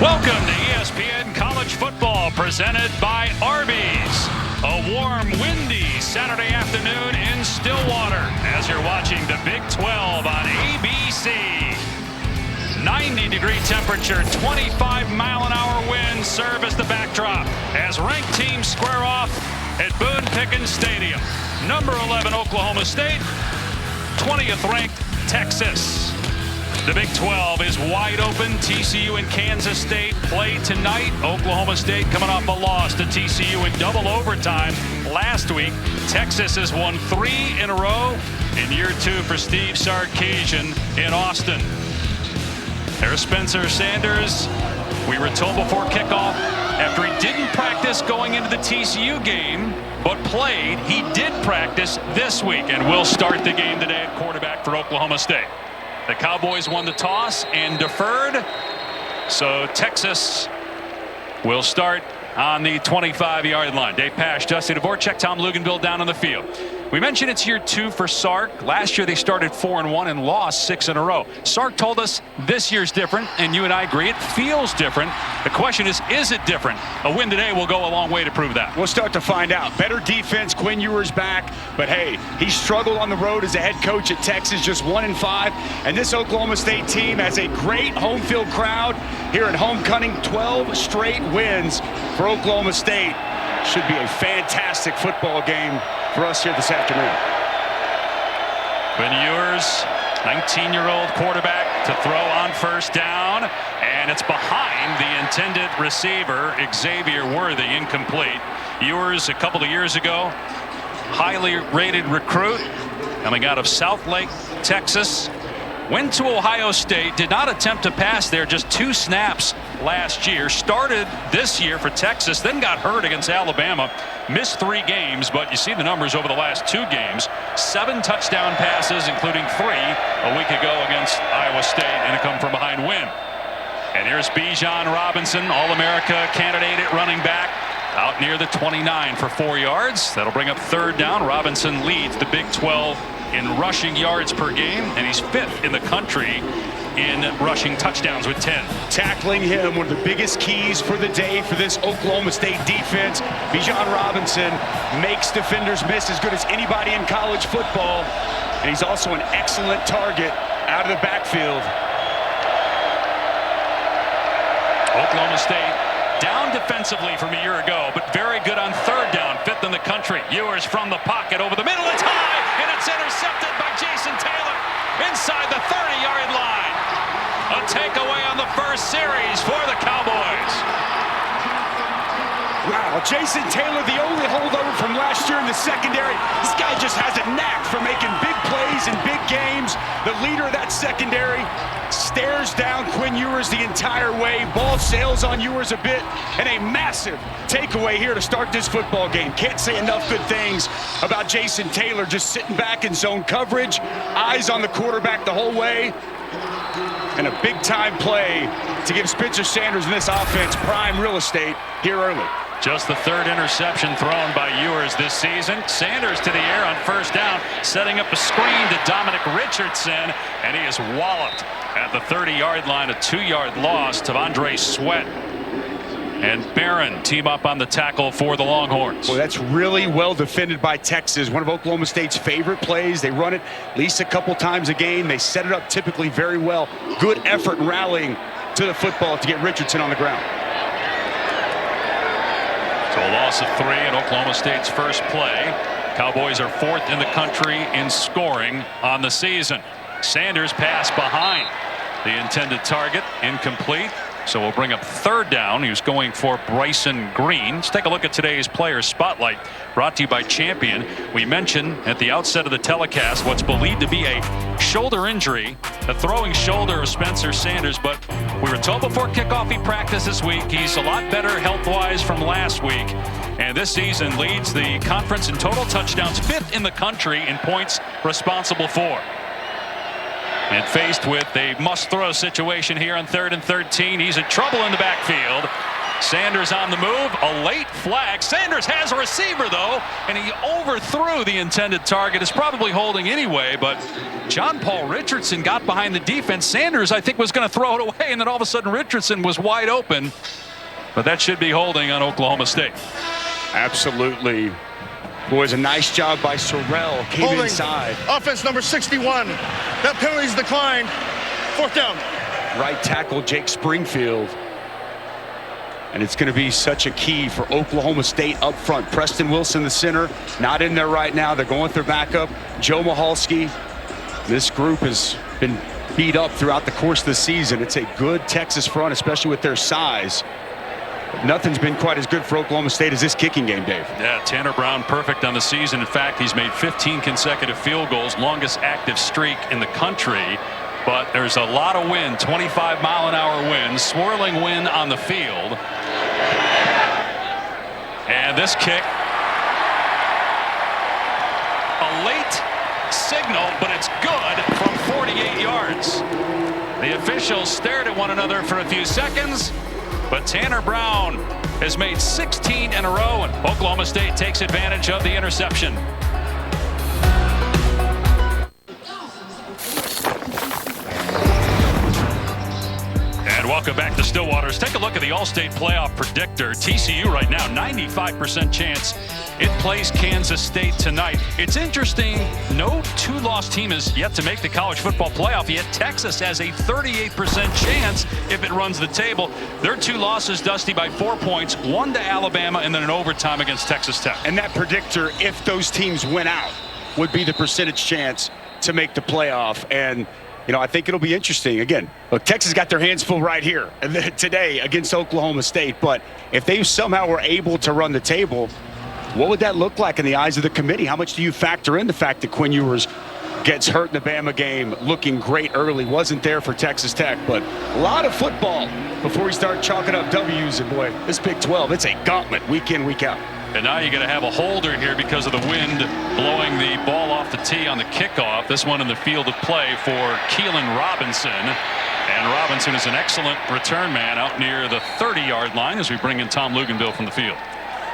Welcome to ESPN College Football, presented by Arby's. A warm, windy Saturday afternoon in Stillwater as you're watching the Big 12 on ABC. 90-degree temperature, 25-mile-an-hour winds serve as the backdrop as ranked teams square off at Boone Pickens Stadium. Number 11, Oklahoma State. 20th ranked Texas. The Big 12 is wide open. TCU and Kansas State play tonight. Oklahoma State coming off a loss to TCU in double overtime last week. Texas has won 3 in a row in year 2 for Steve Sarkisian in Austin. There's Spencer Sanders. We were told before kickoff, after he didn't practice going into the TCU game, but played, he did practice this week and will start the game today at quarterback for Oklahoma State. The Cowboys won the toss and deferred, so Texas will start on the 25-yard line. Dave Pasch, Dusty Dvorak, Tom Luganville down on the field. We mentioned it's year 2 for Sark. Last year they started 4-1 and lost 6 in a row. Sark told us this year's different, and you and I agree it feels different. The question is it different? A win today will go a long way to prove that. We'll start to find out. Better defense, Quinn Ewers back, but hey, he struggled on the road as a head coach at Texas, just 1-5. And this Oklahoma State team has a great home field crowd here at homecoming. 12 straight wins for Oklahoma State. Should be a fantastic football game for us here this afternoon. Quinn Ewers, 19-year-old quarterback to throw on first down, and it's behind the intended receiver, Xavier Worthy, incomplete. Ewers, a couple of years ago, highly rated recruit coming out of Southlake, Texas. Went to Ohio State, did not attempt to pass there, just 2 snaps last year. Started this year for Texas, then got hurt against Alabama. Missed 3 games, but you see the numbers over the last 2 games. 7 touchdown passes, including 3 a week ago against Iowa State in a come-from-behind win. And here's Bijan Robinson, All-America candidate at running back, out near the 29 for 4 yards. That'll bring up 3rd down. Robinson leads the Big 12 in rushing yards per game, and he's 5th in the country in rushing touchdowns with 10. Tackling him, one of the biggest keys for the day for this Oklahoma State defense. Bijan Robinson makes defenders miss as good as anybody in college football, and he's also an excellent target out of the backfield. Oklahoma State down defensively from a year ago, but very good on 3rd down, 5th in the country. Ewers from the pocket over the middle. It's high, and it's intercepted by Jason Taylor inside the 30-yard line. A takeaway on the first series for the Cowboys. Wow, Jason Taylor, the only holdover from last year in the secondary. This guy just has a knack for making big plays in big games. The leader of that secondary stares down Quinn Ewers the entire way. Ball sails on Ewers a bit, and a massive takeaway here to start this football game. Can't say enough good things about Jason Taylor, just sitting back in zone coverage, eyes on the quarterback the whole way. And a big-time play to give Spencer Sanders in this offense prime real estate here early. Just the 3rd interception thrown by Ewers this season. Sanders to the air on first down, setting up a screen to Dominic Richardson, and he is walloped at the 30-yard line. A 2-yard loss. Tavondre Sweat and Barron team up on the tackle for the Longhorns. Well, that's really well defended by Texas. One of Oklahoma State's favorite plays. They run it at least a couple times a game. They set it up typically very well. Good effort in rallying to the football to get Richardson on the ground. So a loss of 3 in Oklahoma State's first play. Cowboys are 4th in the country in scoring on the season. Sanders pass behind the intended target, incomplete. So we'll bring up 3rd down. He was going for Bryson Green. Let's take a look at today's player spotlight, brought to you by Champion. We mentioned at the outset of the telecast what's believed to be a shoulder injury, the throwing shoulder of Spencer Sanders, but we were told before kickoff he practiced this week. He's a lot better health-wise from last week, and this season leads the conference in total touchdowns, 5th in the country in points responsible for. And faced with a must-throw situation here on 3rd and 13, he's in trouble in the backfield. Sanders on the move, a late flag. Sanders has a receiver, though, and he overthrew the intended target. Is probably holding anyway, but John Paul Richardson got behind the defense. Sanders, I think, was going to throw it away, and then all of a sudden Richardson was wide open. But that should be holding on Oklahoma State. Absolutely. Boys, a nice job by Sorrell. Came holding inside. Offense number 61. That penalty's declined. 4th down. Right tackle Jake Springfield. And it's going to be such a key for Oklahoma State up front. Preston Wilson, the center, not in there right now. They're going with their backup. Joe Michalski. This group has been beat up throughout the course of the season. It's a good Texas front, especially with their size. Nothing's been quite as good for Oklahoma State as this kicking game, Dave. Yeah, Tanner Brown perfect on the season. In fact, he's made 15 consecutive field goals, longest active streak in the country. But there's a lot of wind, 25-mile-an-hour wind, swirling wind on the field. And this kick, a late signal, but it's good from 48 yards. The officials stared at one another for a few seconds, but Tanner Brown has made 16 in a row, and Oklahoma State takes advantage of the interception. Welcome back to Stillwater's. Take a look at the All-State Playoff Predictor. TCU right now, 95% chance it plays Kansas State tonight. It's interesting, no two-loss team has yet to make the college football playoff, yet Texas has a 38% chance if it runs the table. Their 2 losses, Dusty, by 4 points, 1 to Alabama and then an overtime against Texas Tech. And that predictor, if those teams win out, would be the percentage chance to make the playoff. And you know, I think it'll be interesting. Again, look, Texas got their hands full right here today against Oklahoma State. But if they somehow were able to run the table, what would that look like in the eyes of the committee? How much do you factor in the fact that Quinn Ewers gets hurt in the Bama game, looking great early, wasn't there for Texas Tech, but a lot of football before we start chalking up W's. And boy, this Big 12, it's a gauntlet week in, week out. And now you're going to have a holder here because of the wind blowing the ball off the tee on the kickoff. This one in the field of play for Keelan Robinson. And Robinson is an excellent return man out near the 30-yard line as we bring in Tom Luganville from the field.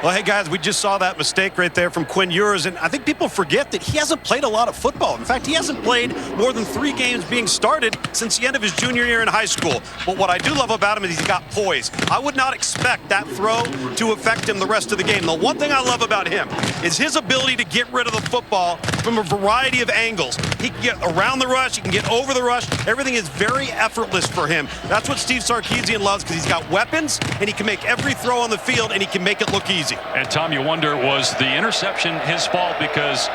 Well, hey, guys, we just saw that mistake right there from Quinn Ewers, and I think people forget that he hasn't played a lot of football. In fact, he hasn't played more than 3 games being started since the end of his junior year in high school. But what I do love about him is he's got poise. I would not expect that throw to affect him the rest of the game. The one thing I love about him is his ability to get rid of the football from a variety of angles. He can get around the rush, he can get over the rush. Everything is very effortless for him. That's what Steve Sarkisian loves, because he's got weapons, and he can make every throw on the field, and he can make it look easy. And Tom, you wonder, was the interception his fault? Because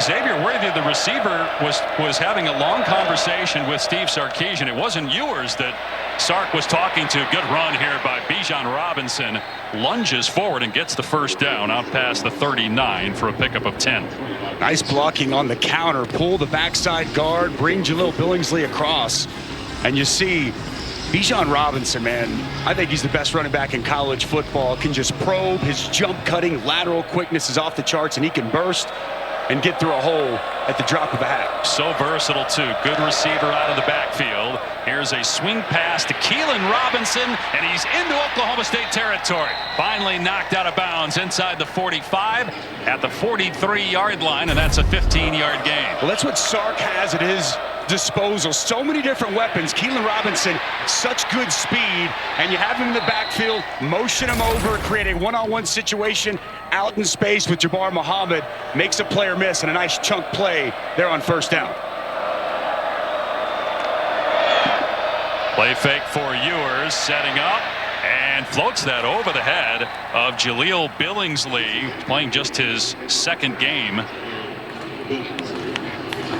Xavier Worthy, the receiver, was having a long conversation with Steve Sarkisian. It wasn't Ewers that Sark was talking to. Good run here by Bijan Robinson. Lunges forward and gets the first down out past the 39 for a pickup of 10. Nice blocking on the counter. Pull the backside guard. Bring Jalil Billingsley across. And you see Bijan Robinson, man, I think he's the best running back in college football. Can just probe. His jump cutting, lateral quickness is off the charts, and he can burst and get through a hole at the drop of a hat. So versatile, too. Good receiver out of the backfield. Here's a swing pass to Keelan Robinson, and he's into Oklahoma State territory. Finally knocked out of bounds inside the 45 at the 43-yard line, and that's a 15-yard gain. Well, that's what Sark has at his disposal. So many different weapons. Keelan Robinson, such good speed, and you have him in the backfield, motion him over, create a one-on-one situation out in space with Jabbar Muhammad, makes a player miss, and a nice chunk play there on first down. Play fake for Ewers, setting up, and floats that over the head of Jalil Billingsley, playing just his second game.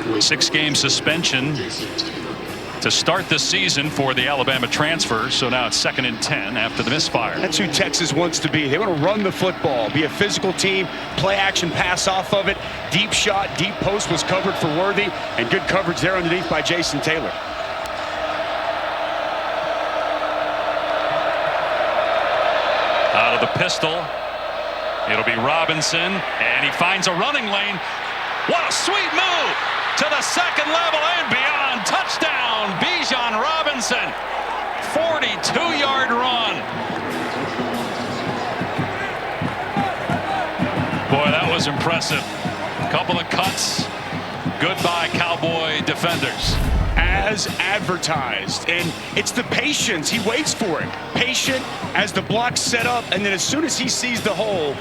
6-game suspension to start the season for the Alabama transfer. So now it's 2nd and 10 after the misfire. That's who Texas wants to be. They want to run the football, be a physical team, play action, pass off of it. Deep shot, deep post was covered for Worthy, and good coverage there underneath by Jason Taylor. Out of the pistol, it'll be Robinson, and he finds a running lane. What a sweet move to the second level and beyond. Touchdown, Bijan Robinson. 42-yard run. was impressive. A couple of cuts. Goodbye, Cowboy defenders. As advertised, and it's the patience. He waits for it. Patient as the block's set up, and then as soon as he sees the hole,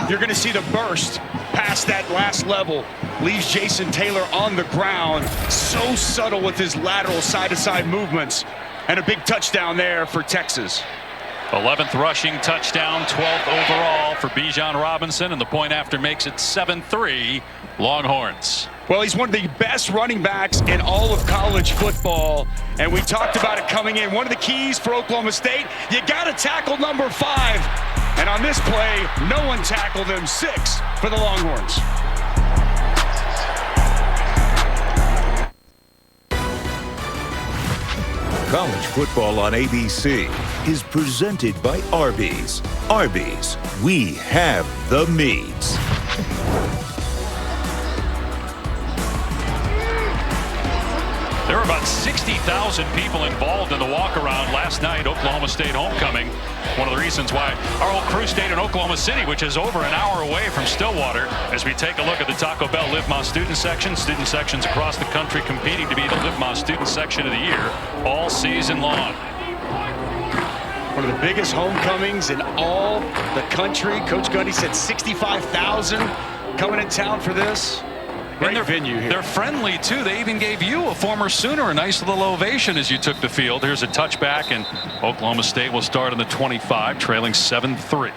you're going to see the burst past that last level. Leaves Jason Taylor on the ground. So subtle with his lateral side-to-side movements, and a big touchdown there for Texas. 11th rushing touchdown, 12th overall for Bijan Robinson, and the point after makes it 7-3 Longhorns. Well, he's one of the best running backs in all of college football, and we talked about it coming in. One of the keys for Oklahoma State, you got to tackle number 5. And on this play, no one tackled him. 6 for the Longhorns. College football on ABC is presented by Arby's. Arby's, we have the meats. There were about 60,000 people involved in the walk-around last night, Oklahoma State homecoming. One of the reasons why our whole crew stayed in Oklahoma City, which is over an hour away from Stillwater, as we take a look at the Taco Bell Live Más student section. Student sections across the country competing to be the Live Más student section of the year all season long. One of the biggest homecomings in all the country. Coach Gundy said 65,000 coming in town for this. Great venue here. They're friendly, too. They even gave you, a former Sooner, a nice little ovation as you took the field. Here's a touchback, and Oklahoma State will start on the 25, trailing 7-3.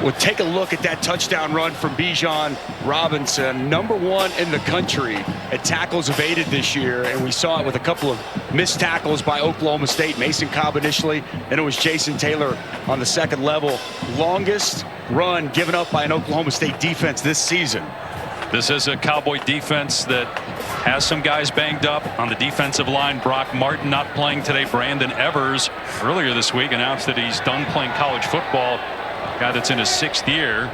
Well, take a look at that touchdown run from Bijan Robinson, #1 in the country at tackles evaded this year, and we saw it with a couple of missed tackles by Oklahoma State. Mason Cobb initially, and it was Jason Taylor on the second level. Longest run given up by an Oklahoma State defense this season. This is a Cowboy defense that has some guys banged up on the defensive line. Brock Martin not playing today. Brandon Evers earlier this week announced that he's done playing college football. Guy that's in his 6th year.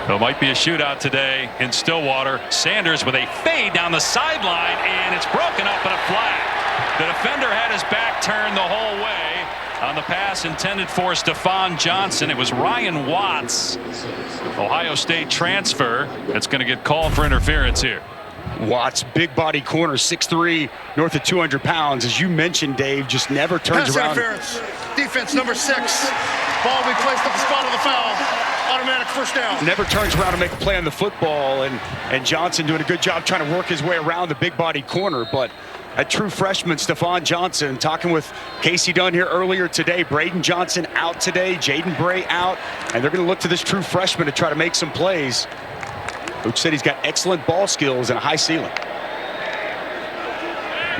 So it might be a shootout today in Stillwater. Sanders with a fade down the sideline, and it's broken up in a flag. The defender had his back turned the whole way on the pass intended for Stephon Johnson. It was Ryan Watts, Ohio State transfer, that's going to get called for interference here. Watts, big body corner, 6'3", north of 200 pounds. As you mentioned, Dave, just never turns Pass around. interference. Defense number 6. Ball will be placed at the spot of the foul. Automatic first down. Never turns around to make a play on the football, and Johnson doing a good job trying to work his way around the big body corner. But a true freshman, Stephon Johnson, talking with Casey Dunn here earlier today. Braden Johnson out today, Jaden Bray out, and they're going to look to this true freshman to try to make some plays. Coach said he's got excellent ball skills and a high ceiling.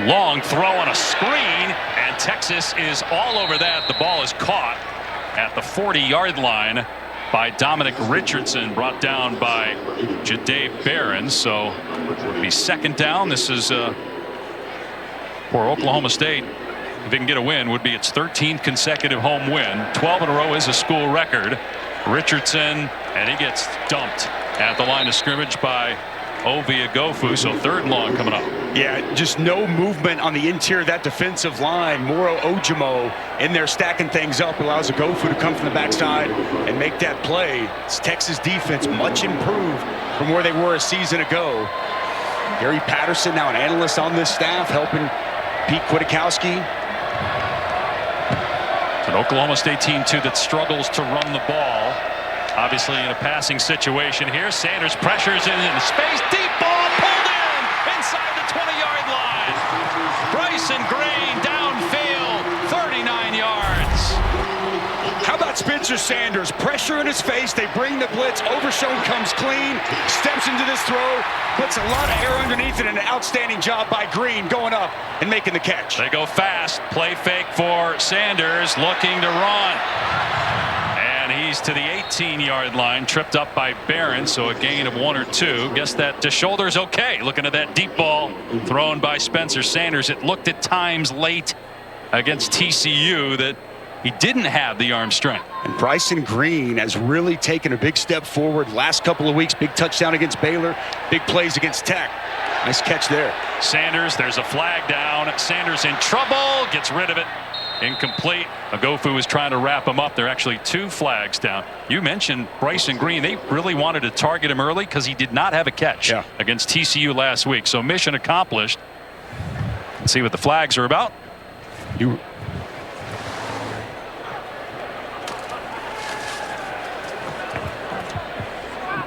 Long throw on a screen, and Texas is all over that. The ball is caught at the 40-yard line by Dominic Richardson, brought down by Ja'Day Barron. So it would be 2nd down. This is for Oklahoma State. If they can get a win, would be its 13th consecutive home win. 12 in a row is a school record. Richardson, and he gets dumped at the line of scrimmage by Ovie Agofu. So 3rd and long coming up. Yeah, just no movement on the interior of that defensive line. Moro Ojimo in there stacking things up, allows Agofu to come from the backside and make that play. It's Texas defense much improved from where they were a season ago. Gary Patterson, now an analyst on this staff, helping Pete Kwiatkowski. It's an Oklahoma State team, too, that struggles to run the ball. Obviously in a passing situation here. Sanders pressures in space. Deep ball pulled in inside the 20-yard line. Bryson Grain downfield, 39 yards. How about Spencer Sanders? Pressure in his face. They bring the blitz. Overshown comes clean. Steps into this throw. Puts a lot of air underneath it. And an outstanding job by Green going up and making the catch. They go fast. Play fake for Sanders, looking to run. And he's to the 18-yard line, tripped up by Barron, so a gain of 1 or 2. Guess that to shoulder's okay. Looking at that deep ball thrown by Spencer Sanders. It looked at times late against TCU that he didn't have the arm strength. And Bryson Green has really taken a big step forward last couple of weeks. Big touchdown against Baylor, big plays against Tech. Nice catch there. Sanders, there's a flag down. Sanders in trouble, gets rid of it Incomplete. Ogofu was trying to wrap him up. There are actually 2 flags down. You mentioned Bryson Green. They really wanted to target him early because he did not have a catch against TCU last week. So mission accomplished. Let's see what the flags are about.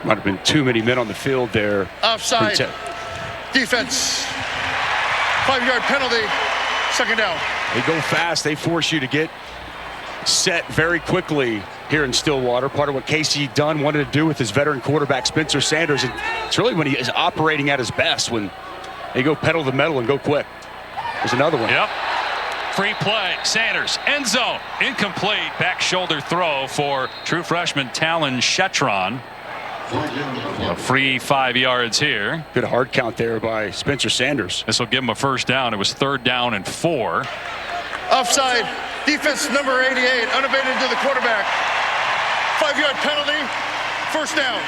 Might have been too many men on the field there. Offside. Defense. 5-yard penalty. Second down. They go fast. They force you to get set very quickly here in Stillwater. Part of what Casey Dunn wanted to do with his veteran quarterback Spencer Sanders. And it's really when he is operating at his best, when they go pedal the metal and go quick. There's another one. Yep. Free play. Sanders. End zone. Incomplete. Back shoulder throw for true freshman Talon Shetron. A free 5 yards here. Good hard count there by Spencer Sanders. This will give him a first down. It was 3rd down and 4. Offside. Defense number 88. Unabated to the quarterback. 5-yard penalty. First down.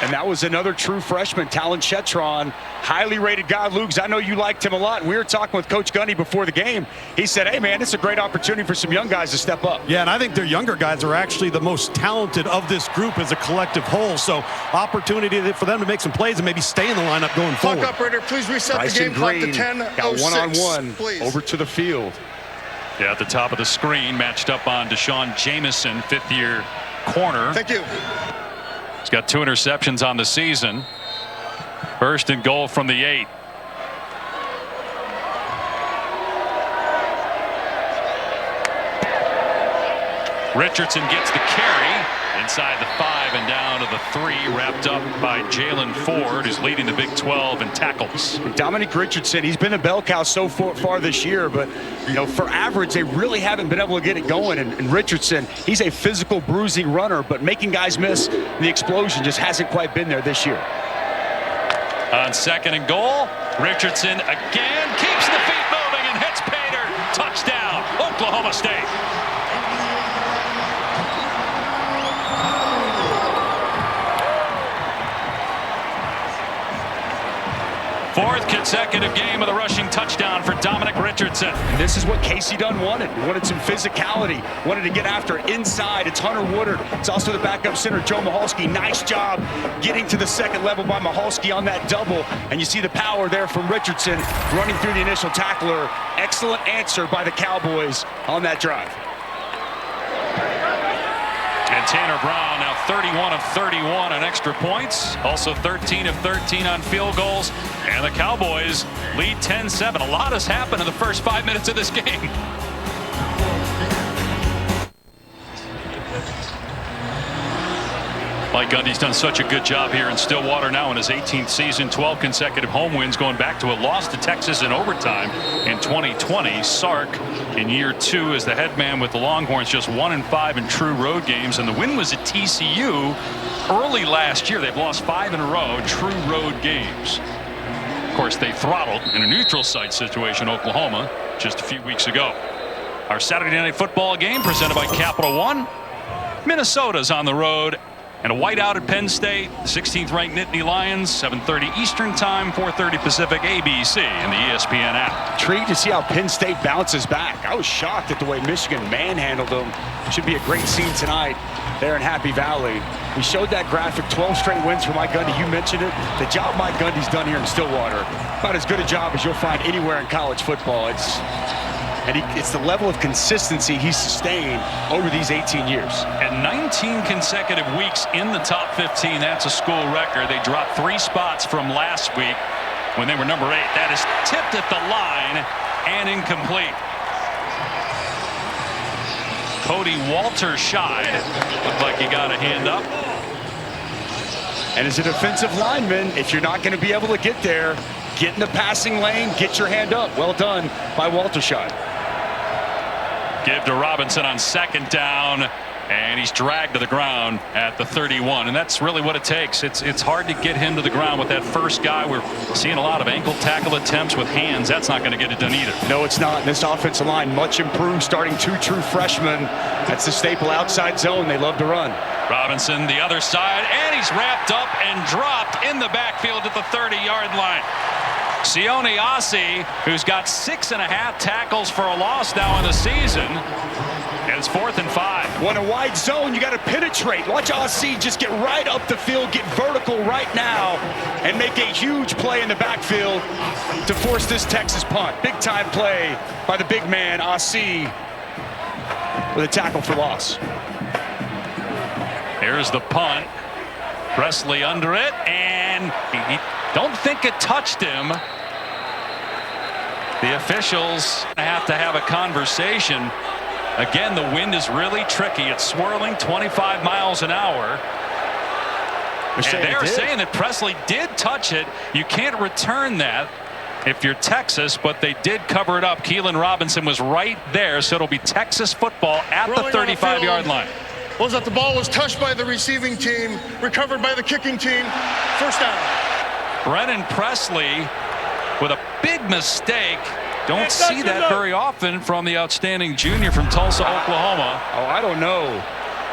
And that was another true freshman, Talon Shetron, highly rated guy. Luke, I know you liked him a lot. We were talking with Coach Gundy before the game. He said, hey, man, it's a great opportunity for some young guys to step up. Yeah, and I think their younger guys are actually the most talented of this group as a collective whole. So opportunity for them to make some plays and maybe stay in the lineup going forward. Clock operator, please reset Bryson the game clock to Green 10:06. got one-on-one please. over to the field. Yeah, at the top of the screen, matched up on Deshaun Jameson, 5th-year corner. Thank you. He's got 2 interceptions on the season. 1st and goal from the 8. Richardson gets the carry inside the 5 and down to the 3, wrapped up by Jalen Ford, who's leading the Big 12 in tackles. Dominic Richardson, he's been a bell cow so far this year, but you know, for average, they really haven't been able to get it going. And Richardson, he's a physical bruising runner, but making guys miss, the explosion just hasn't quite been there this year. On 2nd and goal, Richardson again keeps the feet moving and hits Pater. Touchdown, Oklahoma State. Fourth consecutive game of the rushing touchdown for Dominic Richardson. And this is what Casey Dunn wanted. He wanted some physicality, wanted to get after it inside. It's Hunter Woodard. It's also the backup center, Joe Michalski. Nice job getting to the 2nd level by Michalski on that double. And you see the power there from Richardson running through the initial tackler. Excellent answer by the Cowboys on that drive. And Tanner Brown now 31 of 31 on extra points. Also 13 of 13 on field goals. And the Cowboys lead 10-7. A lot has happened in the first 5 minutes of this game. Mike Gundy's done such a good job here in Stillwater now in his 18th season, 12 consecutive home wins, going back to a loss to Texas in overtime in 2020. Sark in year 2 as the head man with the Longhorns, just 1-5 in true road games, and the win was at TCU early last year. They've lost 5 in a row, true road games. Of course, they throttled in a neutral site situation Oklahoma just a few weeks ago. Our Saturday night football game presented by Capital One. Minnesota's on the road. And a whiteout at Penn State, 16th ranked Nittany Lions, 7:30 Eastern Time, 4:30 Pacific, ABC and the ESPN app. Intrigued to see how Penn State bounces back. I was shocked at the way Michigan manhandled them. Should be a great scene tonight there in Happy Valley. We showed that graphic, 12 straight wins for Mike Gundy. You mentioned it. The job Mike Gundy's done here in Stillwater, about as good a job as you'll find anywhere in college football. It's the level of consistency he's sustained over these 18 years. And 19 consecutive weeks in the top 15. That's a school record. They dropped 3 spots from last week when they were number 8. That is tipped at the line and incomplete. Cody Walter-Scheid looked like he got a hand up. And as a defensive lineman, if you're not going to be able to get there, get in the passing lane, get your hand up. Well done by Walter-Scheid. Give to Robinson on 2nd down, and he's dragged to the ground at the 31. And that's really what it takes. It's hard to get him to the ground with that first guy. We're seeing a lot of ankle tackle attempts with hands. That's not going to get it done either. No, it's not. This offensive line much improved, starting 2 true freshmen. That's the staple outside zone they love to run. Robinson the other side, and he's wrapped up and dropped in the backfield at the 30-yard line. Sione Ossie, who's got 6.5 tackles for a loss now in the season. And it's 4th and 5. When a wide zone, you got to penetrate. Watch Ossie just get right up the field, get vertical right now, and make a huge play in the backfield to force this Texas punt. Big time play by the big man, Ossie, with a tackle for loss. Here's the punt. Presley under it, and he don't think it touched him. The officials have to have a conversation. Again, the wind is really tricky. It's swirling 25 miles an hour. And they're saying that Presley did touch it. You can't return that if you're Texas, but they did cover it up. Keelan Robinson was right there, so it'll be Texas football at the 35-yard line. Was that the ball was touched by the receiving team, recovered by the kicking team, first down. Brennan Presley with a big mistake. Don't see that very often from the outstanding junior from Tulsa, Oklahoma. Oh, I don't know.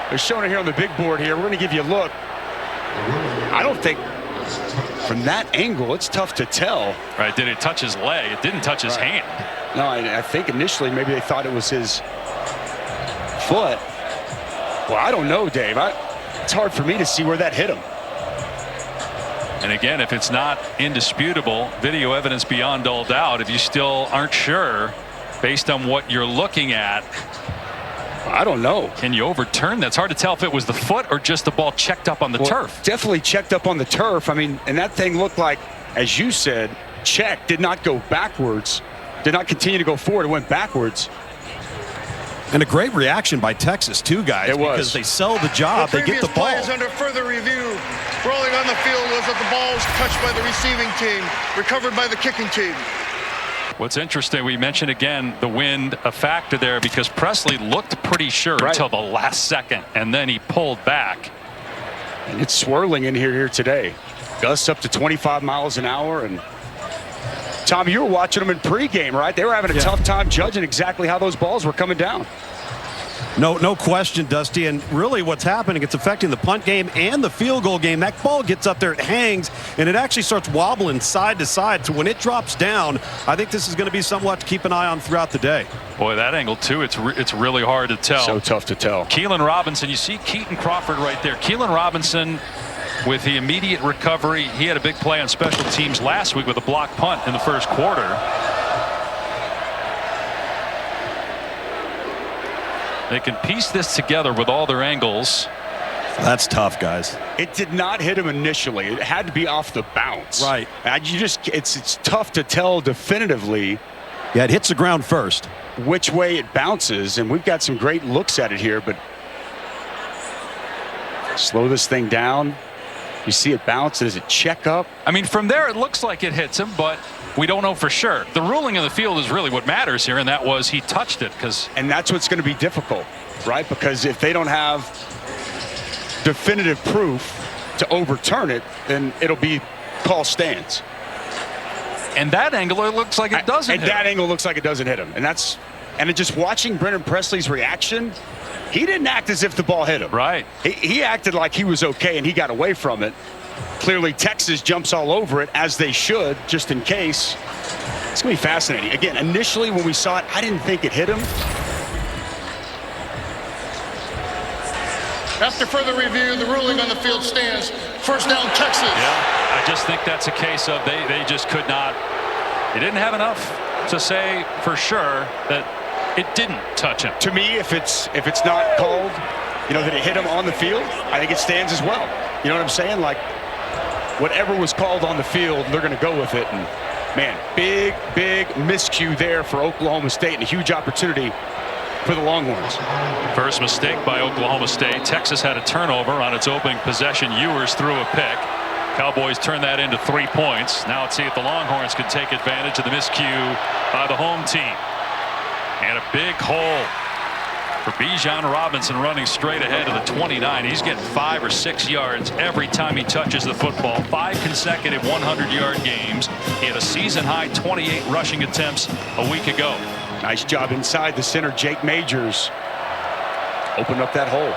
They're showing it here on the big board here. We're going to give you a look. I don't think from that angle, it's tough to tell. Right, did it touch his leg? It didn't touch his hand. No, I think initially maybe they thought it was his foot. Well, I don't know, Dave. It's hard for me to see where that hit him. And again, if it's not indisputable, video evidence beyond all doubt, if you still aren't sure based on what you're looking at, I don't know. Can you overturn that? It's hard to tell if it was the foot or just the ball checked up on the turf. Definitely checked up on the turf. I mean, and that thing looked like, as you said, checked, did not go backwards, did not continue to go forward. It went backwards. And a great reaction by Texas, too, guys, because they sell the job, they get the ball. The previous play is under further review. Rolling on the field was that the ball was touched by the receiving team, recovered by the kicking team. What's interesting, we mentioned again the wind a factor there because Presley looked pretty sure until the last second, and then he pulled back. And it's swirling in here today. Gusts up to 25 miles an hour. And Tom, you were watching them in pregame, right? They were having a tough time judging exactly how those balls were coming down. No question, Dusty. And really what's happening, it's affecting the punt game and the field goal game. That ball gets up there, it hangs, and it actually starts wobbling side to side. So when it drops down, I think this is going to be somewhat to keep an eye on throughout the day. Boy, that angle, too, it's really hard to tell. So tough to tell. Keelan Robinson, you see Keaton Crawford right there. Keelan Robinson with the immediate recovery. He had a big play on special teams last week with a block punt in the first quarter. They can piece this together with all their angles. That's tough, guys. It did not hit him initially. It had to be off the bounce. Right. It's tough to tell definitively. Yeah, it hits the ground first. Which way it bounces, and we've got some great looks at it here, but slow this thing down. You see it bounce. Does it check up? I mean, from there it looks like it hits him, but we don't know for sure. The ruling of the field is really what matters here, and that was he touched it. And that's what's going to be difficult, right? Because if they don't have definitive proof to overturn it, then it'll be call stands. And that angle, it looks like it doesn't hit him. That angle looks like it doesn't hit him. And just watching Brennan Presley's reaction, he didn't act as if the ball hit him. Right. He acted like he was okay and he got away from it. Clearly, Texas jumps all over it, as they should, just in case. It's going to be fascinating. Again, initially when we saw it, I didn't think it hit him. After further review, the ruling on the field stands. First down, Texas. Yeah, I just think that's a case of they just could not. They didn't have enough to say for sure that it didn't touch him. To me, if it's not called, that it hit him on the field, I think it stands as well. You know what I'm saying? Like, whatever was called on the field, they're going to go with it. And, man, big miscue there for Oklahoma State and a huge opportunity for the Longhorns. First mistake by Oklahoma State. Texas had a turnover on its opening possession. Ewers threw a pick. Cowboys turned that into 3 points. Now let's see if the Longhorns can take advantage of the miscue by the home team. And a big hole for Bijan Robinson running straight ahead of the 29. He's getting 5 or 6 yards every time he touches the football. 5 consecutive 100-yard games. He had a season-high 28 rushing attempts a week ago. Nice job inside the center. Jake Majors opened up that hole.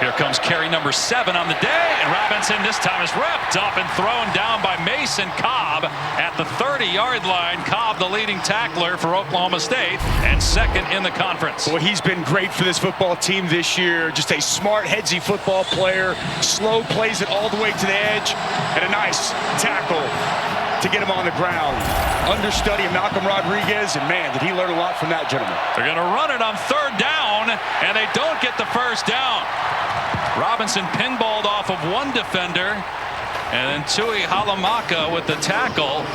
Here comes carry number 7 on the day, and Robinson this time is ripped. picked up and thrown down by Mason Cobb at the 30-yard line. Cobb, the leading tackler for Oklahoma State, and second in the conference. Well, he's been great for this football team this year. Just a smart, headsy football player. Slow, plays it all the way to the edge, and a nice tackle to get him on the ground. Understudy of Malcolm Rodriguez, and man, did he learn a lot from that gentleman. They're going to run it on third down, and they don't get the first down. Robinson pinballed off of one defender, and then Tui Halamaka with the tackle.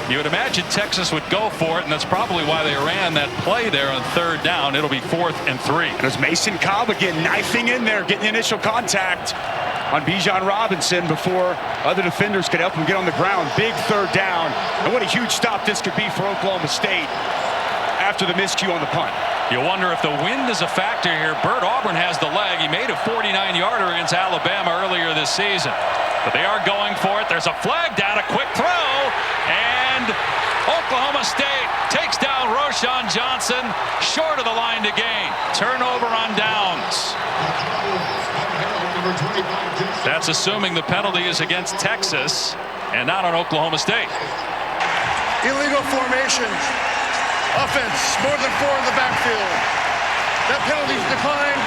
You would imagine Texas would go for it, and that's probably why they ran that play there on third down. It'll be 4th and 3. And there's Mason Cobb again, knifing in there, getting the initial contact on Bijan Robinson before other defenders could help him get on the ground. Big third down, and what a huge stop this could be for Oklahoma State after the miscue on the punt. You wonder if the wind is a factor here. Bert Auburn has the leg. He made a 49-yarder against Alabama earlier this season. But they are going for it. There's a flag down, a quick throw, and Oklahoma State takes down Roschon Johnson short of the line to gain. Turnover on downs. That's assuming the penalty is against Texas and not on Oklahoma State. Illegal formation. Offense, more than 4 in the backfield. That penalty's declined.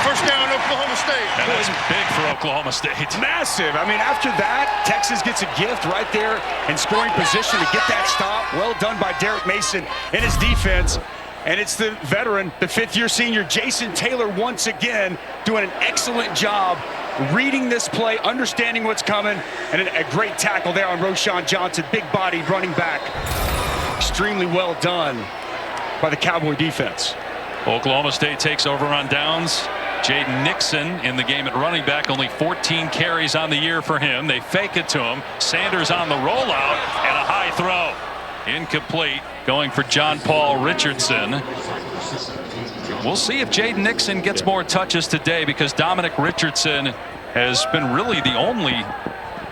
First down, Oklahoma State. And that's big for Oklahoma State. Massive. I mean, after that, Texas gets a gift right there in scoring position to get that stop. Well done by Derek Mason and his defense. And it's the veteran, the 5th-year senior, Jason Taylor, once again, doing an excellent job reading this play, understanding what's coming, and a great tackle there on Roschon Johnson, big body running back. Extremely well done by the Cowboy defense. Oklahoma State takes over on downs. Jaden Nixon in the game at running back, only 14 carries on the year for him. They fake it to him. Sanders on the rollout and a high throw. Incomplete, going for John Paul Richardson. We'll see if Jaden Nixon gets more touches today, because Dominic Richardson has been really the only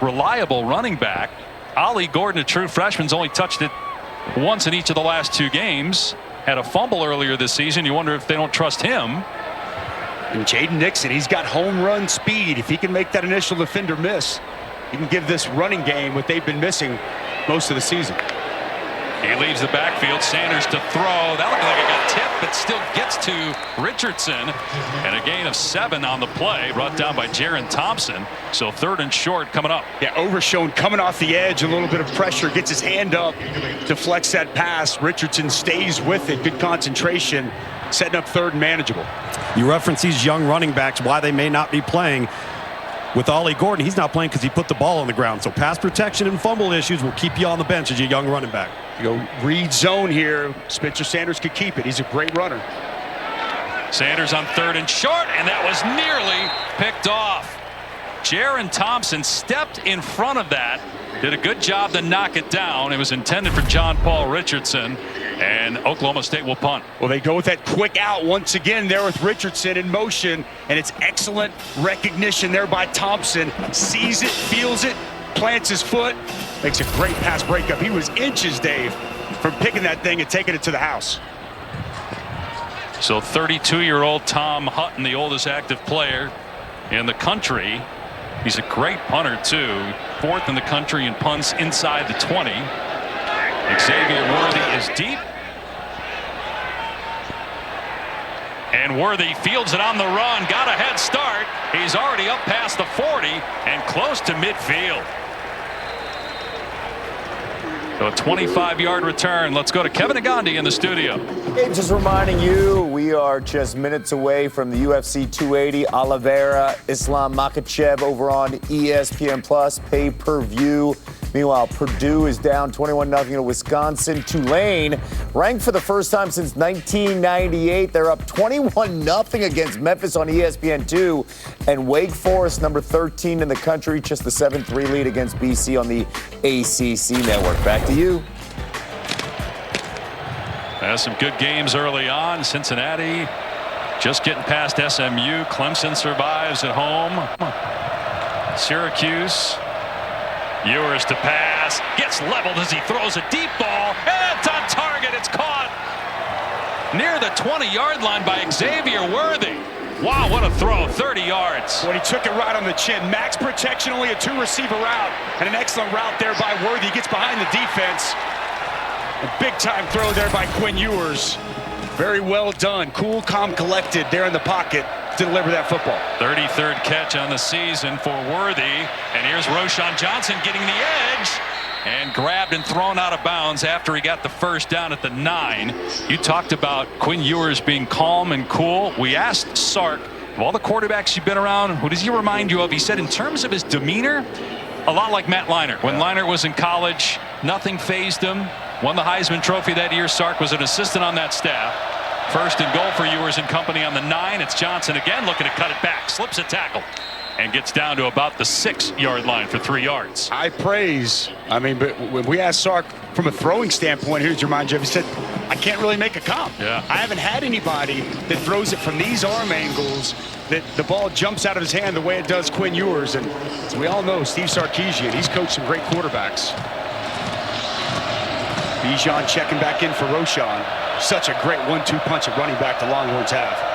reliable running back. Ollie Gordon, a true freshman, has only touched it once in each of the last 2 games. Had a fumble earlier this season. You wonder if they don't trust him. And Jaden Nixon, he's got home run speed. If he can make that initial defender miss, he can give this running game what they've been missing most of the season. He leaves the backfield. Sanders to throw. That looked like it got tipped, but still gets to Richardson. And a gain of 7 on the play, brought down by Jaron Thompson. So 3rd and short coming up. Yeah, Overshown coming off the edge, a little bit of pressure, gets his hand up, deflects that pass. Richardson stays with it. Good concentration, setting up 3rd and manageable. You reference these young running backs, why they may not be playing. With Ollie Gordon, he's not playing because he put the ball on the ground. So pass protection and fumble issues will keep you on the bench as a young running back. You go read zone here. Spencer Sanders could keep it. He's a great runner. Sanders on 3rd and short, and that was nearly picked off. Jaron Thompson stepped in front of that, did a good job to knock it down. It was intended for John Paul Richardson, and Oklahoma State will punt. Well, they go with that quick out once again there with Richardson in motion, and it's excellent recognition there by Thompson. Sees it, feels it, plants his foot, makes a great pass breakup. He was inches, Dave, from picking that thing and taking it to the house. So 32-year-old Tom Hutton, the oldest active player in the country. He's a great punter, too. 4th in the country in punts inside the 20. Xavier Worthy is deep. And Worthy fields it on the run. Got a head start. He's already up past the 40 and close to midfield. So a 25-yard return. Let's go to Kevin Agandi in the studio. Hey, just reminding you, we are just minutes away from the UFC 280. Oliveira, Islam Makhachev over on ESPN Plus, pay-per-view. Meanwhile, Purdue is down 21-0 to Wisconsin. Tulane, ranked for the first time since 1998. They're up 21-0 against Memphis on ESPN2. And Wake Forest, number 13 in the country, just the 7-3 lead against BC on the ACC network. Back to you. Some good games early on. Cincinnati just getting past SMU. Clemson survives at home. Syracuse. Ewers to pass. Gets leveled as he throws a deep ball. And it's on target. It's caught near the 20-yard line by Xavier Worthy. Wow, what a throw, 30 yards. When he took it right on the chin. Max protection, only a 2-receiver route, and an excellent route there by Worthy. He gets behind the defense. A big-time throw there by Quinn Ewers. Very well done. Cool, calm, collected there in the pocket to deliver that football. 33rd catch on the season for Worthy. And here's Roschon Johnson getting the edge. And grabbed and thrown out of bounds after he got the first down at the 9. You talked about Quinn Ewers being calm and cool. We asked Sark, of all the quarterbacks you've been around, who does he remind you of? He said in terms of his demeanor, a lot like Matt Leinart. When Leinart was in college, nothing fazed him. Won the Heisman Trophy that year. Sark was an assistant on that staff. First and goal for Ewers and company on the 9. It's Johnson again looking to cut it back. Slips a tackle. And gets down to about the 6-yard line for 3 yards. I praise. I mean, but when we asked Sark from a throwing standpoint, here's your mind, Jeff. He said, I can't really make a comp. Yeah. I haven't had anybody that throws it from these arm angles that the ball jumps out of his hand the way it does Quinn Ewers. And as we all know, Steve Sarkisian, he's coached some great quarterbacks. Bijan checking back in for Roschon. Such a great 1-2 punch at running back the Longhorns have.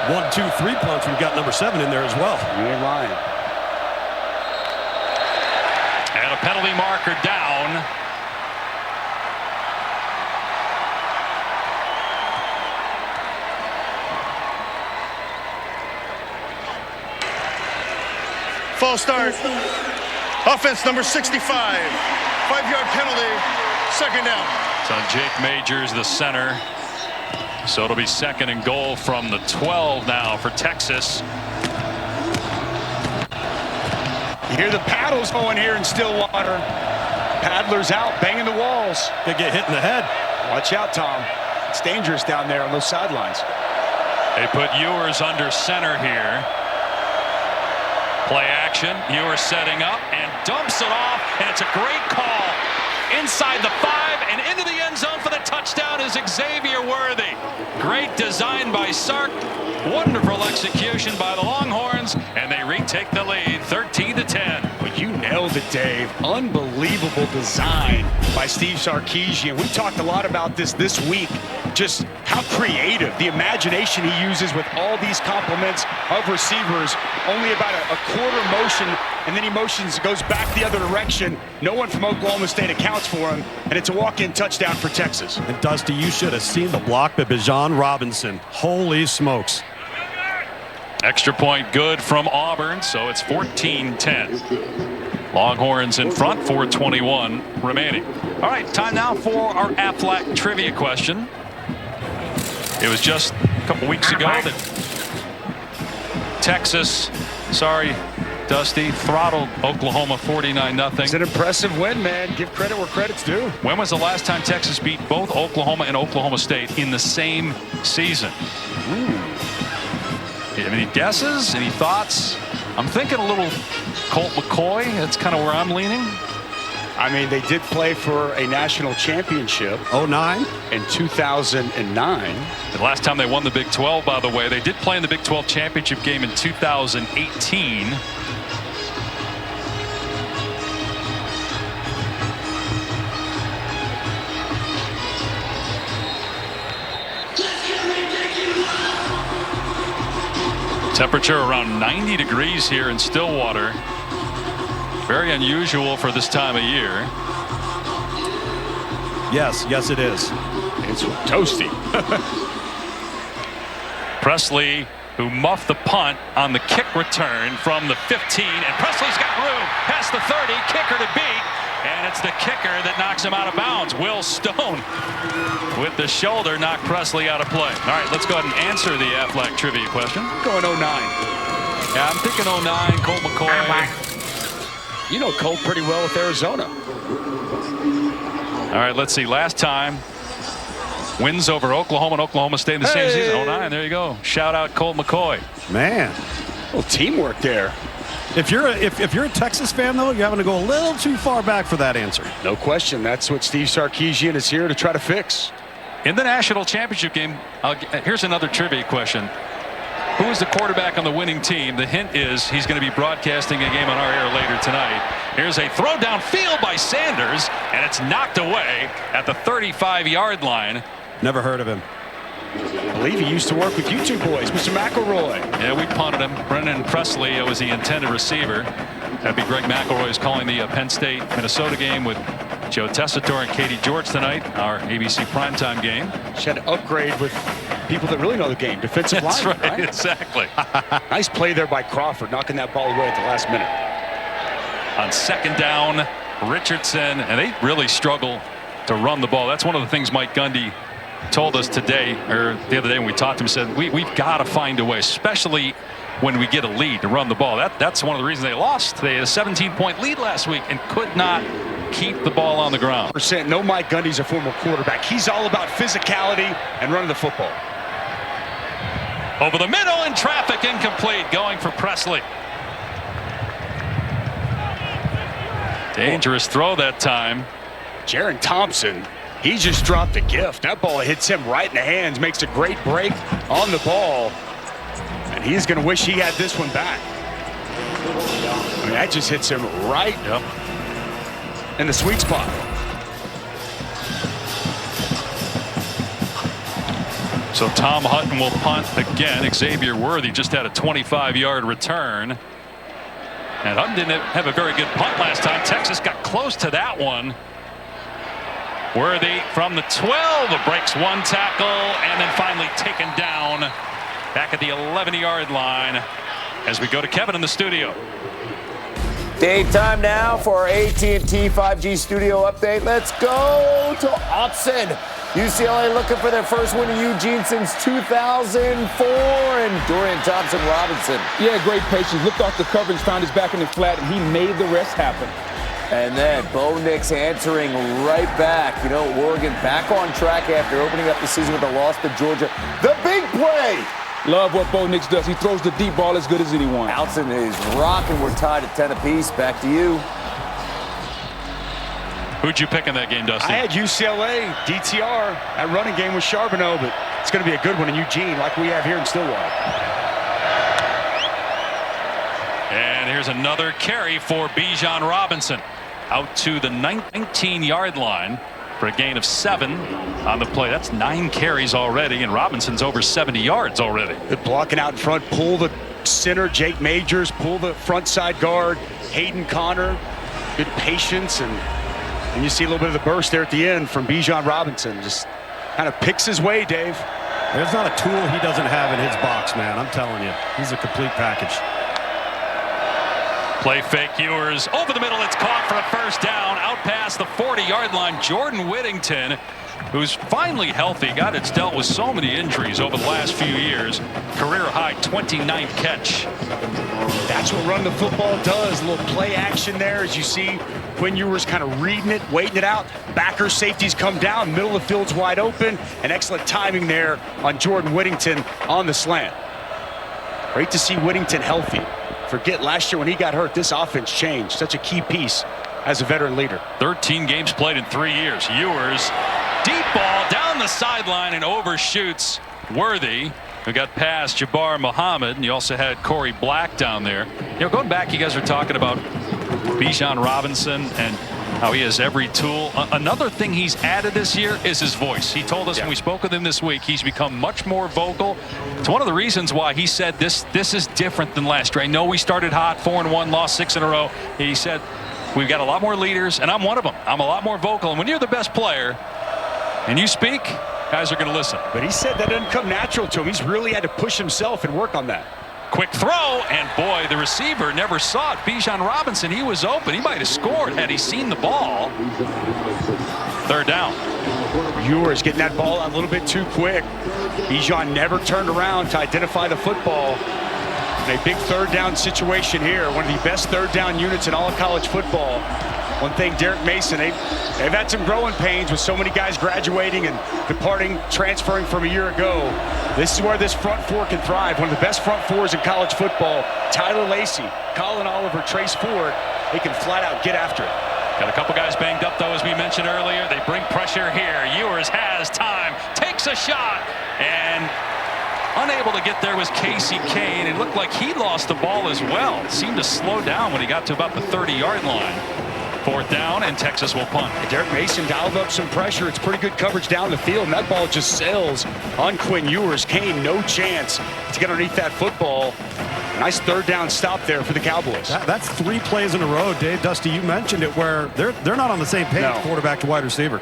1-2-3 punch. We've got number 7 in there as well. You ain't lying. And a penalty marker down. False start. Offense number 65. 5-yard penalty. Second down. It's on Jake Majors, the center. So it'll be second and goal from the 12 now for Texas. You hear the paddles going here in Stillwater. Paddlers out, banging the walls. They get hit in the head. Watch out, Tom. It's dangerous down there on those sidelines. They put Ewers under center here. Play action. Ewers setting up and dumps it off, and it's a great call. Inside the 5 and into the end zone for the touchdown is Xavier Worthy. Great design by Sark. Wonderful execution by the Longhorns, and they retake the lead 13-10. Well, you nailed it, Dave. Unbelievable design by Steve Sarkisian. We talked a lot about this week, just how creative, the imagination he uses with all these complements of receivers. Only about a quarter motion, and then he motions, goes back the other direction. No one from Oklahoma State accounts for him, and it's a walk-in touchdown for Texas. And Dusty, you should have seen the block by Bijan Robinson. Holy smokes. Extra point good from Auburn, so it's 14-10. Longhorns in front, 4:21 remaining. All right, time now for our Aflac trivia question. It was just a couple weeks ago that Texas, Dusty, throttled Oklahoma 49-0. It's an impressive win, man. Give credit where credit's due. When was the last time Texas beat both Oklahoma and Oklahoma State in the same season? Any guesses? Any thoughts? I'm thinking a little Colt McCoy. That's kind of where I'm leaning. I mean, they did play for a national championship. 09? In 2009. The last time they won the Big 12, by the way, they did play in the Big 12 championship game in 2018. Temperature around 90 degrees here in Stillwater. Very unusual for this time of year. Yes, it is. It's toasty. Presley, who muffed the punt on the kick return from the 15, and Presley's got room past the 30, kicker to beat, and it's the kicker that knocks him out of bounds. Will Stone with the shoulder knocked Presley out of play. All right, let's go ahead and answer the Aflac trivia question. Going 09. Yeah, I'm thinking 09, Colt McCoy. You know Colt pretty well with Arizona. All right, let's see. Last time, wins over Oklahoma and Oklahoma State in the same season. 09, there you go. Shout out Colt McCoy. Man. A little teamwork there. If you're a Texas fan, though, you're having to go a little too far back for that answer. No question. That's what Steve Sarkisian is here to try to fix. In the national championship game, here's another trivia question. Who is the quarterback on the winning team? The hint is he's going to be broadcasting a game on our air later tonight. Here's a throw downfield by Sanders, and it's knocked away at the 35-yard line. Never heard of him. I believe he used to work with you two boys, Mr. McElroy. Yeah, we punted him. Brennan Presley was the intended receiver. That'd be Greg McElroy is calling the Penn State Minnesota game with Joe Tessitore and Katie George tonight, our ABC primetime game. She had to upgrade with people that really know the game, defensive line. That's right, exactly. Nice play there by Crawford, knocking that ball away at the last minute. On second down, Richardson, and they really struggle to run the ball. That's one of the things Mike Gundy told us today, or the other day when we talked to him, said we've got to find a way, especially when we get a lead, to run the ball. That's one of the reasons they lost. They had a 17-point lead last week and could not keep the ball on the ground. No, Mike Gundy's a former quarterback. He's all about physicality and running the football. Over the middle in traffic, incomplete, going for Presley. Dangerous throw that time. Jaron Thompson, he just dropped a gift. That ball hits him right in the hands, makes a great break on the ball. And he's going to wish he had this one back. I mean, that just hits him right in the sweet spot. So Tom Hutton will punt again. Xavier Worthy just had a 25-yard return. And Hutton didn't have a very good punt last time. Texas got close to that one. Worthy from the 12 breaks one tackle and then finally taken down back at the 11-yard line as we go to Kevin in the studio. Daytime now for our AT&T 5G studio update. Let's go to Austin. UCLA looking for their first win in Eugene since 2004, and Dorian Thompson-Robinson. Yeah, great patience. Looked off the coverage, found his back in the flat, and he made the rest happen. And then Bo Nix answering right back. You know, Oregon back on track after opening up the season with a loss to Georgia. The big play. Love what Bo Nix does. He throws the deep ball as good as anyone. Alton is rocking. We're tied at 10 apiece. Back to you. Who'd you pick in that game, Dusty? I had UCLA, DTR. That running game was Charbonneau, but it's going to be a good one in Eugene like we have here in Stillwater. And here's another carry for Bijan Robinson. Out to the 19-yard line for a gain of 7 on the play. That's 9 carries already, and Robinson's over 70 yards already. Good blocking out in front. Pull the center, Jake Majors. Pull the front side guard, Hayden Connor. Good patience, and you see a little bit of the burst there at the end from Bijan Robinson. Just kind of picks his way, Dave. There's not a tool he doesn't have in his box, man. I'm telling you. He's a complete package. Play fake Ewers. Over the middle, it's caught for a first down. Out past the 40-yard line, Jordan Whittington, who's finally healthy. God, it's dealt with so many injuries over the last few years. Career-high 29th catch. That's what running the football does. A little play action there, as you see Quinn Ewers kind of reading it, waiting it out. Backer safeties come down, middle of the field's wide open, and excellent timing there on Jordan Whittington on the slant. Great to see Whittington healthy. Forget last year when he got hurt, this offense changed. Such a key piece as a veteran leader. 13 games played in 3 years. Ewers, deep ball down the sideline and overshoots Worthy, who got past Jabbar Muhammad, and you also had Corey Black down there. You know, going back, you guys were talking about Bijan Robinson and how he has every tool. Another thing he's added this year is his voice. He told us when we spoke with him this week, he's become much more vocal. It's one of the reasons why he said this is different than last year. I know we started hot, 4-1, lost 6 in a row. He said, we've got a lot more leaders, and I'm one of them. I'm a lot more vocal. And when you're the best player and you speak, guys are going to listen. But he said that doesn't come natural to him. He's really had to push himself and work on that. Quick throw, and boy, the receiver never saw it. Bijan Robinson, he was open. He might have scored had he seen the ball. Third down. Ewers getting that ball out a little bit too quick. Bijan never turned around to identify the football. In a big third down situation here, one of the best third down units in all of college football. One thing, Derek Mason, they've had some growing pains with so many guys graduating and departing, transferring from a year ago. This is where this front four can thrive. One of the best front fours in college football. Tyler Lacey, Colin Oliver, Trace Ford, they can flat out get after it. Got a couple guys banged up, though, as we mentioned earlier. They bring pressure here. Ewers has time, takes a shot, and unable to get there was Casey Kane. It looked like he lost the ball as well. It seemed to slow down when he got to about the 30-yard line. 4th down, and Texas will punt. Derek Mason dialed up some pressure. It's pretty good coverage down the field, and that ball just sails on Quinn Ewers. Kane, no chance to get underneath that football. Nice 3rd down stop there for the Cowboys. That's 3 plays in a row, Dave. Dusty, you mentioned it, where they're not on the same page, No. quarterback to wide receiver.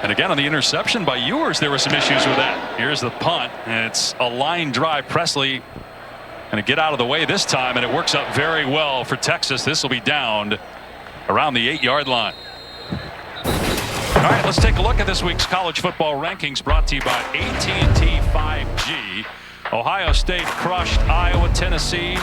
And again, on the interception by Ewers, there were some issues with that. Here's the punt, and it's a line drive. Presley going to get out of the way this time, and it works out very well for Texas. This will be downed around the 8-yard line. All right, let's take a look at this week's college football rankings, brought to you by AT&T 5G. Ohio State crushed Iowa, Tennessee.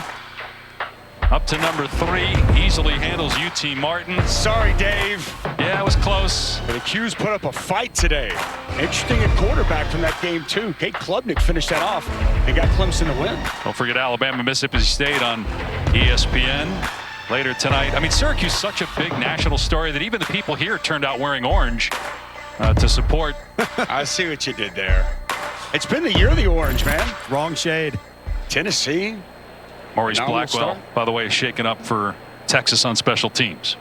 Up to number 3, easily handles UT Martin. Sorry, Dave. Yeah, it was close. The Qs put up a fight today. Interesting at quarterback from that game, too. Kate Klubnik finished that off and got Clemson to win. Don't forget Alabama, Mississippi State on ESPN later tonight. I mean, Syracuse is such a big national story that even the people here turned out wearing orange to support. I see what you did there. It's been the year of the orange, man. Wrong shade. Tennessee. Maurice Now Blackwell, we'll start. by the way, is shaken up for Texas on special teams.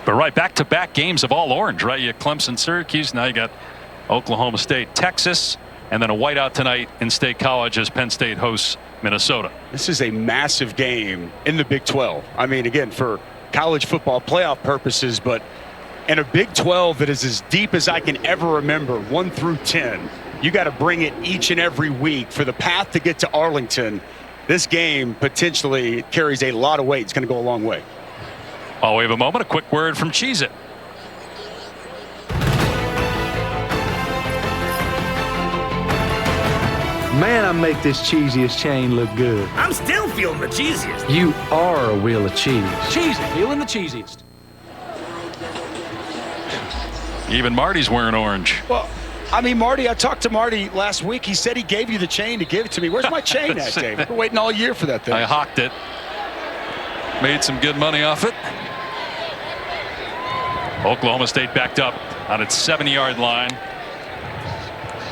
But right, back-to-back games of all orange, right? You got Clemson, Syracuse, now you got Oklahoma State, Texas, and then a whiteout tonight in State College as Penn State hosts Minnesota. This is a massive game in the Big 12. I mean, again, for college football playoff purposes, but in a Big 12 that is as deep as I can ever remember, 1 through 10, you got to bring it each and every week for the path to get to Arlington. This game potentially carries a lot of weight. It's going to go a long way. While we have a moment, a quick word from Cheez-It. Man, I make this cheesiest chain look good. I'm still feeling the cheesiest. You are a wheel of cheese. Cheesy, feeling the cheesiest. Even Marty's wearing orange. Well, I mean, Marty, I talked to Marty last week. He said he gave you the chain to give it to me. Where's my chain at, Dave? I've been waiting all year for that thing. I hawked it. Made some good money off it. Oklahoma State backed up on its 7-yard line.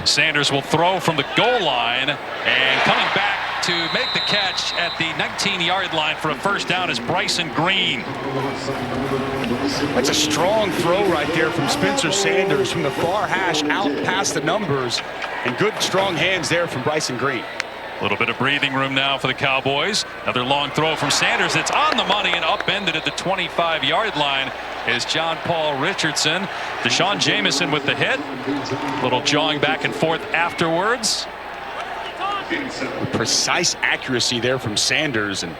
Sanders will throw from the goal line, and coming back to make the catch at the 19-yard line for a first down is Bryson Green. That's a strong throw right there from Spencer Sanders from the far hash out past the numbers, and good strong hands there from Bryson Green. A little bit of breathing room now for the Cowboys. Another long throw from Sanders. It's on the money and upended at the 25-yard line is John Paul Richardson. Deshaun Jameson with the hit. Little jawing back and forth afterwards. Precise accuracy there from Sanders, and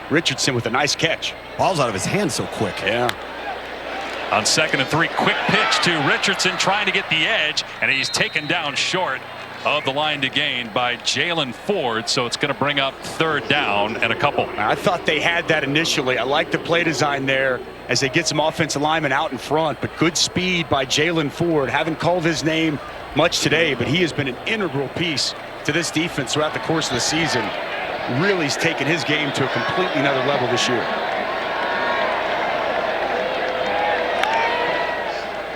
Richardson with a nice catch. Ball's out of his hand so quick. Yeah. On 2nd and 3, quick pitch to Richardson trying to get the edge, and he's taken down short of the line to gain by Jalen Ford, so it's going to bring up 3rd down and a couple. I thought they had that initially. I like the play design there as they get some offensive linemen out in front, but good speed by Jalen Ford. Haven't called his name much today, but he has been an integral piece to this defense throughout the course of the season. Really has taken his game to a completely another level this year.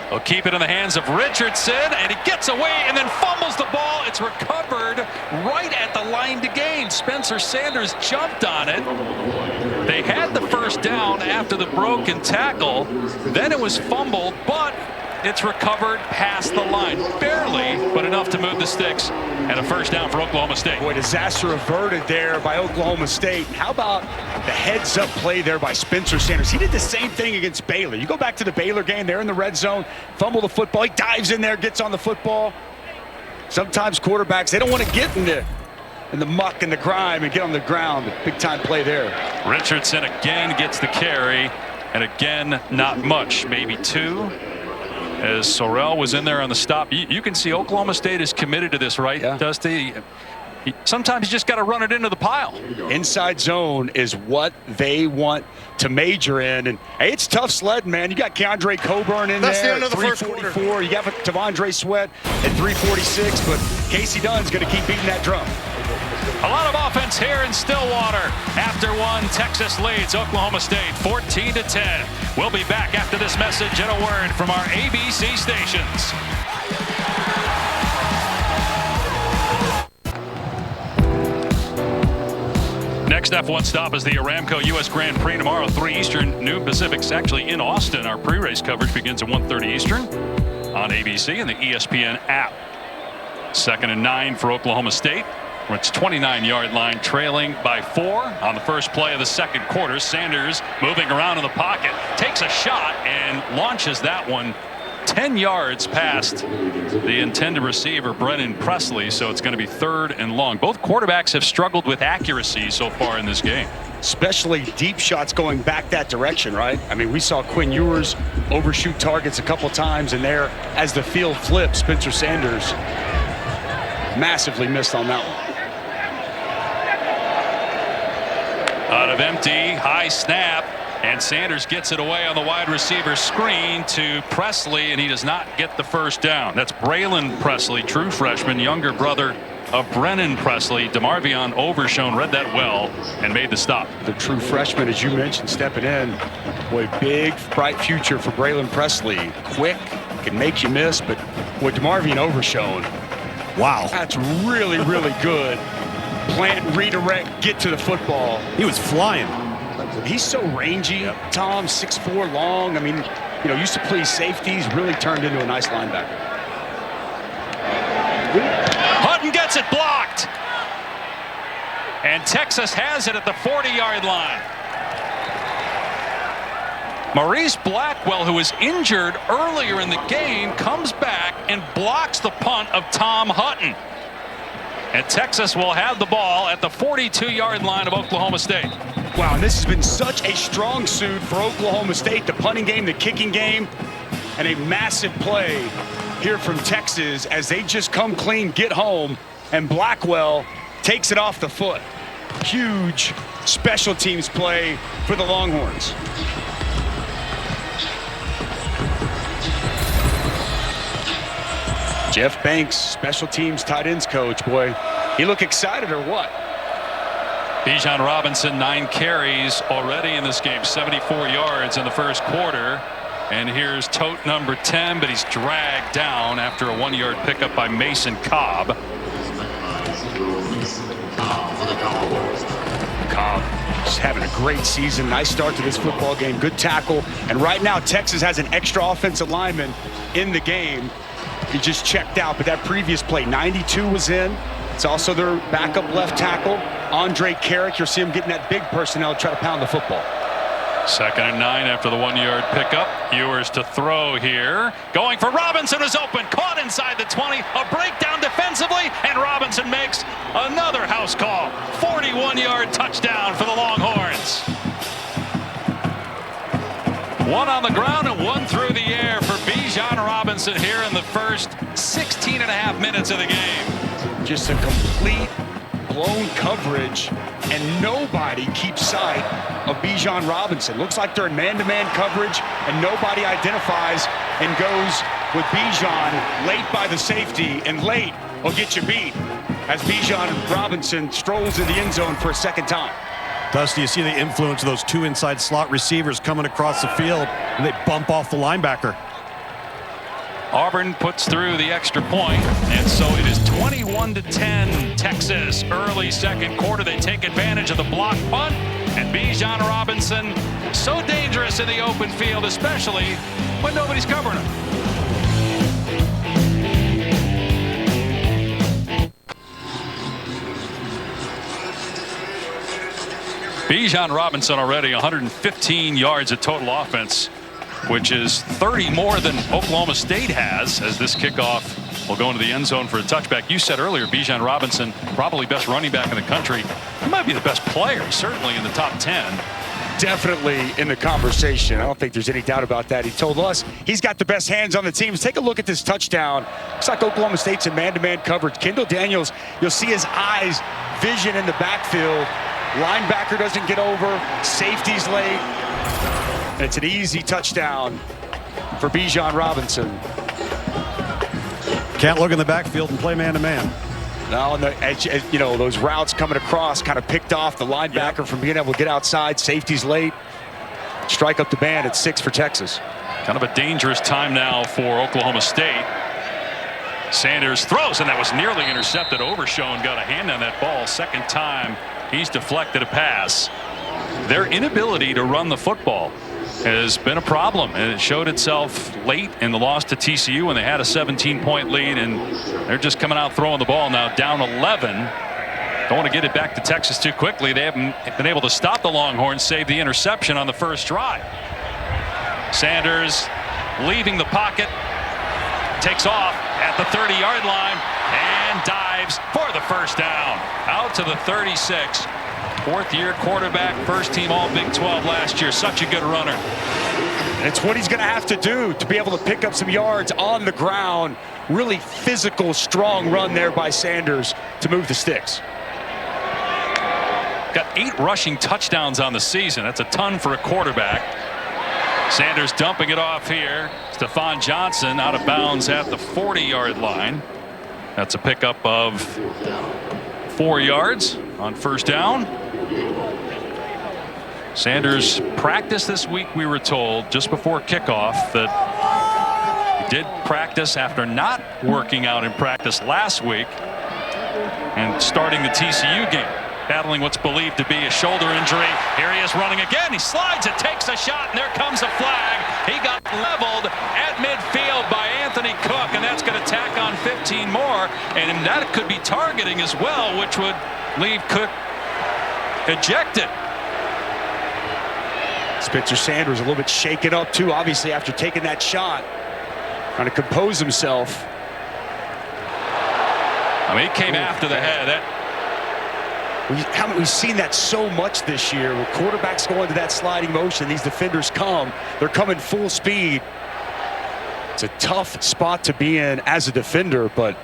They'll keep it in the hands of Richardson, and he gets away and then fumbles the ball. It's recovered right at the line to gain. Spencer Sanders jumped on it. They had the first down after the broken tackle. Then it was fumbled, but it's recovered past the line. Barely, but enough to move the sticks, and a first down for Oklahoma State. Boy, disaster averted there by Oklahoma State. How about the heads-up play there by Spencer Sanders? He did the same thing against Baylor. You go back to the Baylor game, they're in the red zone, fumble the football, he dives in there, gets on the football. Sometimes quarterbacks, they don't want to get in the muck and the grime and get on the ground. Big-time play there. Richardson again gets the carry, and again, not much, maybe 2. As Sorrell was in there on the stop. You can see Oklahoma State is committed to this, right, Yeah. Dusty? Sometimes you just got to run it into the pile. Inside zone is what they want to major in. And, hey, it's tough sledding, man. You got Keandre Coburn in That's the there end of at the first quarter. 344. You got Tavondre Sweat at 346. But Casey Dunn's going to keep beating that drum. A lot of offense here in Stillwater. After one, Texas leads Oklahoma State 14-10. We'll be back after this message and a word from our ABC stations. Next Next F1 stop is the Aramco U.S. Grand Prix tomorrow, 3 Eastern, noon Pacific's actually in Austin. Our pre-race coverage begins at 1:30 Eastern on ABC and the ESPN app. 2nd and 9 for Oklahoma State. It's 29-yard line, trailing by 4 on the first play of the second quarter. Sanders moving around in the pocket, takes a shot and launches that one 10 yards past the intended receiver, Brennan Presley, so it's going to be 3rd and long. Both quarterbacks have struggled with accuracy so far in this game. Especially deep shots going back that direction, right? I mean, we saw Quinn Ewers overshoot targets a couple times, and there, as the field flipped, Spencer Sanders massively missed on that one. Out of empty, high snap. And Sanders gets it away on the wide receiver screen to Presley, and he does not get the first down. That's Braylon Presley, true freshman, younger brother of Brennan Presley. DeMarvion Overshone read that well and made the stop. The true freshman, as you mentioned, stepping in. Boy, big, bright future for Braylon Presley. Quick, can make you miss, but boy, DeMarvion Overshone. Wow. That's really, really good. Plant, redirect, get to the football. He was flying. He's so rangy, Tom, 6'4", long. I mean, you know, used to play safeties, really turned into a nice linebacker. Hutton gets it blocked. And Texas has it at the 40-yard line. Maurice Blackwell, who was injured earlier in the game, comes back and blocks the punt of Tom Hutton. And Texas will have the ball at the 42-yard line of Oklahoma State. Wow, and this has been such a strong suit for Oklahoma State, the punting game, the kicking game, and a massive play here from Texas as they just come clean, get home, and Blackwell takes it off the foot. Huge special teams play for the Longhorns. Jeff Banks, special teams tight ends coach. Boy, he look excited or what? Bijan Robinson, 9 carries already in this game, 74 yards in the first quarter. And here's tote number 10, but he's dragged down after a 1-yard pickup by Mason Cobb. Cobb just having a great season. Nice start to this football game. Good tackle. And right now, Texas has an extra offensive lineman in the game. He just checked out, but that previous play, 92 was in. It's also their backup left tackle, Andre Carrick. You'll see him getting that big personnel to try to pound the football. 2nd and 9 after the 1-yard pickup. Ewers to throw here. Going for Robinson, is open. Caught inside the 20. A breakdown defensively, and Robinson makes another house call. 41-yard touchdown for the Longhorns. 1 on the ground and 1 through the air for Bijan Robinson here in the first 16.5 minutes of the game. Just a complete blown coverage, and nobody keeps sight of Bijan Robinson. Looks like they're in man-to-man coverage, and nobody identifies and goes with Bijan late by the safety, and late will get you beat as Bijan Robinson strolls in the end zone for a second time. Dusty, you see the influence of those 2 inside slot receivers coming across the field, and they bump off the linebacker. Auburn puts through the extra point, and so it is 21-10 Texas. Early second quarter, they take advantage of the block punt, and Bijan Robinson, so dangerous in the open field, especially when nobody's covering him. Bijan Robinson already 115 yards of total offense, which is 30 more than Oklahoma State has, as this kickoff will go into the end zone for a touchback. You said earlier, Bijan Robinson, probably best running back in the country. He might be the best player, certainly in the top 10. Definitely in the conversation. I don't think there's any doubt about that. He told us he's got the best hands on the team. Let's take a look at this touchdown. Looks like Oklahoma State's in man-to-man coverage. Kendall Daniels, you'll see his eyes, vision in the backfield. Linebacker doesn't get over. Safety's late. And it's an easy touchdown for Bijan Robinson. Can't look in the backfield and play man-to-man. Now, you know, those routes coming across kind of picked off the linebacker from being able to get outside. Safety's late. Strike up the band at 6 for Texas. Kind of a dangerous time now for Oklahoma State. Sanders throws, and that was nearly intercepted. Overshown got a hand on that ball. Second time he's deflected a pass. Their inability to run the football has been a problem, and it showed itself late in the loss to TCU when they had a 17-point lead, and they're just coming out throwing the ball now, down 11. Don't want to get it back to Texas too quickly. They haven't been able to stop the Longhorns, save the interception on the first drive. Sanders leaving the pocket, takes off at the 30-yard line and dives for the first down. Out to the 36. Fourth-year quarterback, first-team All-Big 12 last year. Such a good runner. And it's what he's going to have to do to be able to pick up some yards on the ground. Really physical, strong run there by Sanders to move the sticks. Got 8 rushing touchdowns on the season. That's a ton for a quarterback. Sanders dumping it off here. Stephon Johnson out of bounds at the 40-yard line. That's a pickup of 4 yards on first down. Sanders practiced this week, we were told, just before kickoff, that he did practice after not working out in practice last week and starting the TCU game, battling what's believed to be a shoulder injury. Here he is running again. He slides it, takes a shot, and there comes a flag. He got leveled at midfield by Anthony Cook, and that's going to tack on 15 more, and that could be targeting as well, which would leave Cook ejected. Spencer Sanders a little bit shaken up too, obviously, after taking that shot, trying to compose himself. I mean, he came after the head. We've seen that so much this year. When quarterbacks go into that sliding motion, these defenders they're coming full speed. It's a tough spot to be in as a defender, but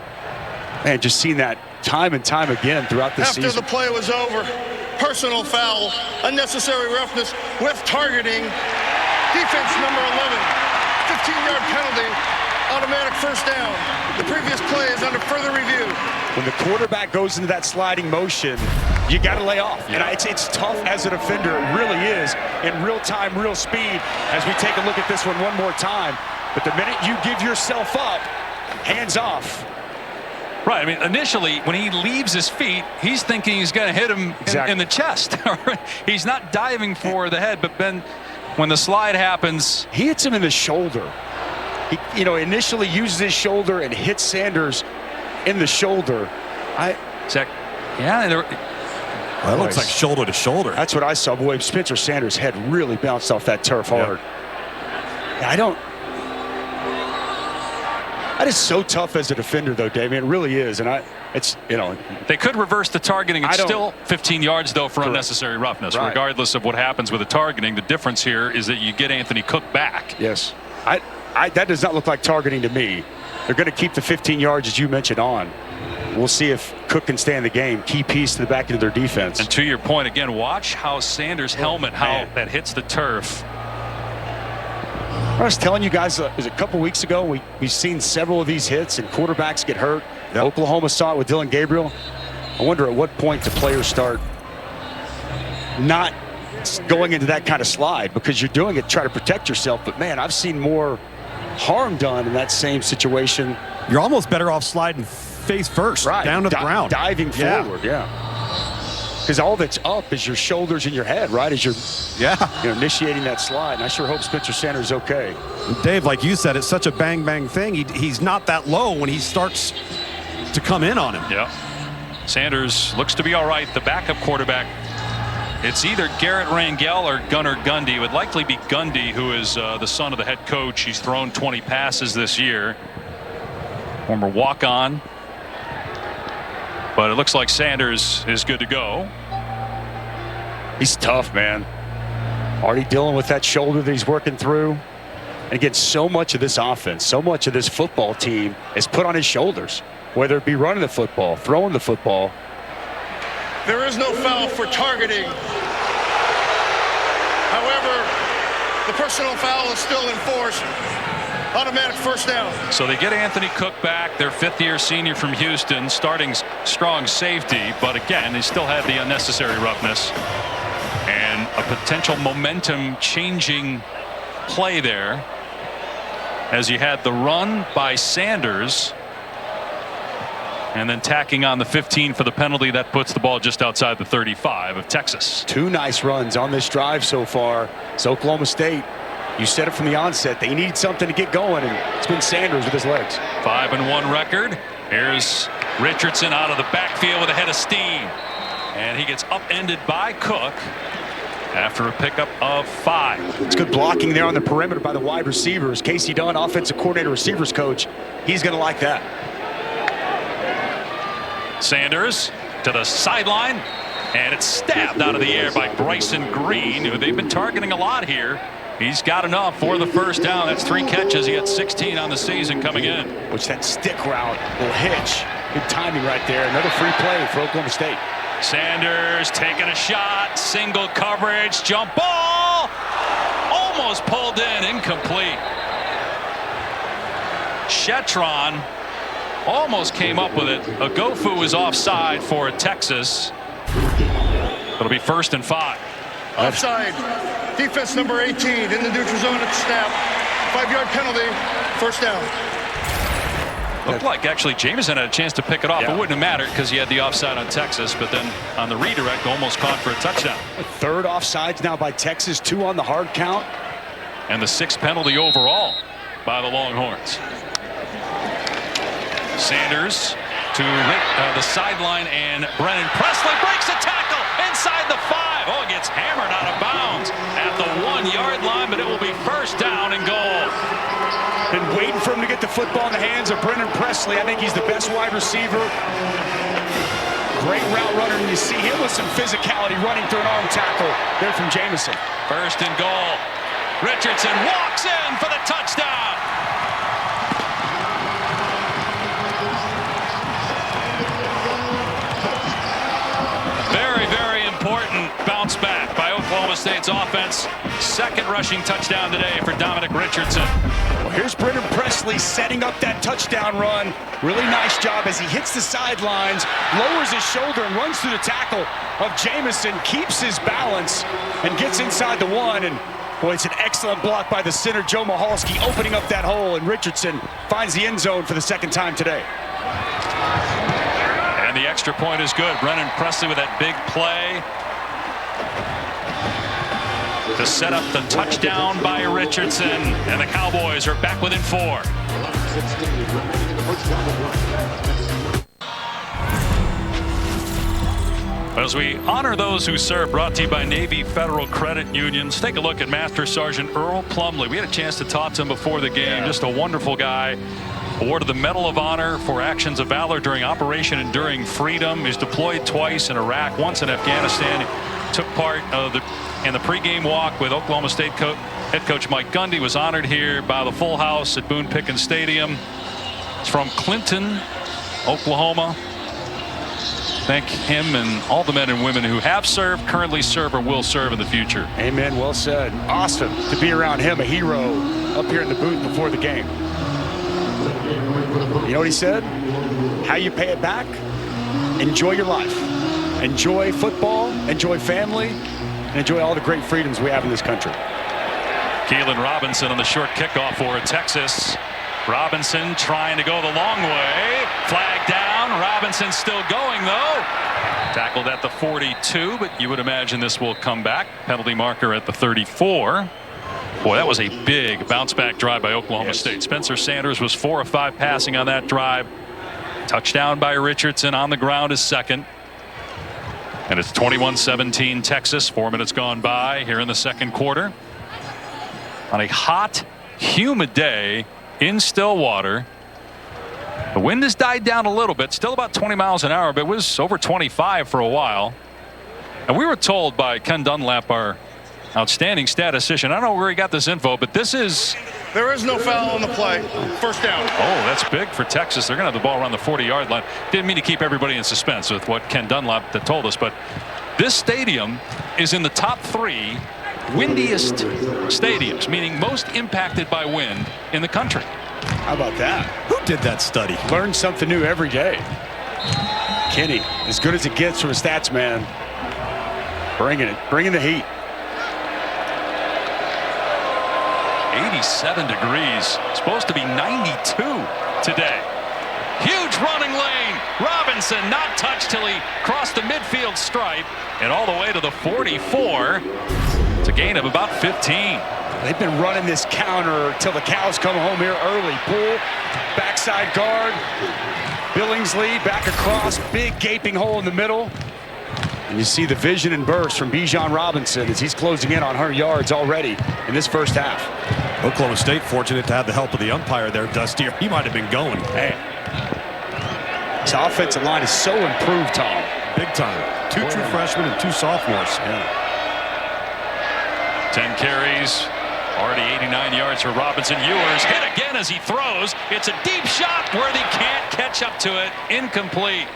man, just seeing that time and time again throughout the season. After the play was over, personal foul, unnecessary roughness with targeting, defense number 11, 15-yard penalty, automatic first down. The previous play is under further review. When the quarterback goes into that sliding motion, you got to lay off. And it's tough as a defender. It really is, in real time, real speed, as we take a look at this one more time. But the minute you give yourself up, hands off. Right. I mean, initially, when he leaves his feet, he's thinking he's going to hit him in the chest. He's not diving for the head, but then when the slide happens, he hits him in the shoulder. He, initially uses his shoulder and hits Sanders in the shoulder. That looks like shoulder to shoulder. That's what I saw. Boy, Spencer Sanders' head really bounced off that turf hard. That is so tough as a defender, though, Dave. It really is, and they could reverse the targeting. It's still 15 yards, though, for unnecessary roughness. Right. Regardless of what happens with the targeting, the difference here is that you get Anthony Cook back. Yes, that does not look like targeting to me. They're going to keep the 15 yards, as you mentioned, on. We'll see if Cook can stay in the game. Key piece to the back of their defense. And to your point, again, watch how Sanders' helmet, how that hits the turf. I was telling you guys, it was a couple weeks ago, we've seen several of these hits and quarterbacks get hurt. Yep. Oklahoma saw it with Dylan Gabriel. I wonder at what point do players start not going into that kind of slide, because you're doing it to try to protect yourself. But, man, I've seen more harm done in that same situation. You're almost better off sliding face first, down to the ground. Diving forward, because all that's up is your shoulders and your head, right? As you're initiating that slide. And I sure hope Spencer Sanders is okay. Dave, like you said, it's such a bang thing. He's not that low when he starts to come in on him. Yeah. Sanders looks to be all right. The backup quarterback, it's either Garrett Rangel or Gunnar Gundy. It would likely be Gundy, who is the son of the head coach. He's thrown 20 passes this year. Former walk-on. But it looks like Sanders is good to go. He's tough, man. Already dealing with that shoulder that he's working through. And again, so much of this offense, so much of this football team is put on his shoulders, whether it be running the football, throwing the football. There is no foul for targeting. However, the personal foul is still in force. Automatic first down. So they get Anthony Cook back, their fifth-year senior from Houston, starting strong safety. But again, they still had the unnecessary roughness and a potential momentum-changing play there, as you had the run by Sanders And then tacking on the 15 for the penalty. That puts the ball just outside the 35 of Texas. 2 nice runs on this drive so far. It's Oklahoma State. You said it from the onset. They need something to get going, and it's been Sanders with his legs. 5-1 record. Here's Richardson out of the backfield with a head of steam. And he gets upended by Cook after a pickup of 5. It's good blocking there on the perimeter by the wide receivers. Casey Dunn, offensive coordinator, receivers coach. He's going to like that. Sanders to the sideline, and it's stabbed out of the air by Bryson Green, who they've been targeting a lot here. He's got enough for the first down. That's 3 catches. He had 16 on the season coming in. Which that stick route will hitch. Good timing right there. Another free play for Oklahoma State. Sanders taking a shot. Single coverage. Jump ball. Almost pulled in. Incomplete. Shetron almost came up with it. Ogofu was offside for Texas. It'll be 1st and 5. Offside. Defense number 18 in the neutral zone at the snap. 5-yard penalty. First down. Looked like actually Jameson had a chance to pick it off. It wouldn't have mattered because he had the offside on Texas, but then on the redirect almost caught for a touchdown. 3rd offsides now by Texas, 2 on the hard count. And the 6th penalty overall by the Longhorns. Sanders to the sideline, and Brennan Presley breaks a tackle inside the 5. Oh, gets hammered out of bounds at the 1-yard line, but it will be first down and goal. Been waiting for him to get the football in the hands of Brennan Presley. I think he's the best wide receiver. Great route runner, and you see him with some physicality running through an arm tackle there from Jameson. First and goal. Richardson walks in for the touchdown. Very, very important bounce back by Oklahoma State's offense. 2nd rushing touchdown today for Dominic Richardson. Well, here's Brennan Presley setting up that touchdown run. Really nice job as he hits the sidelines, lowers his shoulder, and runs through the tackle of Jameson, keeps his balance, and gets inside the 1. And boy, it's an excellent block by the center, Joe Michalski, opening up that hole, and Richardson finds the end zone for the 2nd time today. And the extra point is good. Brennan Presley with that big play to set up the touchdown by Richardson, and the Cowboys are back within 4. As we honor those who serve, brought to you by Navy Federal Credit Unions, take a look at Master Sergeant Earl Plumley. We had a chance to talk to him before the game. Just a wonderful guy. Awarded the Medal of Honor for actions of valor during Operation Enduring Freedom. He's deployed twice in Iraq, once in Afghanistan. He took part in the pregame walk with Oklahoma State head coach Mike Gundy. Was honored here by the full house at Boone Pickens Stadium. It's from Clinton, Oklahoma. Thank him and all the men and women who have served, currently serve, or will serve in the future. Amen. Well said. Awesome to be around him, a hero, up here in the booth before the game. You know what he said? How you pay it back? Enjoy your life. Enjoy football, enjoy family, and enjoy all the great freedoms we have in this country. Keelan Robinson on the short kickoff for Texas. Robinson trying to go the long way. Flag down. Robinson still going, though. Tackled at the 42, but you would imagine this will come back. Penalty marker at the 34. Boy, that was a big bounce-back drive by Oklahoma State. Spencer Sanders was 4 of 5 passing on that drive. Touchdown by Richardson on the ground is 2nd. And it's 21-17 Texas. 4 minutes gone by here in the 2nd quarter. On a hot, humid day in Stillwater. The wind has died down a little bit, still about 20 miles an hour, but it was over 25 for a while. And we were told by Ken Dunlap, our outstanding statistician, I don't know where he got this info, but this is... There is no foul on the play. First down. Oh, that's big for Texas. They're going to have the ball around the 40-yard line. Didn't mean to keep everybody in suspense with what Ken Dunlap told us, but this stadium is in the top 3 windiest stadiums, meaning most impacted by wind in the country. How about that? Who did that study? Learn something new every day. Kenny, as good as it gets from a stats man. Bringing it, bringing the heat. 87 degrees. Supposed to be 92 today. Huge running lane. Robinson not touched till he crossed the midfield stripe and all the way to the 44. It's a gain of about 15. They've been running this counter till the cows come home here early. Pull, backside guard, Billingsley back across, big gaping hole in the middle. And you see the vision and burst from Bijan Robinson as he's closing in on 100 yards already in this first half. Oklahoma State fortunate to have the help of the umpire there, Dusty, or he might have been going. Man, this offensive line is so improved, Tom. Big time. 2 true freshmen and 2 sophomores. Yeah. 10 carries, already 89 yards for Robinson. Ewers hit again as he throws. It's a deep shot. Worthy can't catch up to it. Incomplete.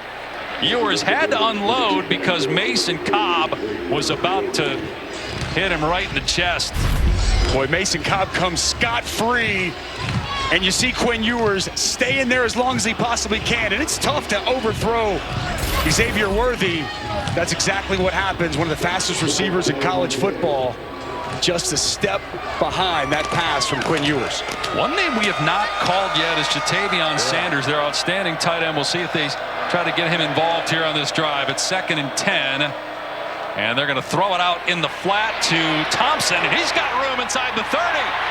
Ewers had to unload because Mason Cobb was about to hit him right in the chest. Boy, Mason Cobb comes scot-free, and you see Quinn Ewers stay in there as long as he possibly can, and it's tough to overthrow Xavier Worthy. That's exactly what happens. One of the fastest receivers in college football, just a step behind that pass from Quinn Ewers. One name we have not called yet is Jatavion Sanders, their outstanding tight end. We'll see if they try to get him involved here on this drive. It's 2nd and 10. And they're going to throw it out in the flat to Thompson. And he's got room inside the 30.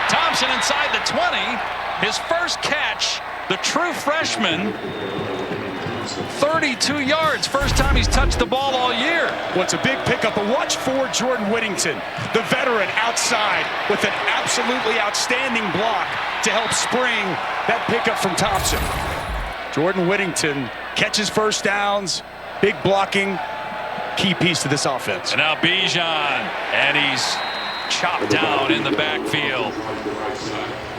Thompson inside the 20. His first catch, the true freshman, 32 yards. First time he's touched the ball all year. Well, it's a big pickup. But watch for Jordan Whittington, the veteran outside with an absolutely outstanding block to help spring that pickup from Thompson. Jordan Whittington catches first downs, big blocking. Key piece to this offense. And now Bijan, and he's chopped down in the backfield.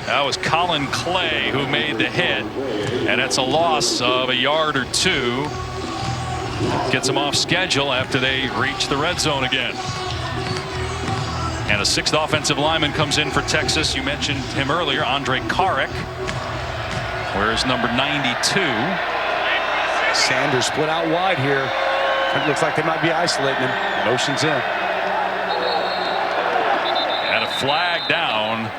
That was Colin Clay who made the hit, and it's a loss of a yard or 2. Gets him off schedule after they reach the red zone again. And a 6th offensive lineman comes in for Texas. You mentioned him earlier, Andre Karek. Where's number 92? Sanders split out wide here. It looks like they might be isolating him. Motion's in. And a flag down.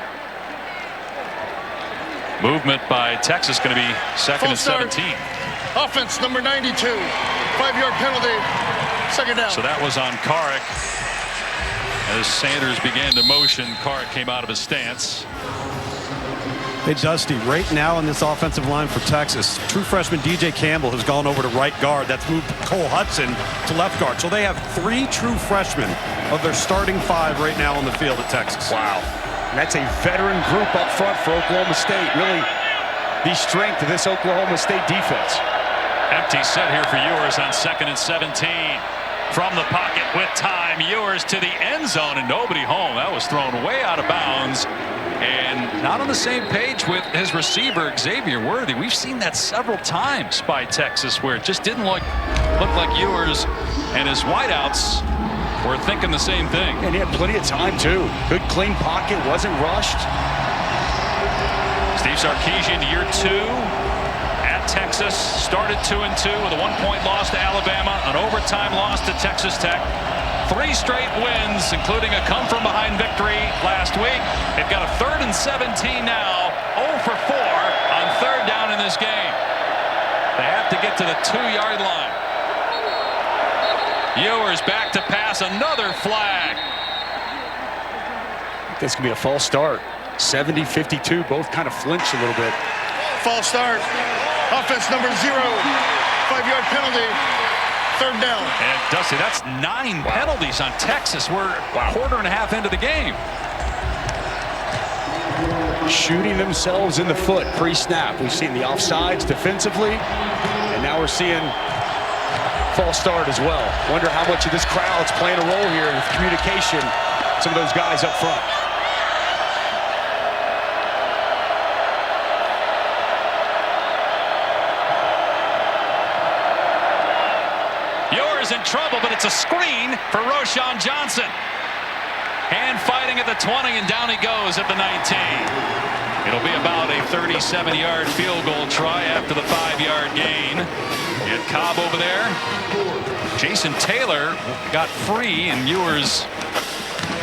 Movement by Texas going to be 2nd and 17. Offense number 92. 5-yard penalty. 2nd down. So that was on Karek. As Sanders began to motion, Karek came out of his stance. Hey, Dusty, right now in this offensive line for Texas, true freshman DJ Campbell has gone over to right guard. That's moved Cole Hudson to left guard. So they have 3 true freshmen of their starting 5 right now on the field at Texas. Wow. And that's a veteran group up front for Oklahoma State. Really the strength of this Oklahoma State defense. Empty set here for Ewers on 2nd and 17. From the pocket with time, Ewers to the end zone and nobody home. That was thrown way out of bounds. And not on the same page with his receiver, Xavier Worthy. We've seen that several times by Texas where it just didn't look like Ewers and his wideouts were thinking the same thing. And he had plenty of time, too. Good, clean pocket, wasn't rushed. Steve Sarkisian, year 2 at Texas. Started 2-2 with a 1-point loss to Alabama, an overtime loss to Texas Tech. 3 straight wins, including a come-from-behind victory last week. They've got a 3rd and 17 now, 0 for 4 on 3rd down in this game. They have to get to the 2-yard line. Ewers back to pass, another flag. This could be a false start. 70-52, both kind of flinch a little bit. False start. Offense number 0. 5-yard penalty. 3rd down. And Dusty, that's 9 penalties on Texas. We're a quarter and a half into the game. Shooting themselves in the foot pre-snap. We've seen the offsides defensively, and now we're seeing false start as well. Wonder how much of this crowd's playing a role here with communication. Some of those guys up front. Ewers in trouble, but it's a screen for Roschon Johnson. Hand fighting at the 20, and down he goes at the 19. It'll be about a 37-yard field goal try after the 5-yard gain. You had Cobb over there. Jason Taylor got free, and Ewers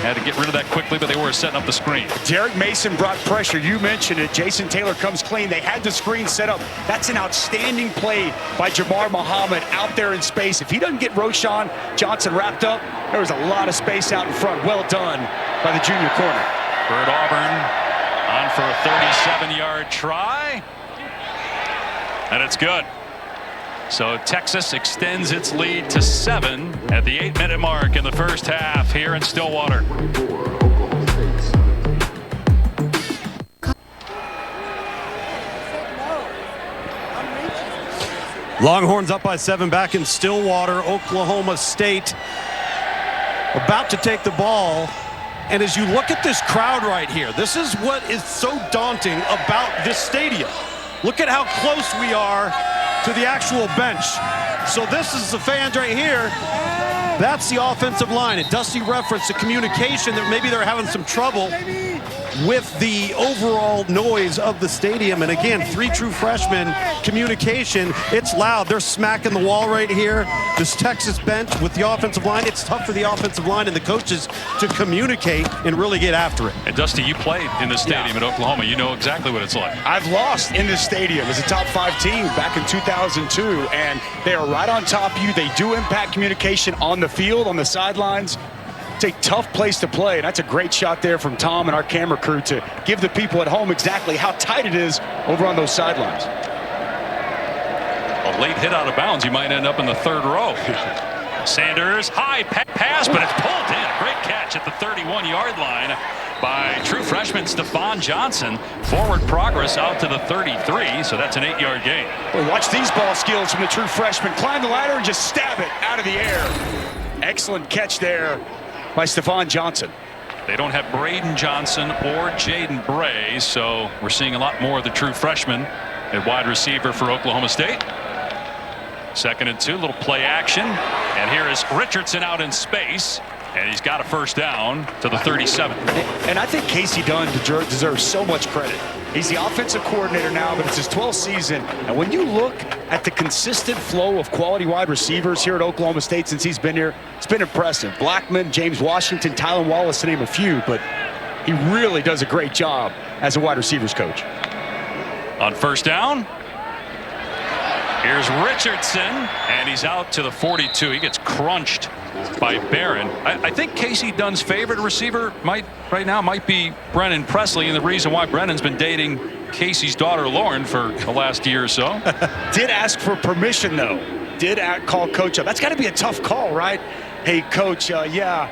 Had to get rid of that quickly, but they were setting up the screen. Derek Mason brought pressure. You mentioned it. Jason Taylor comes clean. They had the screen set up. That's an outstanding play by Jamar Muhammad out there in space. If he doesn't get Roshan Johnson wrapped up, there was a lot of space out in front. Well done by the junior corner. Bert Auburn on for a 37-yard try. And it's good. So Texas extends its lead to 7 at the 8-minute mark in the first half here in Stillwater. Longhorns up by 7 back in Stillwater. Oklahoma State about to take the ball. And as you look at this crowd right here, this is what is so daunting about this stadium. Look at how close we are to the actual bench. So this is the fans right here. That's the offensive line. And Dusty referenced the communication that maybe they're having some trouble with the overall noise of the stadium. And again, 3 true freshmen, communication, it's loud. They're smacking the wall right here. This Texas bench with the offensive line, it's tough for the offensive line and the coaches to communicate and really get after it. And Dusty, you played in the stadium at Oklahoma. You know exactly what it's like. I've lost in this stadium as a top 5 team back in 2002, and they are right on top of you. They do impact communication on the field, on the sidelines. It's a tough place to play, and that's a great shot there from Tom and our camera crew to give the people at home exactly how tight it is over on those sidelines. A late hit out of bounds, you might end up in the 3rd row. Sanders, high pass, but it's pulled in. Great catch at the 31-yard line by true freshman Stephon Johnson. Forward progress out to the 33, so that's an 8-yard gain. Boy, watch these ball skills from the true freshman. Climb the ladder and just stab it out of the air. Excellent catch there by Stephon Johnson. They don't have Braden Johnson or Jaden Bray, so we're seeing a lot more of the true freshman at wide receiver for Oklahoma State. 2nd and 2, little play action. And here is Richardson out in space. And he's got a first down to the 37. And I think Casey Dunn deserves so much credit. He's the offensive coordinator now, but it's his 12th season. And when you look at the consistent flow of quality wide receivers here at Oklahoma State since he's been here, it's been impressive. Blackman, James Washington, Tylan Wallace, to name a few, but he really does a great job as a wide receivers coach. On first down, here's Richardson, and he's out to the 42. He gets crunched by Barron. I think Casey Dunn's favorite receiver right now might be Brennan Presley, and the reason why Brennan's been dating Casey's daughter Lauren for the last year or so. Did ask for permission though. Did call coach up. That's got to be a tough call, right? Hey coach, yeah,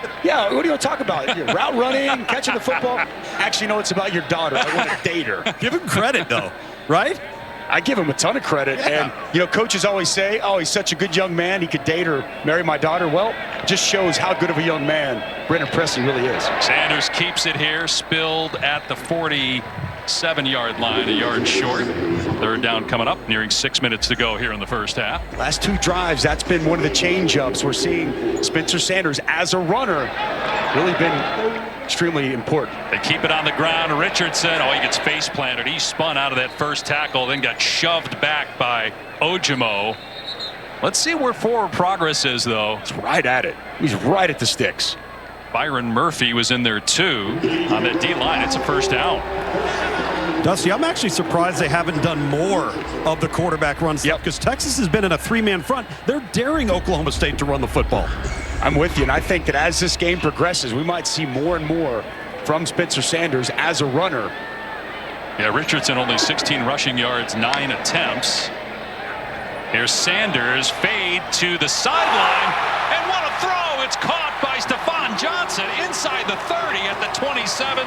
what do you want to talk about? Your route running, catching the football? Actually, no, it's about your daughter. I want to date her. Give him credit though, right? I give him a ton of credit. Yeah. And, you know, coaches always say, oh, he's such a good young man. He could date or marry my daughter. Well, just shows how good of a young man Brennan Presley really is. Sanders keeps it here, spilled at the 47-yard line, a yard short. 3rd down coming up, nearing 6 minutes to go here in the first half. Last 2 drives, that's been one of the change-ups. We're seeing Spencer Sanders as a runner really been extremely important. They keep it on the ground. Richardson, he gets face planted. He spun out of that first tackle, then got shoved back by Ojimo. Let's see where forward progress is, though. He's right at it. He's right at the sticks. Byron Murphy was in there, too, on that D-line. It's a first down. Dusty, I'm actually surprised they haven't done more of the quarterback run stuff because Texas has been in a 3-man front. They're daring Oklahoma State to run the football. I'm with you, and I think that as this game progresses, we might see more and more from Spencer Sanders as a runner. Yeah, Richardson only 16 rushing yards, 9 attempts. Here's Sanders, fade to the sideline, and what a throw! It's caught by Stephon Johnson inside the 30 at the 27,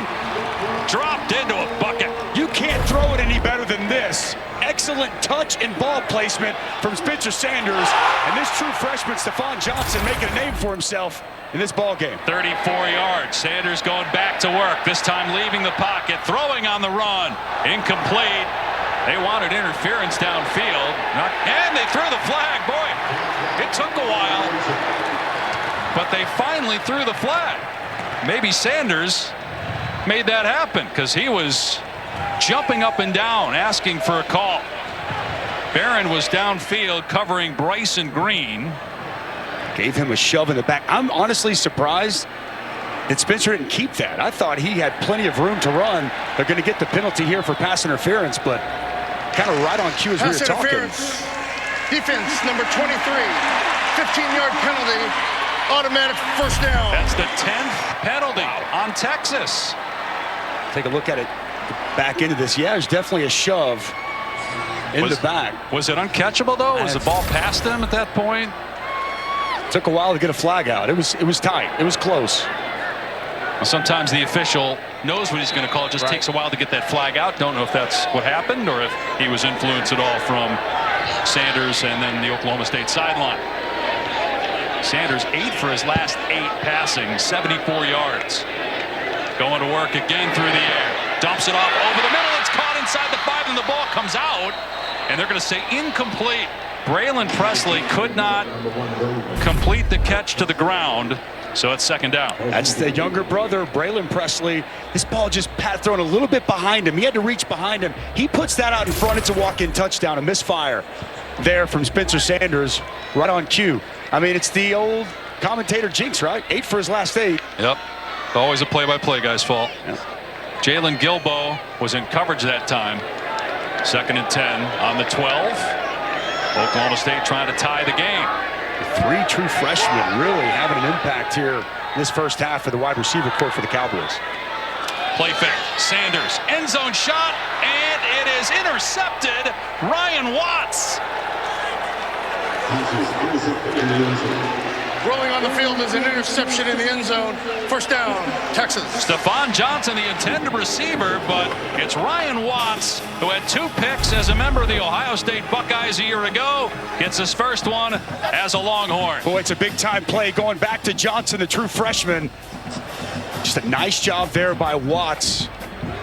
dropped into a bucket. You can't throw it any better than this. Excellent touch and ball placement from Spencer Sanders, and this true freshman Stephon Johnson making a name for himself in this ball game. 34 yards. Sanders going back to work, this time leaving the pocket, throwing on the run, incomplete. They wanted interference downfield, and they threw the flag. Boy, it took a while, but they finally threw the flag. Maybe Sanders made that happen because he was jumping up and down, asking for a call. Barron was downfield covering Bryson Green. Gave him a shove in the back. I'm honestly surprised And Spencer didn't keep that. I thought he had plenty of room to run. They're going to get the penalty here for pass interference, but kind of right on cue as we were talking. Defense number 23, 15-yard penalty, automatic first down. That's the 10th penalty on Texas. Take a look at it back into this. Yeah, there's definitely a shove in the back. Was it uncatchable, though? Was the ball past him at that point? Took a while to get a flag out. It was tight. It was close. Well, sometimes the official knows what he's going to call. It just takes a while to get that flag out. Don't know if that's what happened or if he was influenced at all from Sanders and then the Oklahoma State sideline. Sanders 8 for his last 8 passing, 74 yards. Going to work again through the air. Dumps it off over the middle. It's caught inside the 5, and the ball comes out. And they're going to say incomplete. Braylon Presley could not complete the catch to the ground. So it's second down. That's the younger brother, Braylon Presley. This ball just thrown a little bit behind him. He had to reach behind him. He puts that out in front. It's a walk-in touchdown, a misfire there from Spencer Sanders, right on cue. I mean, it's the old commentator jinx, right? 8 for his last 8. Yep. Always a play-by-play guy's fault. Yep. Jalen Gilbo was in coverage that time. 2nd and 10 on the 12. Oklahoma State trying to tie the game. 3 true freshmen really having an impact here in this first half of the wide receiver corps for the Cowboys. Play fake. Sanders. End zone shot. And it is intercepted. Ryan Watts. Rolling on the field is an interception in the end zone. First down, Texas. Stephon Johnson, the intended receiver, but it's Ryan Watts, who had 2 picks as a member of the Ohio State Buckeyes a year ago. Gets his first one as a Longhorn. Boy, it's a big-time play going back to Johnson, the true freshman. Just a nice job there by Watts.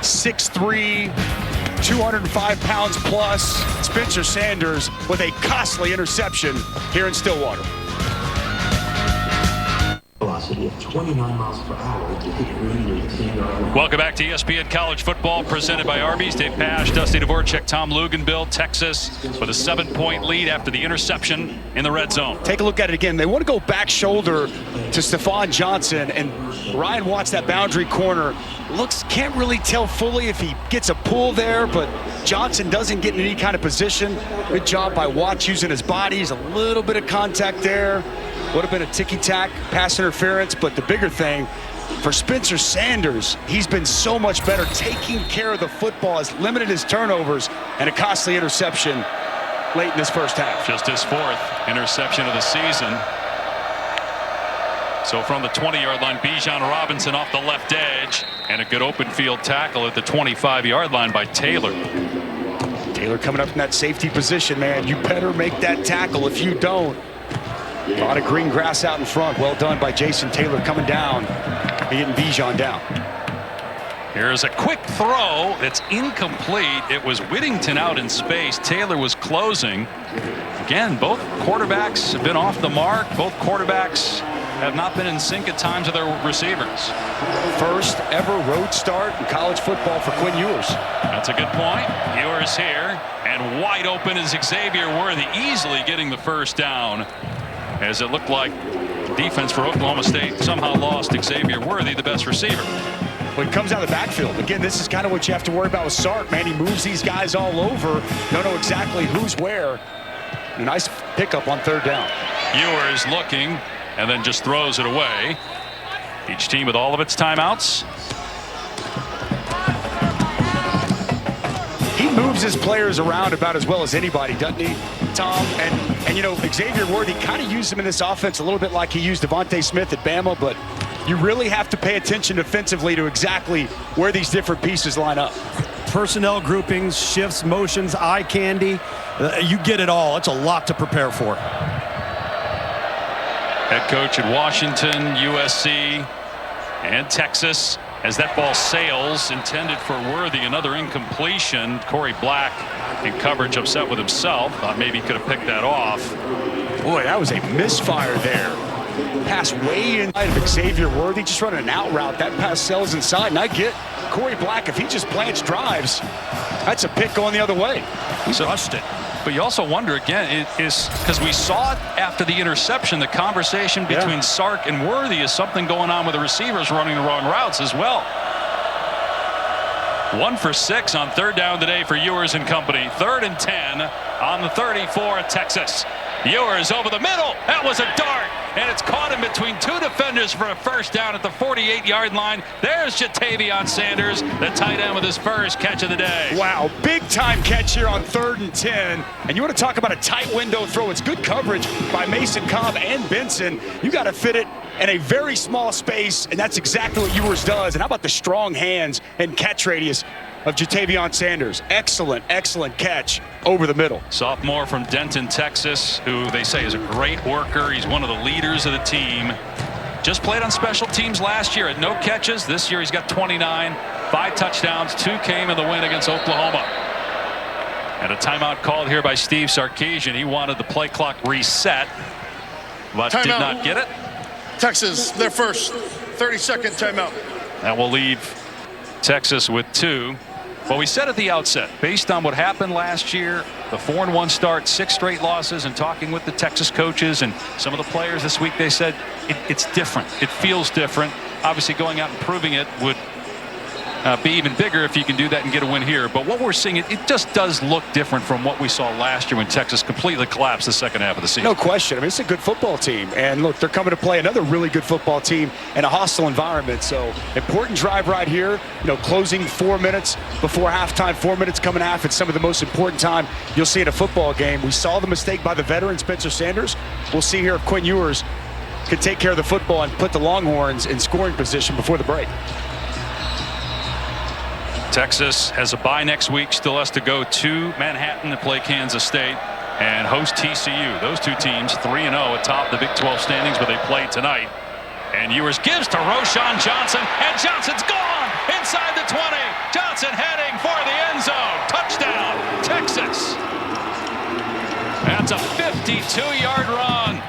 6'3", 205 pounds plus. Spencer Sanders with a costly interception here in Stillwater. Velocity of 29 miles per hour to hit green near the 10-yard line. Welcome back to ESPN College Football, presented by Arby's. Dave Pasch, Dusty Dvorak, Tom Luginbill. Texas with a 7-point lead after the interception in the red zone. Take a look at it again. They want to go back shoulder to Stephon Johnson, and Ryan Watts, that boundary corner, can't really tell fully if he gets a pull there, but Johnson doesn't get in any kind of position. Good job by Watts using his body. He's a little bit of contact there. Would have been a ticky-tack pass interference, but the bigger thing for Spencer Sanders, he's been so much better taking care of the football, has limited his turnovers, and a costly interception late in this first half. Just his 4th interception of the season. So from the 20-yard line, Bijan Robinson off the left edge, and a good open field tackle at the 25-yard line by Taylor. Taylor coming up in that safety position, man. You better make that tackle. If you don't, a lot of green grass out in front. Well done by Jason Taylor coming down and getting Bijan down. Here's a quick throw that's incomplete. It was Whittington out in space. Taylor was closing. Again, both quarterbacks have been off the mark. Both quarterbacks have not been in sync at times with their receivers. First ever road start in college football for Quinn Ewers. That's a good point. Ewers here, and wide open is Xavier Worthy, easily getting the first down, as it looked like defense for Oklahoma State somehow lost Xavier Worthy, the best receiver. When it comes out of the backfield, again, this is kind of what you have to worry about with Sark, man. He moves these guys all over. Don't know exactly who's where. A nice pickup on 3rd down. Ewers looking, and then just throws it away. Each team with all of its timeouts. He moves his players around about as well as anybody, doesn't he, Tom? And you know, Xavier Worthy kind of used him in this offense a little bit like he used Devontae Smith at Bama, but you really have to pay attention defensively to exactly where these different pieces line up. Personnel groupings, shifts, motions, eye candy. You get it all. It's a lot to prepare for. Head coach at Washington, USC, and Texas. As that ball sails, intended for Worthy, another incompletion. Corey Black in coverage, upset with himself. Thought maybe he could have picked that off. Boy, that was a misfire there. Pass way inside of Xavier Worthy, just running an out route. That pass sails inside, and I get Corey Black, if he just plants drives, that's a pick going the other way. He rushed it. But you also wonder again, is because we saw it after the interception, the conversation between Sark and Worthy, is something going on with the receivers running the wrong routes as well. 1 for 6 on 3rd down today for Ewers and company. 3rd and 10 on the 34 at Texas. Ewers over the middle. That was a dart, and it's caught in between 2 defenders for a 1st down at the 48-yard line. There's Jatavion Sanders, the tight end, with his first catch of the day. Wow, big-time catch here on 3rd and 10. And you want to talk about a tight window throw. It's good coverage by Mason Cobb and Benson. You got to fit it in a very small space, and that's exactly what Ewers does. And how about the strong hands and catch radius of Jatavion Sanders? Excellent, excellent catch over the middle. Sophomore from Denton, Texas, who they say is a great worker. He's one of the leaders of the team. Just played on special teams last year, had no catches. This year he's got 29, 5 touchdowns, 2 came in the win against Oklahoma. And a timeout called here by Steve Sarkisian. He wanted the play clock reset, but did not get it. Texas, their first 30-second timeout. That will leave Texas with 2. Well, we said at the outset, based on what happened last year, the 4-1 start, 6 straight losses, and talking with the Texas coaches and some of the players this week, they said it's different. It feels different. Obviously, going out and proving it would be even bigger if you can do that and get a win here. But what we're seeing, it just does look different from what we saw last year when Texas completely collapsed the second half of the season. No question. I mean, it's a good football team. And look, they're coming to play another really good football team in a hostile environment. So important drive right here. You know, closing 4 minutes before halftime, 4 minutes coming half. It's some of the most important time you'll see in a football game. We saw the mistake by the veteran Spencer Sanders. We'll see here if Quinn Ewers can take care of the football and put the Longhorns in scoring position before the break. Texas has a bye next week, still has to go to Manhattan to play Kansas State and host TCU. Those 2 teams 3-0 atop the Big 12 standings, but they play tonight. And Ewers gives to Roschon Johnson, and Johnson's gone inside the 20. Johnson heading for the end zone. Touchdown, Texas. That's a 52-yard run.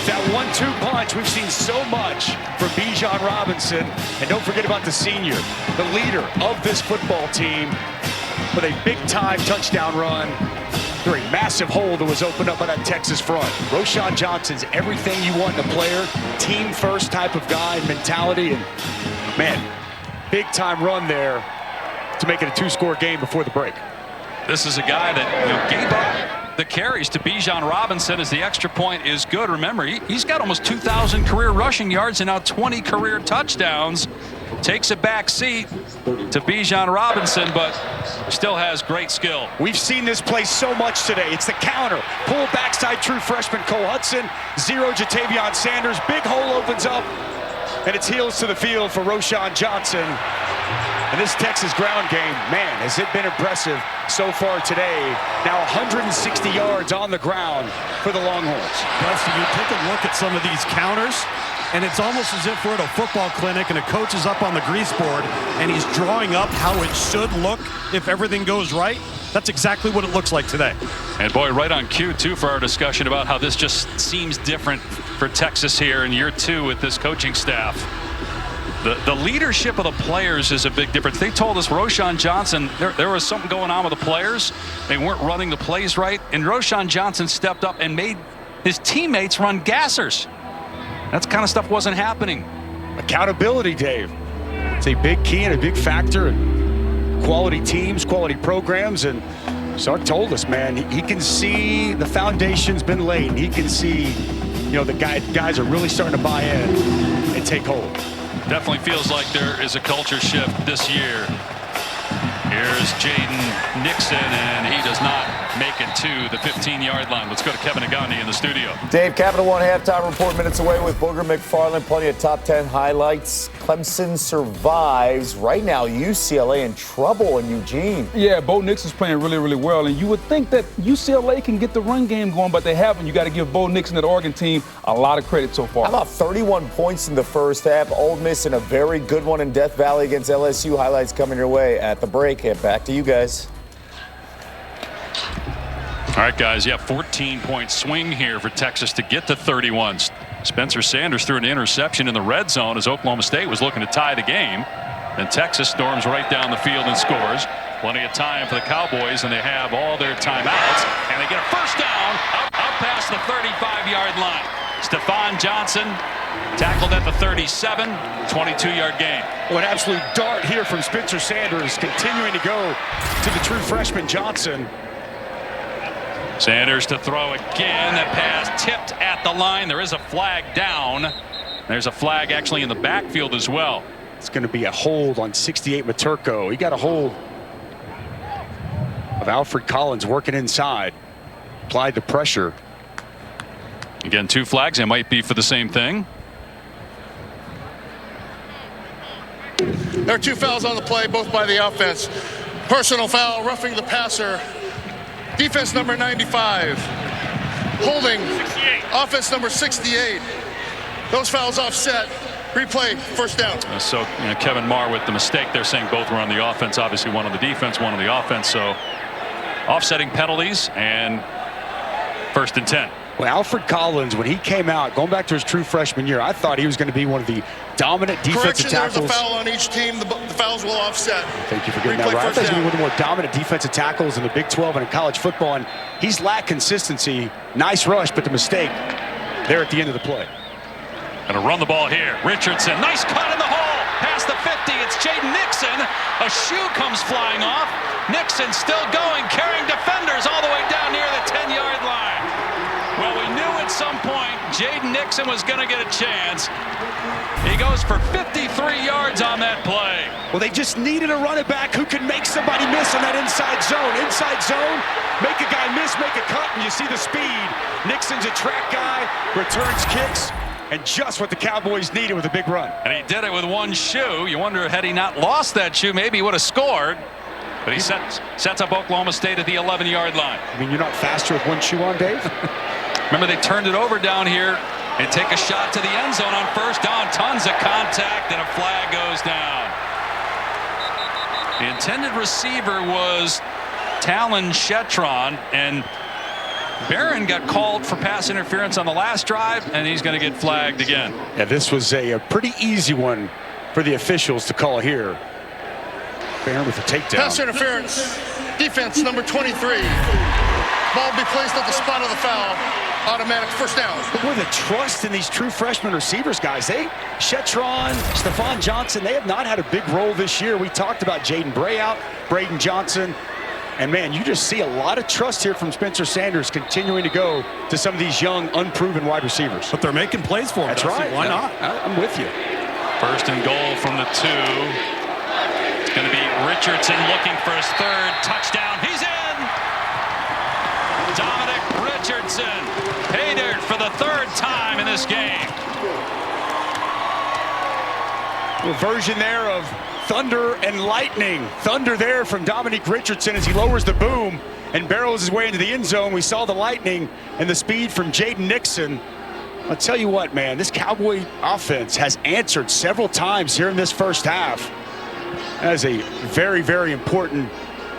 That 1-2 punch we've seen so much from Bijan Robinson. And don't forget about the senior, the leader of this football team, with a big-time touchdown run through a massive hole that was opened up by that Texas front. Roschon Johnson's everything you want in a player, team-first type of guy, mentality, and, man, big-time run there to make it a 2-score game before the break. This is a guy that gave up the carries to Bijan Robinson as the extra point is good. Remember, he's got almost 2,000 career rushing yards and now 20 career touchdowns. Takes a back seat to Bijan Robinson, but still has great skill. We've seen this play so much today. It's the counter. Pull backside true freshman Cole Hudson. 0 Jatavion Sanders. Big hole opens up, and it's heels to the field for Roschon Johnson. And this Texas ground game, man, has it been impressive so far today. Now 160 yards on the ground for the Longhorns. Dusty, you take a look at some of these counters, and it's almost as if we're at a football clinic and a coach is up on the grease board and he's drawing up how it should look if everything goes right. That's exactly what it looks like today. And boy, right on cue too for our discussion about how this just seems different for Texas here in year 2 with this coaching staff. The leadership of the players is a big difference. They told us Roschon Johnson, there was something going on with the players. They weren't running the plays right, and Roschon Johnson stepped up and made his teammates run gassers. That kind of stuff wasn't happening. Accountability, Dave. It's a big key and a big factor in quality teams, quality programs, and Sark told us, man, he can see the foundation's been laid. He can see, you know, the guys are really starting to buy in and take hold. Definitely feels like there is a culture shift this year. Here's Jaden Nixon, and he does not make it to the 15-yard line. Let's go to Kevin Agandi in the studio. Dave, Capital One halftime report minutes away with Booger McFarland. Plenty of top 10 highlights. Clemson survives. Right now, UCLA in trouble in Eugene. Yeah, Bo Nix is playing really, really well. And you would think that UCLA can get the run game going, but they haven't. You got to give Bo Nix and that Oregon team a lot of credit so far. How about 31 points in the first half? Ole Miss in a very good one in Death Valley against LSU. Highlights coming your way at the break. Back to you guys. All right, guys. Yeah, 14-point swing here for Texas to get to 31. Spencer Sanders threw an interception in the red zone as Oklahoma State was looking to tie the game. And Texas storms right down the field and scores. Plenty of time for the Cowboys, and they have all their timeouts. And they get a first down up past the 35-yard line. Stephon Johnson tackled at the 37, 22-yard gain. Well, an absolute dart here from Spencer Sanders, continuing to go to the true freshman Johnson. Sanders to throw again. That pass tipped at the line. There is a flag down. There's a flag actually in the backfield as well. It's going to be a hold on 68 Maturko. He got a hold of Alfred Collins working inside. Applied the pressure. Again, 2 flags. They might be for the same thing. There are 2 fouls on the play, both by the offense. Personal foul, roughing the passer. Defense number 95. Holding, 68. Offense number 68. Those fouls offset. Replay, first down. So Kevin Marr with the mistake. They're saying both were on the offense. Obviously, one on the defense, one on the offense. So offsetting penalties and 1st and 10. Well, Alfred Collins, when he came out, going back to his true freshman year, I thought he was going to be one of the dominant defensive tackles. There's a foul on each team. The fouls will offset. Thank you for getting that right. I thought he was going to be one of the more dominant defensive tackles in the Big 12 and in college football. And he's lacked consistency. Nice rush, but the mistake there at the end of the play. Gonna run the ball here. Richardson, nice cut in the hole. Past the 50, it's Jaden Nixon. A shoe comes flying off. Nixon still going, carrying defenders all the way down near the 10-yard line. Well, we knew at some point Jaden Nixon was gonna get a chance. He goes for 53 yards on that play. Well, they just needed a running back who could make somebody miss on that inside zone. Inside zone, make a guy miss, make a cut, and you see the speed. Nixon's a track guy, returns kicks. And just what the Cowboys needed with a big run. And he did it with 1 shoe. You wonder, had he not lost that shoe, maybe he would have scored. But he sets up Oklahoma State at the 11-yard line. I mean, you're not faster with 1 shoe on, Dave? Remember, they turned it over down here and take a shot to the end zone on 1st down. Tons of contact, and a flag goes down. The intended receiver was Talon Shetron, and Barron got called for pass interference on the last drive, and he's going to get flagged again. Yeah, this was a pretty easy one for the officials to call here. Barron with a takedown. Pass interference. Defense number 23. Ball be placed at the spot of the foul. Automatic first down. But with the trust in these true freshman receivers, guys, Shetron, Stephon Johnson, they have not had a big role this year. We talked about Jaden Bray out, Braden Johnson. And, man, you just see a lot of trust here from Spencer Sanders continuing to go to some of these young, unproven wide receivers. But they're making plays for him. That's right. Why not? I'm with you. 1st and goal from the 2. It's going to be Richardson looking for his 3rd touchdown. He's in! Dominic Richardson, pay dirt for the 3rd time in this game. A version there of thunder and lightning. Thunder there from Dominic Richardson as he lowers the boom and barrels his way into the end zone. We saw the lightning and the speed from Jaden Nixon. I'll tell you what, man, this Cowboy offense has answered several times here in this first half. That is a very, very important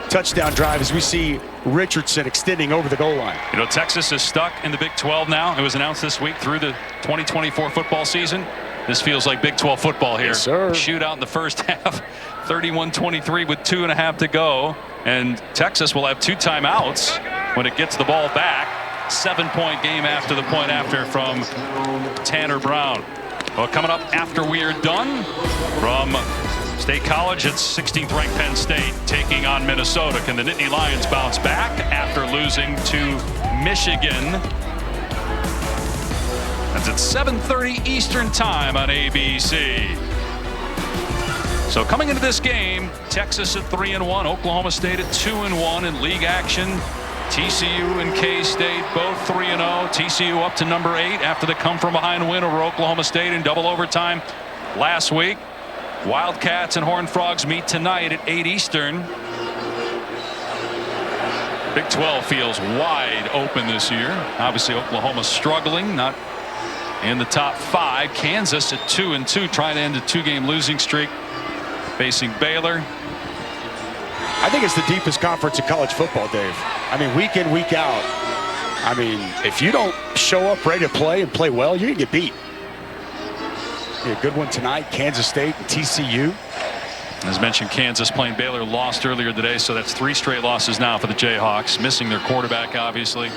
touchdown drive as we see Richardson extending over the goal line. You know, Texas is stuck in the Big 12 now. It was announced this week through the 2024 football season. This feels like Big 12 football here. Yes, sir. Shootout in the first half, 31-23 with 2.5 to go. And Texas will have 2 timeouts when it gets the ball back. 7-point game after the point after from Tanner Brown. Well, coming up after we are done from State College, it's 16th ranked Penn State taking on Minnesota. Can the Nittany Lions bounce back after losing to Michigan? That's at 7:30 Eastern time on ABC. So coming into this game, Texas at 3-1, Oklahoma State at 2-1 in league action. TCU and K-State both 3-0. TCU up to number 8 after the come-from-behind win over Oklahoma State in double overtime last week. Wildcats and Horned Frogs meet tonight at 8 Eastern. Big 12 feels wide open this year. Obviously, Oklahoma struggling, not in the top 5. Kansas at 2-2, trying to end a 2-game losing streak, facing Baylor. I think it's the deepest conference in college football, Dave. I mean, week in, week out. I mean, if you don't show up ready to play and play well, you're going to get beat. A good one tonight, Kansas State and TCU. As mentioned, Kansas playing Baylor lost earlier today, so that's 3 straight losses now for the Jayhawks, missing their quarterback, obviously.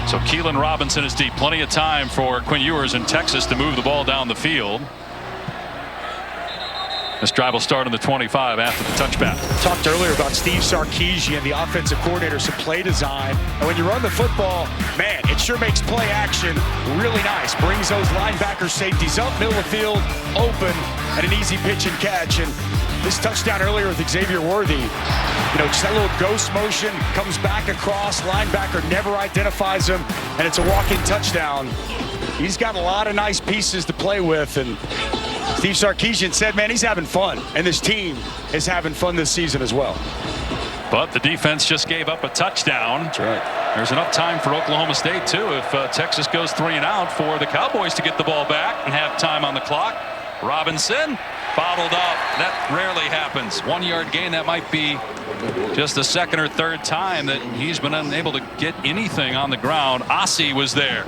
So Keelan Robinson is deep. Plenty of time for Quinn Ewers in Texas to move the ball down the field. This drive will start on the 25 after the touchback. Talked earlier about Steve Sarkisian, the offensive coordinator, some play design. And when you run the football, man, it sure makes play action really nice. Brings those linebacker safeties up, middle of the field, open, and an easy pitch and catch. And this touchdown earlier with Xavier Worthy, you know, just that little ghost motion, comes back across, linebacker never identifies him, and it's a walk-in touchdown. He's got a lot of nice pieces to play with, and Steve Sarkisian said, man, he's having fun, and this team is having fun this season as well. But the defense just gave up a touchdown. That's right. There's enough time for Oklahoma State, too, if Texas goes 3 and out, for the Cowboys to get the ball back and have time on the clock. Robinson bottled up. That rarely happens. 1-yard gain. That might be just the 2nd or 3rd time that he's been unable to get anything on the ground. Ossie was there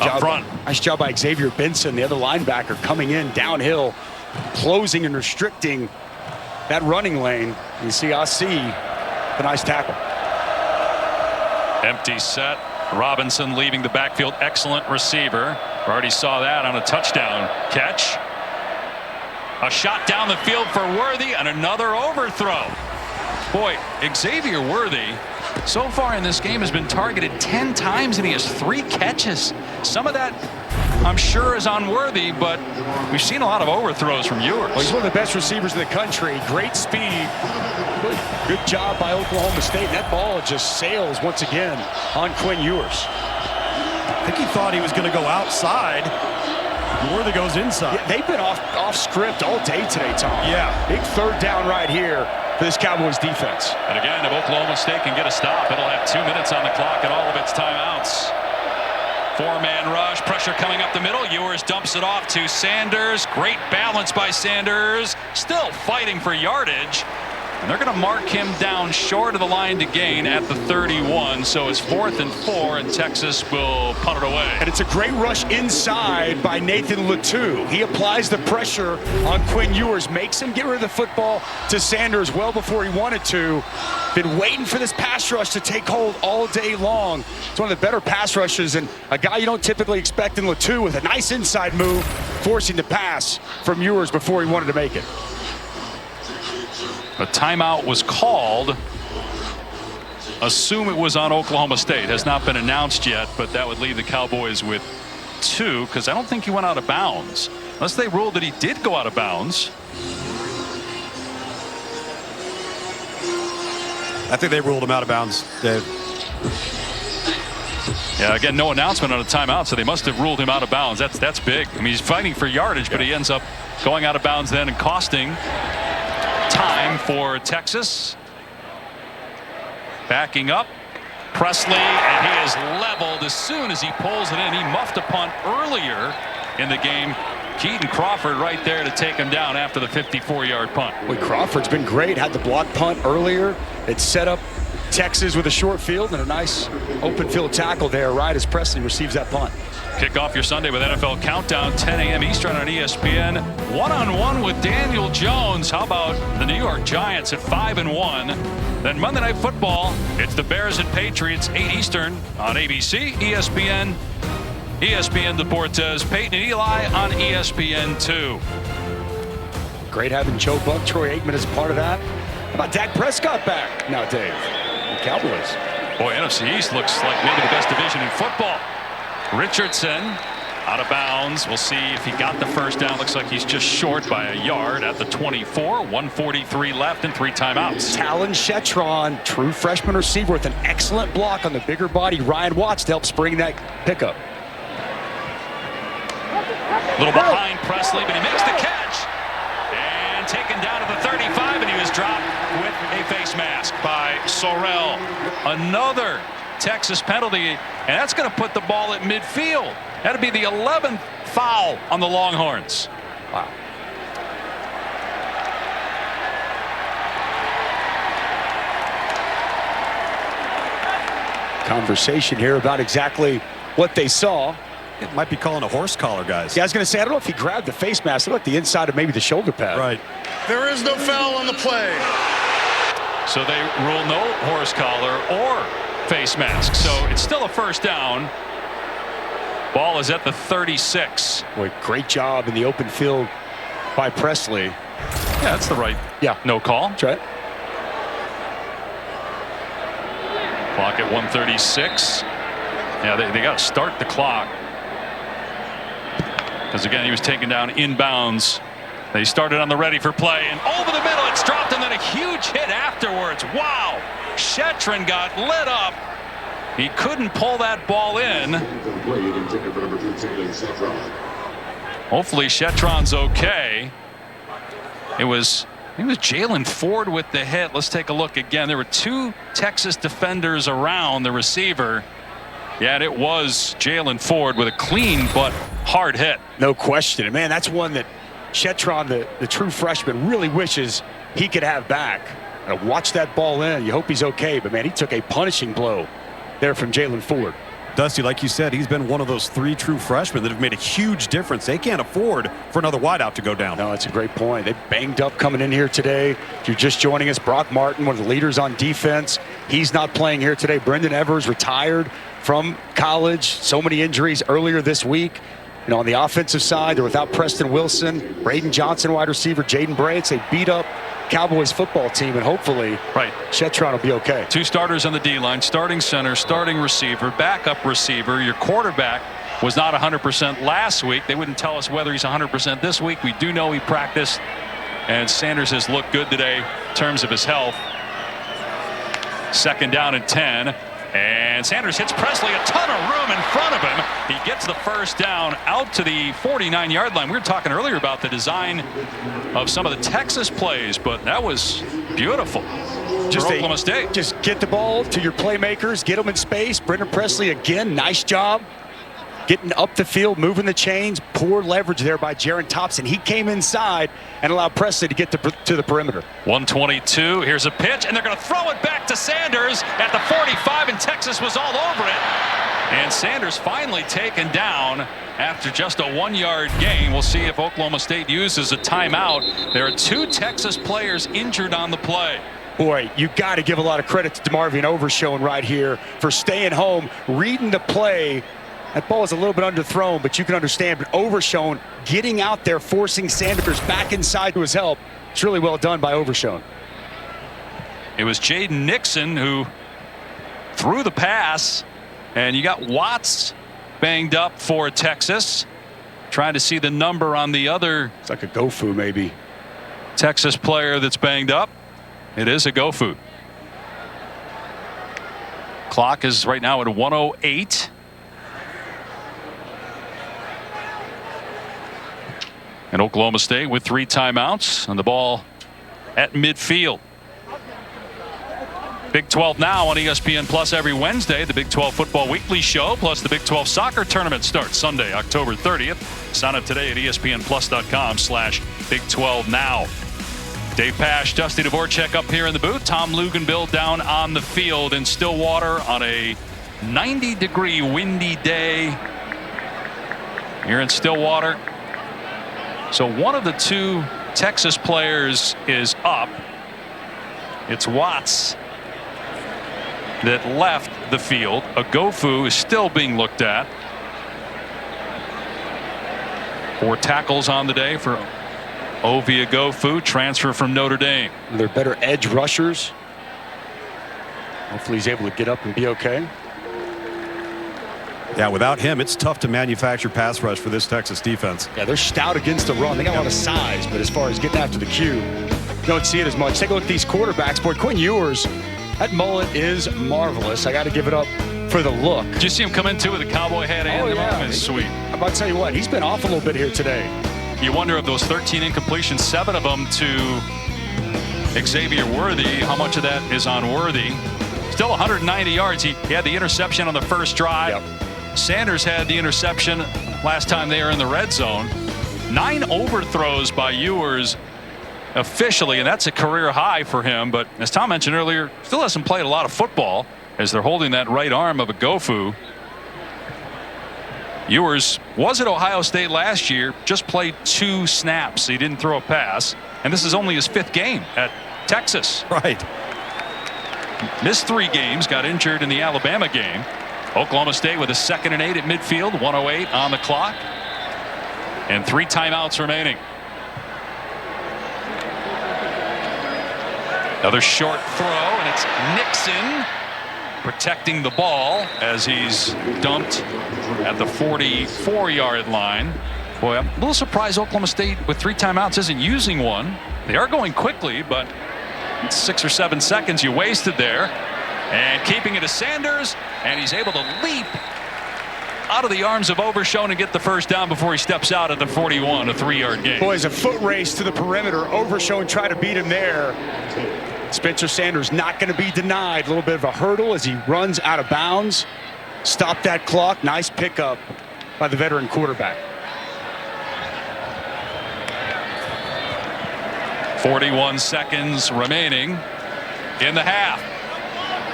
up front. Nice job by Xavier Benson, the other linebacker, coming in downhill, closing and restricting that running lane. You see Ossie, the nice tackle. Empty set. Robinson leaving the backfield. Excellent receiver. Already saw that on a touchdown catch. A shot down the field for Worthy, and another overthrow. Boy, Xavier Worthy so far in this game has been targeted 10 times, and he has 3 catches. Some of that, I'm sure, is on Worthy, but we've seen a lot of overthrows from Ewers. Well, he's one of the best receivers in the country. Great speed. Good job by Oklahoma State. That ball just sails once again on Quinn Ewers. I think he thought he was going to go outside. Worthy goes inside. Yeah, they've been off script all day today, Tom. Yeah. Big 3rd down right here for this Cowboys defense. And again, if Oklahoma State can get a stop, it'll have 2 minutes on the clock and all of its timeouts. 4-man rush, pressure coming up the middle. Ewers dumps it off to Sanders. Great balance by Sanders. Still fighting for yardage. And they're going to mark him down short of the line to gain at the 31. So it's 4th and 4, and Texas will punt it away. And it's a great rush inside by Nathan Latu. He applies the pressure on Quinn Ewers, makes him get rid of the football to Sanders well before he wanted to. Been waiting for this pass rush to take hold all day long. It's one of the better pass rushes, and a guy you don't typically expect in Latu, with a nice inside move, forcing the pass from Ewers before he wanted to make it. A timeout was called. Assume it was on Oklahoma State. Has not been announced yet, but that would leave the Cowboys with 2, because I don't think he went out of bounds. Unless they ruled that he did go out of bounds. I think they ruled him out of bounds, Dave. Yeah, again, no announcement on a timeout, so they must have ruled him out of bounds. That's big. I mean, he's fighting for yardage, but he ends up going out of bounds then and costing time for Texas. Backing up, Presley, and he is leveled as soon as he pulls it in. He muffed a punt earlier in the game. Keaton Crawford right there to take him down after the 54-yard punt. Boy, Crawford's been great. Had the block punt earlier. It set up Texas with a short field and a nice open field tackle there right as Presley receives that punt. Kick off your Sunday with NFL Countdown, 10 a.m. Eastern on ESPN. One-on-one with Daniel Jones. How about the New York Giants at 5-1? Then Monday Night Football, it's the Bears and Patriots, 8 Eastern on ABC, ESPN, ESPN Deportes, Peyton and Eli on ESPN2. Great having Joe Buck, Troy Aikman as a part of that. How about Dak Prescott back now, Dave? The Cowboys. Boy, NFC East looks like maybe the best division in football. Richardson out of bounds. We'll see if he got the first down. Looks like he's just short by a yard at the 24. 1:43 left and 3 timeouts. Talon Shetron, true freshman receiver with an excellent block on the bigger body Ryan Watts to help spring that pickup. A little behind Presley, but he makes the catch. And taken down at the 35, and he was dropped with a face mask by Sorrell. Another Texas penalty, and that's going to put the ball at midfield. That'll be the 11th foul on the Longhorns. Wow. Conversation here about exactly what they saw. It might be calling a horse collar, guys. Yeah, I was going to say, I don't know if he grabbed the face mask. It looked like the inside of maybe the shoulder pad. Right. There is no foul on the play. So they rule no horse collar or face mask. So it's still a first down. Ball is at the 36. Boy, great job in the open field by Presley. Yeah, that's the right. Yeah. No call. That's right. Clock at 1:36. Yeah, they got to start the clock. Because again, he was taken down inbounds. They started on the ready for play, and over the middle it's dropped, and then a huge hit afterwards. Wow! Shetron got lit up. He couldn't pull that ball in. Hopefully Shetron's okay. It was Jalen Ford with the hit. Let's take a look again. There were two Texas defenders around the receiver. Yeah, and it was Jalen Ford with a clean but hard hit. No question. And man, that's one that Shetron, the true freshman, really wishes he could have back. Watch that ball in. You hope he's okay. But man, he took a punishing blow there from Jalen Ford. Dusty, like you said, he's been one of those 3 true freshmen that have made a huge difference. They can't afford for another wideout to go down. No, that's a great point. They banged up coming in here today. If you're just joining us, Brock Martin, one of the leaders on defense, he's not playing here today. Brendan Evers retired from college. So many injuries earlier this week. You know, on the offensive side, they're without Preston Wilson, Braden Johnson, wide receiver, Jaden Brayetts. They beat up Cowboys football team, and hopefully Shetron will be okay. 2 starters on the D-line, starting center, starting receiver, backup receiver. Your quarterback was not 100% last week. They wouldn't tell us whether he's 100% this week. We do know he practiced, and Sanders has looked good today in terms of his health. 2nd down and 10. And Sanders hits Presley, a ton of room in front of him. He gets the first down out to the 49-yard line. We were talking earlier about the design of some of the Texas plays, but that was beautiful for Oklahoma State. Just get the ball to your playmakers, get them in space. Brendan Presley, again, nice job getting up the field, moving the chains. Poor leverage there by Jaron Thompson. He came inside and allowed Presley to get to the perimeter. 122. Here's a pitch, and they're going to throw it back to Sanders at the 45, and Texas was all over it. And Sanders finally taken down after just a 1-yard gain. We'll see if Oklahoma State uses a timeout. There are 2 Texas players injured on the play. Boy, you got to give a lot of credit to DeMarvion Overshown right here for staying home, reading the play. That ball is a little bit underthrown, but you can understand. But Overshown getting out there, forcing Sanders back inside to his help. It's really well done by Overshown. It was Jaden Nixon who threw the pass, and you got Watts banged up for Texas. Trying to see the number on the other. It's like a Gofu maybe. Texas player that's banged up. It is a Gofu. Clock is right now at 1:08. And Oklahoma State with 3 timeouts and the ball at midfield. Big 12 now on ESPN Plus every Wednesday. The Big 12 Football Weekly Show plus the Big 12 Soccer Tournament starts Sunday, October 30th. Sign up today at ESPNplus.com/Big 12 Now. Dave Pasch, Dusty Dvorak up here in the booth. Tom Luganbill down on the field in Stillwater on a 90-degree windy day here in Stillwater. So one of the 2 Texas players is up. It's Watts that left the field. Agofu is still being looked at. 4 tackles on the day for Ovie Agofu, transfer from Notre Dame. They're better edge rushers. Hopefully he's able to get up and be okay. Yeah, without him, it's tough to manufacture pass rush for this Texas defense. Yeah, they're stout against the run. They got a lot of size, but as far as getting after the cue, you don't see it as much. Take a look at these quarterbacks. Boy, Quinn Ewers, that mullet is marvelous. I got to give it up for the look. Did you see him come in too with a cowboy hat and the moment is sweet. I'm about to tell you what, he's been off a little bit here today. You wonder if those 13 incompletions, 7 of them to Xavier Worthy, how much of that is on Worthy? Still 190 yards. He had the interception on the first drive. Yep. Sanders had the interception last time they were in the red zone. 9 overthrows by Ewers officially, and that's a career high for him. But as Tom mentioned earlier, still hasn't played a lot of football as they're holding that right arm of Agofu. Ewers was at Ohio State last year, just played 2 snaps. He didn't throw a pass, and this is only his 5th game at Texas. Right. Missed 3 games, got injured in the Alabama game. Oklahoma State with a 2nd and 8 at midfield, 1:08 on the clock, and 3 timeouts remaining. Another short throw, and it's Nixon protecting the ball as he's dumped at the 44-yard line. Boy, I'm a little surprised Oklahoma State with 3 timeouts isn't using one. They are going quickly, but it's 6 or 7 seconds you wasted there. And keeping it to Sanders, and he's able to leap out of the arms of Overshown and get the first down before he steps out at the 41, a 3-yard gain. Boy, it's a foot race to the perimeter. Overshown tried to beat him there. Spencer Sanders not going to be denied. A little bit of a hurdle as he runs out of bounds. Stop that clock. Nice pickup by the veteran quarterback. 41 seconds remaining in the half.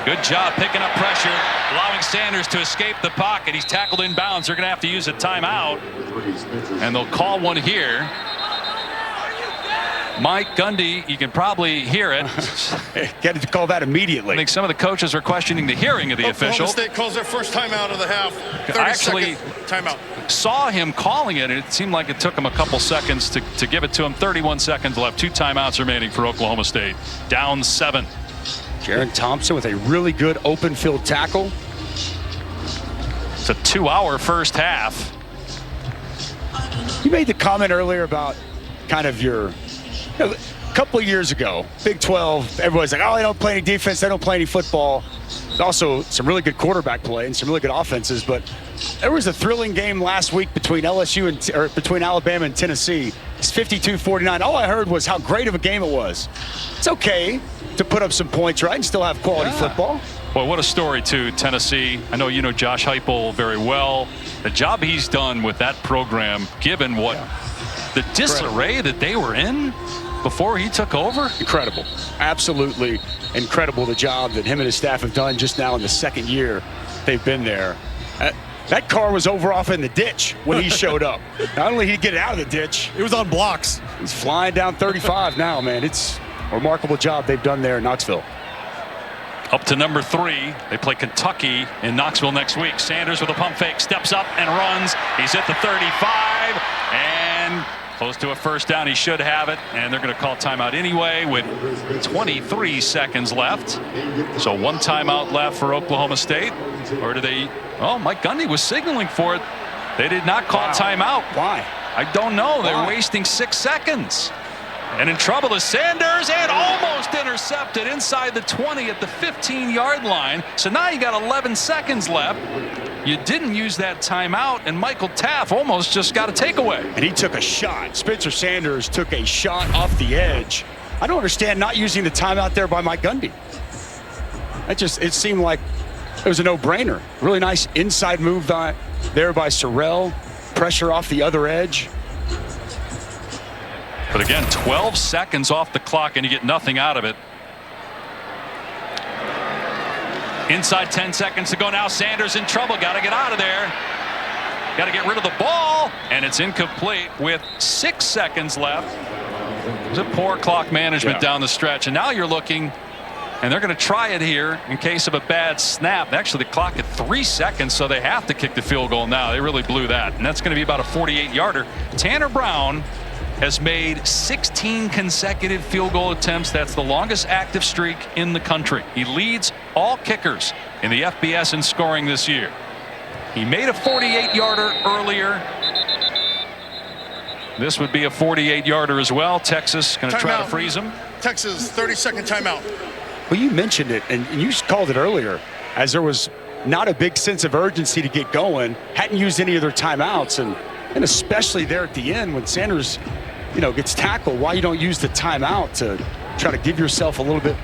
Good job picking up pressure, allowing Sanders to escape the pocket. He's tackled in bounds. They're going to have to use a timeout, and they'll call one here. Mike Gundy, you can probably hear it. Get to call that immediately. I think some of the coaches are questioning the hearing of the official. Oklahoma State calls their first timeout of the half. I actually timeout. Saw him calling it, and it seemed like it took him a couple seconds to give it to him. 31 seconds left. 2 timeouts remaining for Oklahoma State. Down 7. Jaron Thompson with a really good open field tackle. It's a 2-hour first half. You made the comment earlier about kind of your, a couple of years ago, Big 12, everybody's like, oh, they don't play any defense, they don't play any football. Also, some really good quarterback play and some really good offenses, but there was a thrilling game last week between between Alabama and Tennessee. It's 52-49. All I heard was how great of a game it was. It's okay to put up some points, right, and still have quality football. Boy, what a story, too. Tennessee, I know you know Josh Heupel very well. The job he's done with that program, given what the disarray that they were in before he took over. Incredible. Absolutely incredible, the job that him and his staff have done just now in the 2nd year they've been there. That car was over off in the ditch when he showed up. Not only did he get it out of the ditch, it was on blocks. He's flying down 35 now, man. It's a remarkable job they've done there in Knoxville. Up to number 3. They play Kentucky in Knoxville next week. Sanders with a pump fake, steps up and runs. He's at the 35 and close to a first down. He should have it, and they're going to call timeout anyway with 23 seconds left. So 1 timeout left for Oklahoma State. Or do they? Oh, Mike Gundy was signaling for it. They did not call timeout. Why? I don't know. They're wasting 6 seconds. And in trouble is Sanders, and almost intercepted inside the 20 at the 15-yard line. So now you got 11 seconds left. You didn't use that timeout, and Michael Taft almost just got a takeaway. And he took a shot. Spencer Sanders took a shot off the edge. I don't understand not using the timeout there by Mike Gundy. It seemed like it was a no-brainer. Really nice inside move there by Sorrell. Pressure off the other edge. But again, 12 seconds off the clock, and you get nothing out of it. Inside 10 seconds to go now. Sanders in trouble. Got to get out of there. Got to get rid of the ball. And it's incomplete with 6 seconds left. It was a poor clock management down the stretch. And now you're looking, and they're going to try it here in case of a bad snap. Actually, the clock at 3 seconds, so they have to kick the field goal now. They really blew that. And that's going to be about a 48-yarder. Tanner Brown has made 16 consecutive field goal attempts. That's the longest active streak in the country. He leads all kickers in the FBS in scoring this year. He made a 48-yarder earlier. This would be a 48-yarder as well. Texas going to try to freeze him. Texas 30-second timeout. Well, you mentioned it, and you called it earlier, as there was not a big sense of urgency to get going. Hadn't used any of their timeouts, and especially there at the end when Sanders, gets tackled, why you don't use the timeout to try to give yourself a little bit,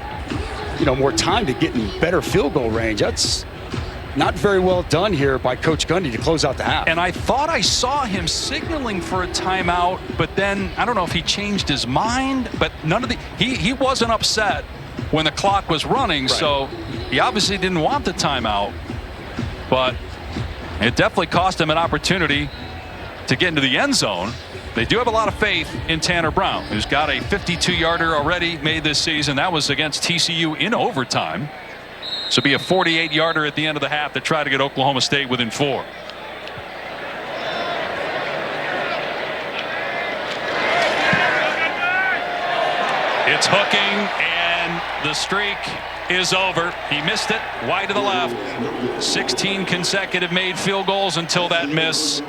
more time to get in better field goal range. That's not very well done here by Coach Gundy to close out the half. And I thought I saw him signaling for a timeout, but then I don't know if he changed his mind, but he wasn't upset when the clock was running, so he obviously didn't want the timeout. But It definitely cost them an opportunity to get into the end zone. They do have a lot of faith in Tanner Brown, who's got a 52-yarder already made this season. That was against TCU in overtime. So be a 48-yarder at the end of the half to try to get Oklahoma State within 4. It's hooking, and the streak is over. He missed it wide to the left. 16 consecutive made field goals until that miss.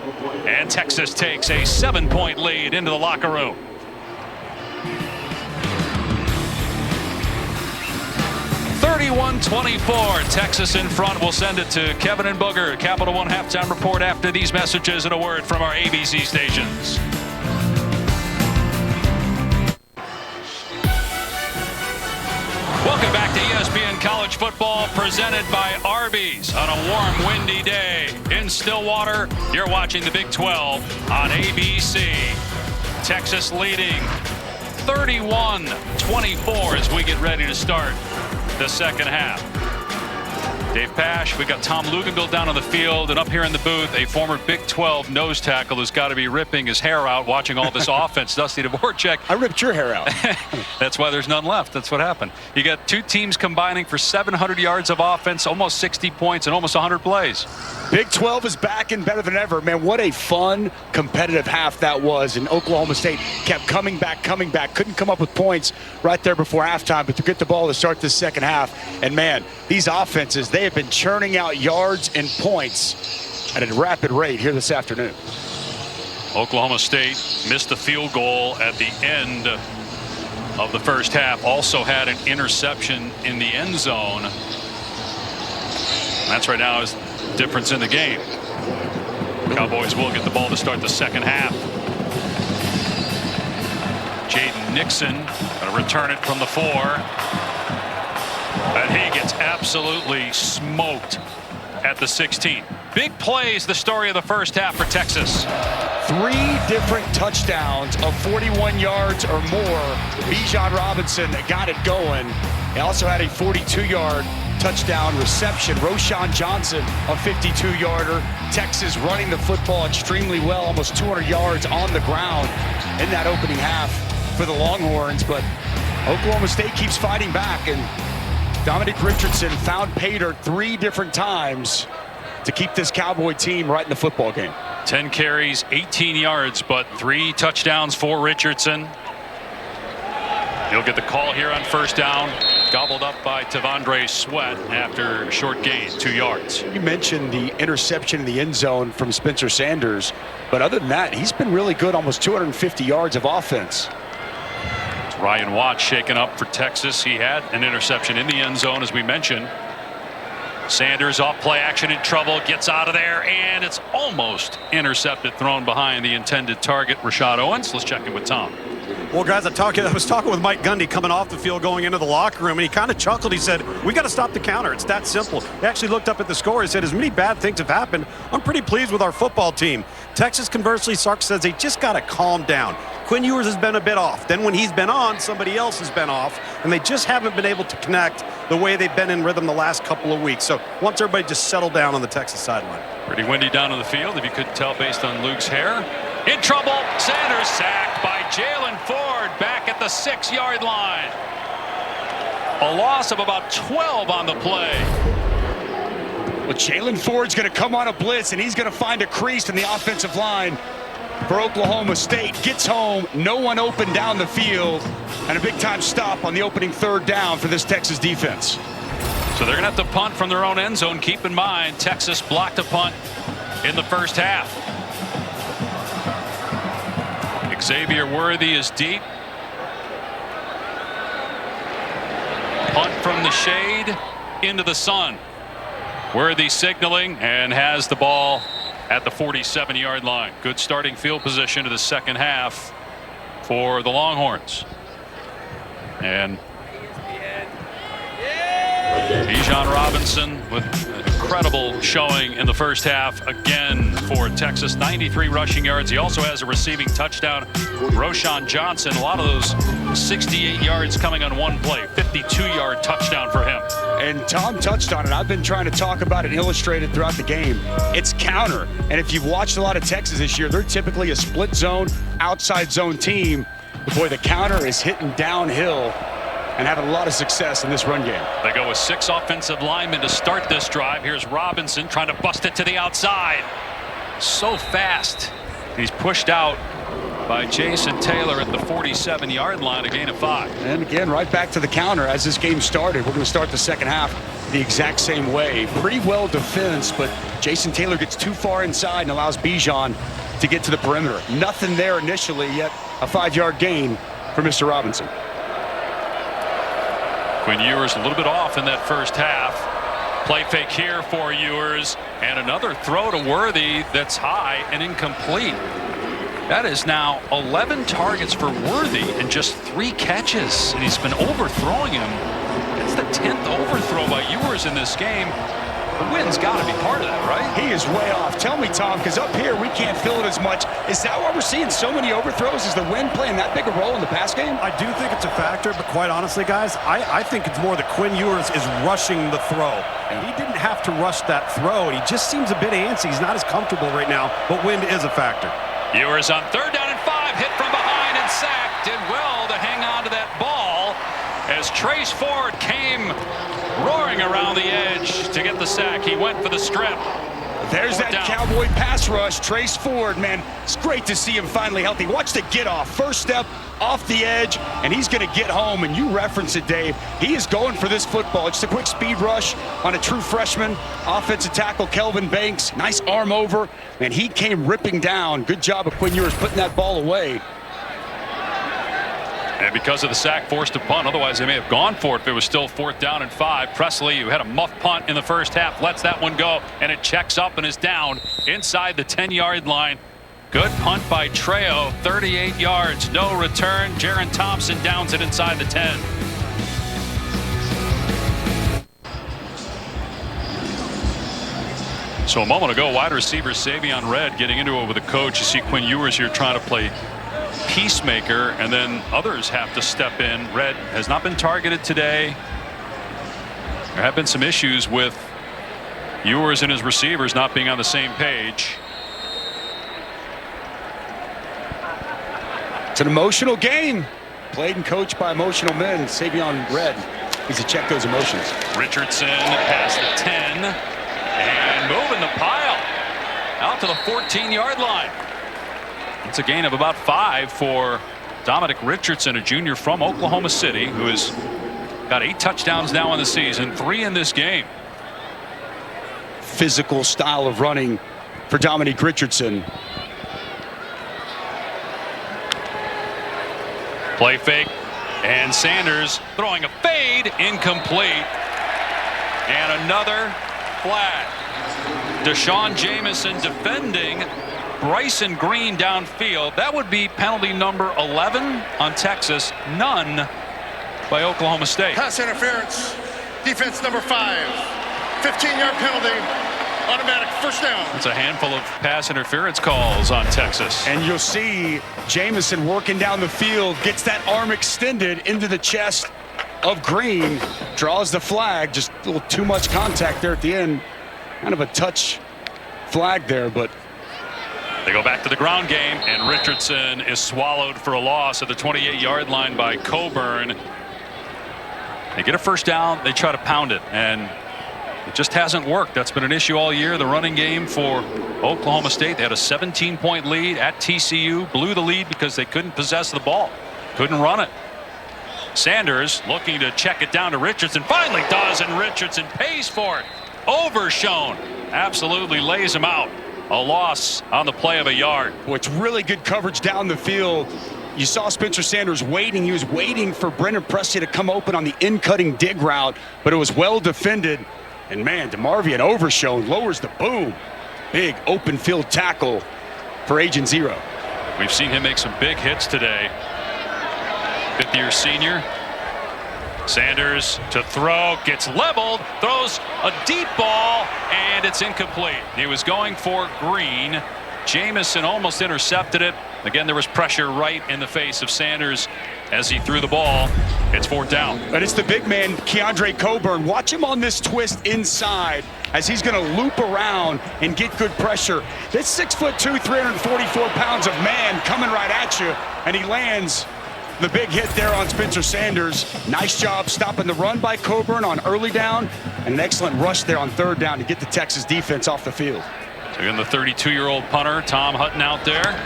And Texas takes a 7-point lead into the locker room. (31-24). Texas in front. We'll send it to Kevin and Booger. Capital One halftime report after these messages and a word from our ABC stations. Welcome back to ESPN College Football, presented by Arby's on a warm, windy day in Stillwater. You're watching the Big 12 on ABC. Texas leading 31-24 as we get ready to start the second half. Dave Pasch, we got Tom Luginbill down on the field, and up here in the booth, a former Big 12 nose tackle who's got to be ripping his hair out watching all this offense. Dusty Dvorak. I ripped your hair out. That's why there's none left. That's what happened. You got two teams combining for 700 yards of offense, almost 60 points, and almost 100 plays. Big 12 is back and better than ever. Man, what a fun, competitive half that was. And Oklahoma State kept coming back. Couldn't come up with points right there before halftime, but to get the ball to start this second half. And, man, these offenses, they have been churning out yards and points at a rapid rate here this afternoon. Oklahoma State missed a field goal at the end of the first half. Also had an interception in the end zone. That's right now is the difference in the game. Cowboys will get the ball to start the second half. Jaden Nixon going to return it from the 4. And he gets absolutely smoked at the 16. Big plays, the story of the first half for Texas. 3 different touchdowns of 41 yards or more. Bijan Robinson got it going. He also had a 42-yard touchdown reception. Roschon Johnson, a 52-yarder. Texas running the football extremely well, almost 200 yards on the ground in that opening half for the Longhorns. But Oklahoma State keeps fighting back, and Dominic Richardson found pay dirt 3 different times to keep this Cowboy team right in the football game. 10 carries, 18 yards, but 3 touchdowns for Richardson. He'll get the call here on first down. Gobbled up by Tavondre Sweat after a short gain, 2 yards. You mentioned the interception in the end zone from Spencer Sanders, but other than that, he's been really good, almost 250 yards of offense. Ryan Watts shaken up for Texas. He had an interception in the end zone, as we mentioned. Sanders off play action in trouble, gets out of there, and it's almost intercepted, thrown behind the intended target, Rashad Owens. Let's check in with Tom. Well, guys, I was talking with Mike Gundy coming off the field going into the locker room, and he kind of chuckled. He said, we got to stop the counter. It's that simple. He actually looked up at the score. He said, as many bad things have happened, I'm pretty pleased with our football team. Texas, conversely, Sark says they just got to calm down. Quinn Ewers has been a bit off. Then when he's been on, somebody else has been off, and they just haven't been able to connect the way they've been in rhythm the last couple of weeks. So once everybody just settled down on the Texas sideline. Pretty windy down on the field, if you couldn't tell based on Luke's hair. In trouble, Sanders sacked by Jalen Ford back at the 6-yard line. A loss of about 12 on the play. Well, Jalen Ford's going to come on a blitz, and he's going to find a crease in the offensive line for Oklahoma State. Gets home, no one open down the field, and a big-time stop on the opening 3rd down for this Texas defense. So they're going to have to punt from their own end zone. Keep in mind, Texas blocked a punt in the first half. Xavier Worthy is deep. Punt from the shade into the sun. Worthy signaling and has the ball at the 47-yard line. Good starting field position to the second half for the Longhorns. And Bijan Robinson with an incredible showing in the first half again for Texas. 93 rushing yards. He also has a receiving touchdown. Roschon Johnson, a lot of those 68 yards coming on one play. 52-yard touchdown for him. And Tom touched on it. I've been trying to talk about it and illustrate it throughout the game. It's counter. And if you've watched a lot of Texas this year, they're typically a split zone, outside zone team. But boy, the counter is hitting downhill and having a lot of success in this run game. They go with 6 offensive linemen to start this drive. Here's Robinson trying to bust it to the outside. So fast. He's pushed out by Jason Taylor at the 47-yard line, a gain of 5. And again, right back to the counter as this game started. We're going to start the second half the exact same way. Pretty well defense, but Jason Taylor gets too far inside and allows Bijan to get to the perimeter. Nothing there initially, yet a 5-yard gain for Mr. Robinson. Quinn Ewers a little bit off in that first half. Play fake here for Ewers, and another throw to Worthy that's high and incomplete. That is now 11 targets for Worthy and just 3 catches, and he's been overthrowing him. It's the 10th overthrow by Ewers in this game. The wind's got to be part of that, right? He is way off. Tell me, Tom, because up here we can't feel it as much. Is that why we're seeing so many overthrows? Is the wind playing that big a role in the pass game? I do think it's a factor, but quite honestly, guys, I think it's more that Quinn Ewers is rushing the throw. And he didn't have to rush that throw, and he just seems a bit antsy. He's not as comfortable right now, but wind is a factor. Ewers on 3rd down and 5, hit from behind and sacked. Did well to hang on to that ball as Trace Ford came roaring around the edge to get the sack. He went for the strip. There's that Cowboy pass rush. Trace Ford, man, it's great to see him finally healthy. Watch the get off. First step off the edge, and he's going to get home. And you referenced it, Dave. He is going for this football. It's a quick speed rush on a true freshman. Offensive tackle Kelvin Banks. Nice arm over, and he came ripping down. Good job of Quinn Ewers putting that ball away. And because of the sack, forced to punt. Otherwise, they may have gone for it if it was still 4th down and 5. Presley, who had a muff punt in the first half, lets that one go, and it checks up and is down inside the 10-yard line. Good punt by Trejo, 38 yards, no return. Jaron Thompson downs it inside the 10. So a moment ago, wide receiver Savion Red getting into it with the coach. You see Quinn Ewers here trying to play peacemaker, and then others have to step in. Red has not been targeted today. There have been some issues with Ewers and his receivers not being on the same page. It's an emotional game. Played and coached by emotional men. Savion Red needs to check those emotions. Richardson past the 10 and moving the pile out to the 14-yard line. It's a gain of about 5 for Dominic Richardson, a junior from Oklahoma City, who has got 8 touchdowns now in the season, 3 in this game. Physical style of running for Dominic Richardson. Play fake, and Sanders throwing a fade, incomplete. And another flag. Deshaun Jamison defending Bryson Green downfield. That would be penalty number 11 on Texas, none by Oklahoma State. Pass interference, defense number 5, 15-yard penalty, automatic first down. It's a handful of pass interference calls on Texas. And you'll see Jamison working down the field, gets that arm extended into the chest of Green, draws the flag. Just a little too much contact there at the end. Kind of a touch flag there, but they go back to the ground game, and Richardson is swallowed for a loss at the 28-yard line by Coburn. They get a first down, they try to pound it, and it just hasn't worked. That's been an issue all year. The running game for Oklahoma State. They had a 17-point lead at TCU, blew the lead because they couldn't possess the ball, couldn't run it. Sanders looking to check it down to Richardson, finally does, and Richardson pays for it. Overshown absolutely lays him out. A loss on the play of a yard. Boy, it's really good coverage down the field. You saw Spencer Sanders waiting. He was waiting for Brendan Presley to come open on the in-cutting dig route, but it was well defended. And man, DeMarvion Overshown lowers the boom. Big open field tackle for Agent Zero. We've seen him make some big hits today. 5th-year senior. Sanders to throw, gets leveled, throws a deep ball, and it's incomplete. He was going for Green. Jamison almost intercepted it. Again, there was pressure right in the face of Sanders as he threw the ball. It's 4th down. And it's the big man, Keandre Coburn. Watch him on this twist inside as he's going to loop around and get good pressure. This 6'2", 344 pounds of man coming right at you, and he lands the big hit there on Spencer Sanders. Nice job stopping the run by Coburn on early down, and an excellent rush there on 3rd down to get the Texas defense off the field. So again, the 32-year-old punter, Tom Hutton, out there.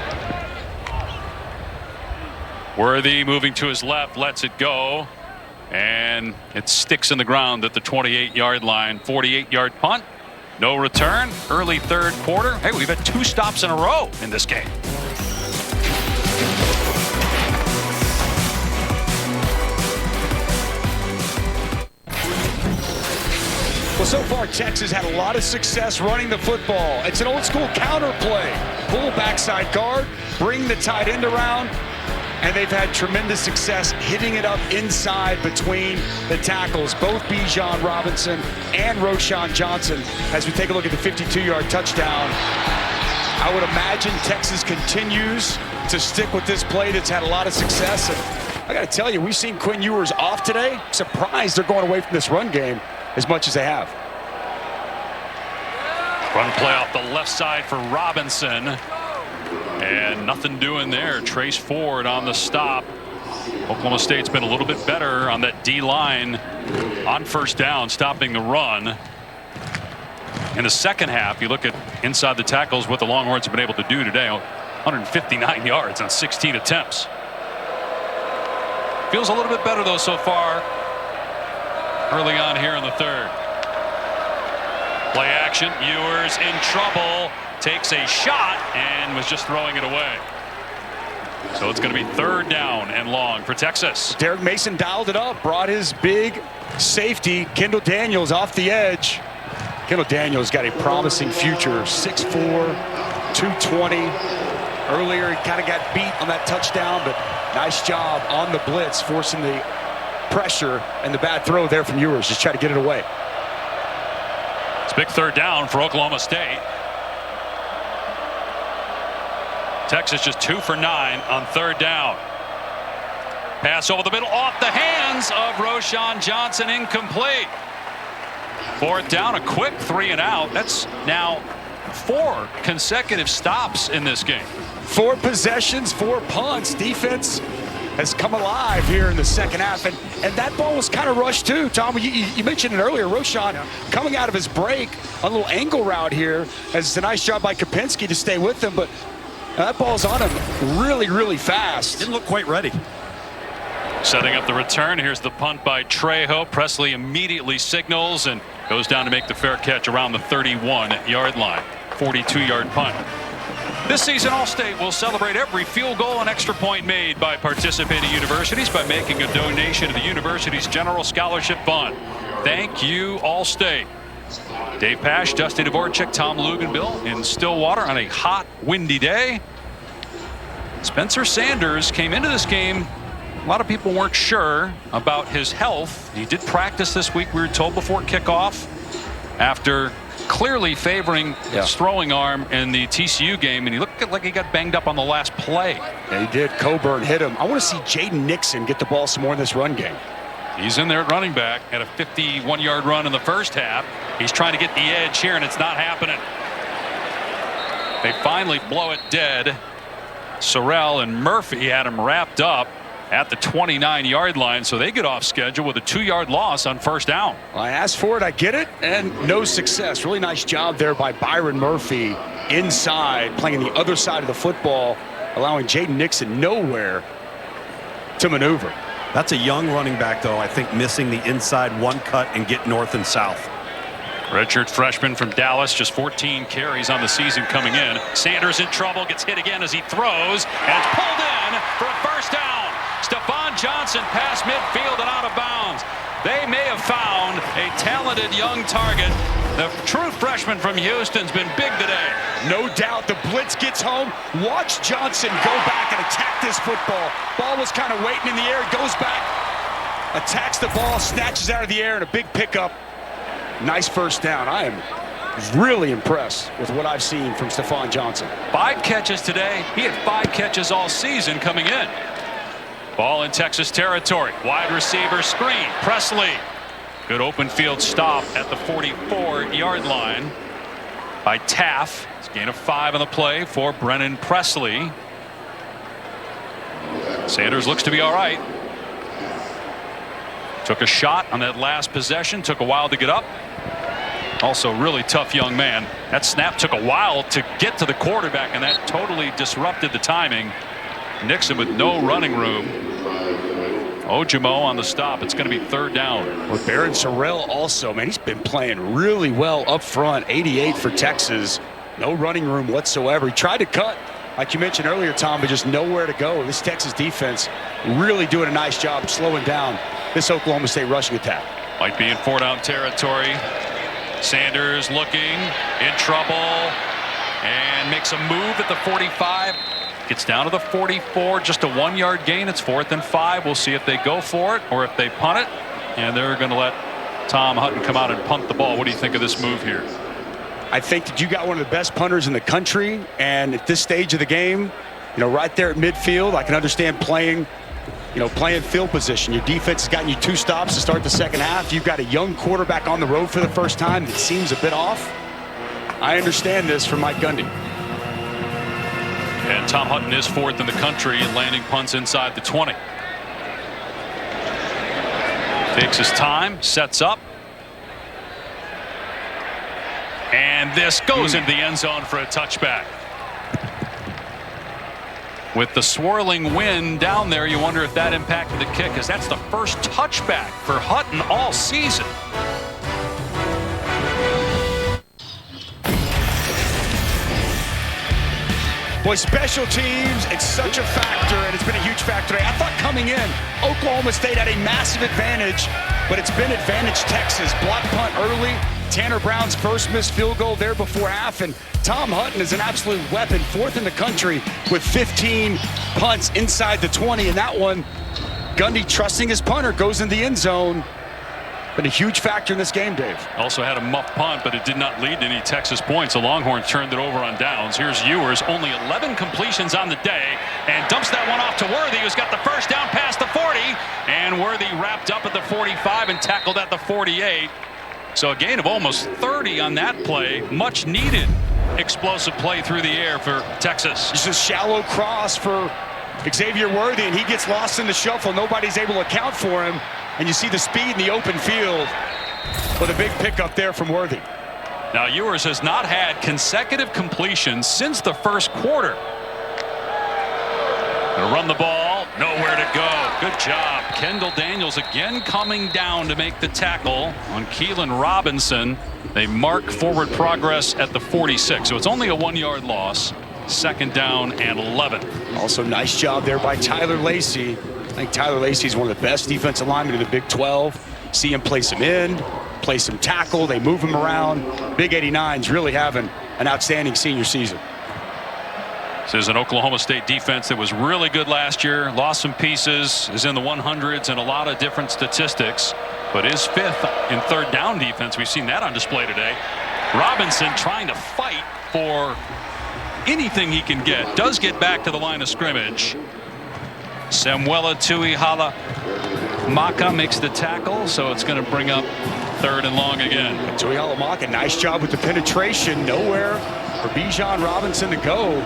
Worthy moving to his left, lets it go, and it sticks in the ground at the 28-yard line. 48-yard punt, no return. Early 3rd quarter. Hey, we've had 2 stops in a row in this game. Well, so far, Texas had a lot of success running the football. It's an old school counter play. Pull backside guard, bring the tight end around, and they've had tremendous success hitting it up inside between the tackles, both Bijan Robinson and Roschon Johnson. As we take a look at the 52-yard touchdown, I would imagine Texas continues to stick with this play that's had a lot of success. And I got to tell you, we've seen Quinn Ewers off today. Surprised they're going away from this run game as much as they have. Run play off the left side for Robinson. And nothing doing there. Trace Ford on the stop. Oklahoma State's been a little bit better on that D-line on 1st down, stopping the run. In the second half, you look at inside the tackles, what the Longhorns have been able to do today. 159 yards on 16 attempts. Feels a little bit better, though, so far. Early on here in the 3rd. Play action. Ewers in trouble. Takes a shot and was just throwing it away. So it's going to be 3rd down and long for Texas. Derek Mason dialed it up, brought his big safety, Kendall Daniels, off the edge. Kendall Daniels got a promising future, 6'4", 220. Earlier, he kind of got beat on that touchdown, but nice job on the blitz, forcing the pressure and the bad throw there from Ewers. Just try to get it away. It's a big 3rd down for Oklahoma State. Texas just 2 for 9 on 3rd down. Pass over the middle off the hands of Roschon Johnson, incomplete. 4th down, a quick 3 and out. That's now 4 consecutive stops in this game. 4 possessions, 4 punts. Defense has come alive here in the second half, and that ball was kind of rushed too. Tom, you mentioned it earlier. Roschon coming out of his break, a little angle route here, as it's a nice job by Kopinski to stay with him, but that ball's on him really, really fast. Didn't look quite ready. Setting up the return. Here's the punt by Trejo. Presley immediately signals and goes down to make the fair catch around the 31-yard line. 42-yard punt. This season, All-State will celebrate every field goal and extra point made by participating universities by making a donation to the university's General Scholarship Fund. Thank you, All-State. Dave Pasch, Dusty Dvorak, Tom Luganbill in Stillwater on a hot, windy day. Spencer Sanders came into this game. A lot of people weren't sure about his health. He did practice this week, we were told, before kickoff, after clearly favoring his throwing arm in the TCU game, and he looked like he got banged up on the last play. Yeah, he did. Coburn hit him. I want to see Jaden Nixon get the ball some more in this run game. He's in there at running back at a 51-yard run in the first half. He's trying to get the edge here, and it's not happening. They finally blow it dead. Sorrell and Murphy had him wrapped up at the 29-yard line, so they get off schedule with a 2-yard loss on 1st down. I asked for it, I get it, and no success. Really nice job there by Byron Murphy inside, playing the other side of the football, allowing Jaden Nixon nowhere to maneuver. That's a young running back, though, I think, missing the inside one cut and get north and south. Redshirt freshman from Dallas, just 14 carries on the season coming in. Sanders in trouble, gets hit again as he throws, and it's pulled in for a 1st down. Stephon Johnson past midfield and out of bounds. They may have found a talented young target. The true freshman from Houston's been big today. No doubt the blitz gets home. Watch Johnson go back and attack this football. Ball was kind of waiting in the air. Goes back, attacks the ball, snatches out of the air, and a big pickup. Nice 1st down. I am really impressed with what I've seen from Stephon Johnson. 5 catches today. He had 5 catches all season coming in. Ball in Texas territory. Wide receiver screen. Presley. Good open field stop at the 44-yard line by Taff. It's a gain of 5 on the play for Brennan Presley. Sanders looks to be all right. Took a shot on that last possession. Took a while to get up. Also really tough young man. That snap took a while to get to the quarterback, and that totally disrupted the timing. Nixon with no running room. Ojimo on the stop. It's going to be 3rd down. Well, Barron Sorrell also, man, he's been playing really well up front. 88 for Texas. No running room whatsoever. He tried to cut, like you mentioned earlier, Tom, but just nowhere to go. This Texas defense really doing a nice job slowing down this Oklahoma State rushing attack. Might be in 4-down territory. Sanders looking in trouble and makes a move at the 45. Gets down to the 44, just a 1-yard gain. It's 4th and 5. We'll see if they go for it or if they punt it. And they're going to let Tom Hutton come out and punt the ball. What do you think of this move here? I think that you got one of the best punters in the country. And at this stage of the game, you know, right there at midfield, I can understand playing field position. Your defense has gotten you 2 stops to start the second half. You've got a young quarterback on the road for the first time that seems a bit off. I understand this from Mike Gundy. And Tom Hutton is 4th in the country, landing punts inside the 20. Takes his time, sets up. And this goes into the end zone for a touchback. With the swirling wind down there, you wonder if that impacted the kick, because that's the first touchback for Hutton all season. Boy, special teams, it's such a factor, and it's been a huge factor today. I thought coming in, Oklahoma State had a massive advantage, but it's been advantage Texas. Block punt early. Tanner Brown's first missed field goal there before half, and Tom Hutton is an absolute weapon, 4th in the country with 15 punts inside the 20, and that one, Gundy trusting his punter, goes in the end zone. Been a huge factor in this game, Dave. Also had a muff punt, but it did not lead to any Texas points. The Longhorns turned it over on downs. Here's Ewers, only 11 completions on the day, and dumps that one off to Worthy, who's got the first down past the 40, and Worthy wrapped up at the 45 and tackled at the 48. So a gain of almost 30 on that play. Much needed explosive play through the air for Texas. Just a shallow cross for Xavier Worthy, and he gets lost in the shuffle. Nobody's able to account for him. And you see the speed in the open field with a big pickup there from Worthy. Now Ewers has not had consecutive completions since the first quarter. Gonna run the ball, nowhere to go. Good job. Kendall Daniels again coming down to make the tackle on Keelan Robinson. They mark forward progress at the 46, so it's only a 1-yard loss. 2nd down and 11. Also nice job there by Tyler Lacey. I think Tyler Lacey is one of the best defensive linemen in the Big 12. See him place him in, place him tackle. They move him around. Big 89's really having an outstanding senior season. This is an Oklahoma State defense that was really good last year. Lost some pieces, is in the 100s and a lot of different statistics, but is 5th in 3rd down defense. We've seen that on display today. Robinson trying to fight for anything he can get. Does get back to the line of scrimmage. Samuela Tuihala Maka makes the tackle, so it's going to bring up 3rd and long again. Tuihala Maka, nice job with the penetration. Nowhere for Bijan Robinson to go.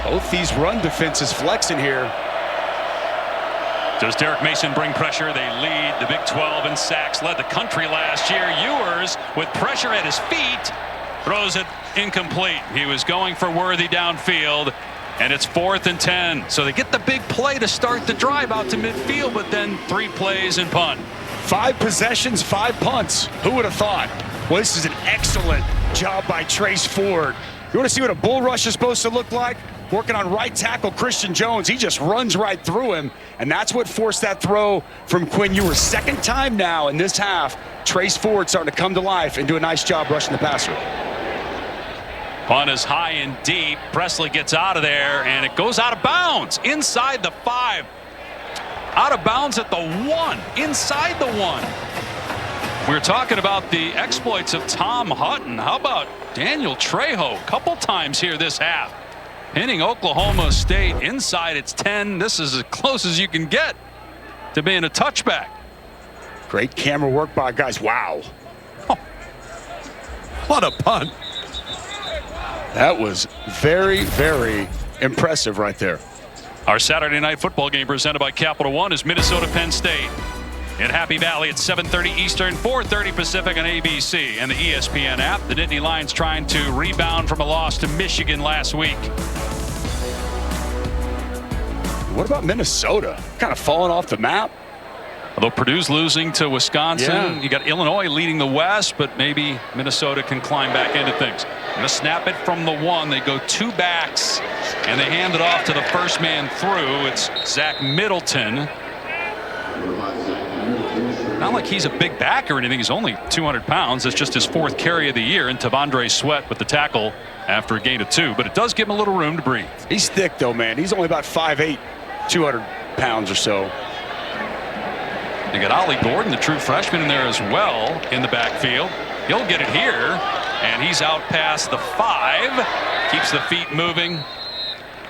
Both these run defenses flexing here. Does Derek Mason bring pressure? They lead the Big 12 in sacks. Led the country last year. Ewers with pressure at his feet throws it incomplete. He was going for Worthy downfield. And it's 4th and 10. So they get the big play to start the drive out to midfield, but then 3 plays and punt. 5 possessions, 5 punts. Who would have thought? Well, this is an excellent job by Trace Ford. You want to see what a bull rush is supposed to look like? Working on right tackle Christian Jones. He just runs right through him, and that's what forced that throw from Quinn Ewers. 2nd time now in this half. Trace Ford starting to come to life and do a nice job rushing the passer. Punt is high and deep. Presley gets out of there, and it goes out of bounds inside the 5. Out of bounds at the 1. Inside the 1. We're talking about the exploits of Tom Hutton. How about Daniel Trejo? A couple times here this half. pinning Oklahoma State inside its 10. This is as close as you can get to being a touchback. Great camera work by guys. Wow. Oh, what a punt. That was very, very impressive right there. Our Saturday night football game presented by Capital One is Minnesota Penn State in Happy Valley at 7:30 Eastern, 4:30 Pacific on ABC and the ESPN app. The Nittany Lions trying to rebound from a loss to Michigan last week. What about Minnesota? Kind of falling off the map. Although Purdue's losing to Wisconsin, Yeah. you got Illinois leading the West, but maybe Minnesota can climb back into things. Going to snap it from the 1. They go 2 backs, and they hand it off to the first man through. It's Zach Middleton. Not like he's a big back or anything. He's only 200 pounds. That's just his 4th carry of the year. And Tavondre Sweat with the tackle after a gain of 2. But it does give him a little room to breathe. He's thick, though, man. He's only about 5'8", 200 pounds or so. They got Ollie Gordon, the true freshman, in there as well in the backfield. He'll get it here, and he's out past the 5. Keeps the feet moving,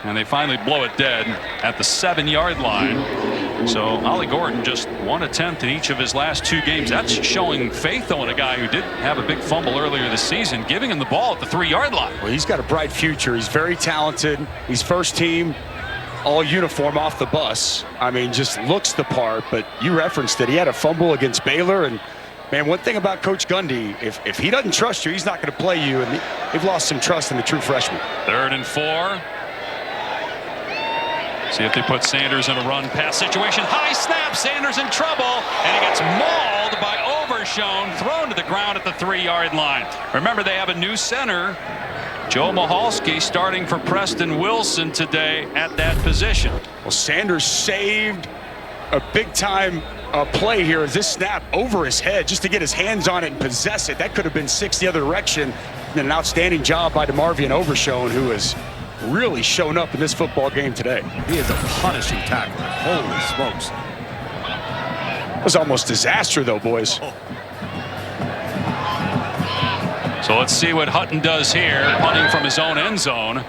and they finally blow it dead at the 7-yard line. So Ollie Gordon just 1 attempt in each of his last 2 games. That's showing faith, though, in a guy who did have a big fumble earlier this season, giving him the ball at the 3-yard line. Well, he's got a bright future. He's very talented. He's first team, all uniform off the bus. I mean, just looks the part, but you referenced that he had a fumble against Baylor. And man, one thing about Coach Gundy, if he doesn't trust you, he's not going to play you. And they've lost some trust in the true freshman. 3rd and 4. See if they put Sanders in a run pass situation. High snap, Sanders in trouble, and he gets mauled by Overshown, thrown to the ground at the 3-yard line. Remember, they have a new center, Joe Michalski, starting for Preston Wilson today at that position. Well, Sanders saved a big-time play here as this snap over his head just to get his hands on it and possess it. That could have been 6 the other direction. And an outstanding job by DeMarvion Overshown, who has really shown up in this football game today. He is a punishing tackler. Holy smokes. It was almost disaster, though, boys. Oh. So let's see what Hutton does here, punting from his own end zone.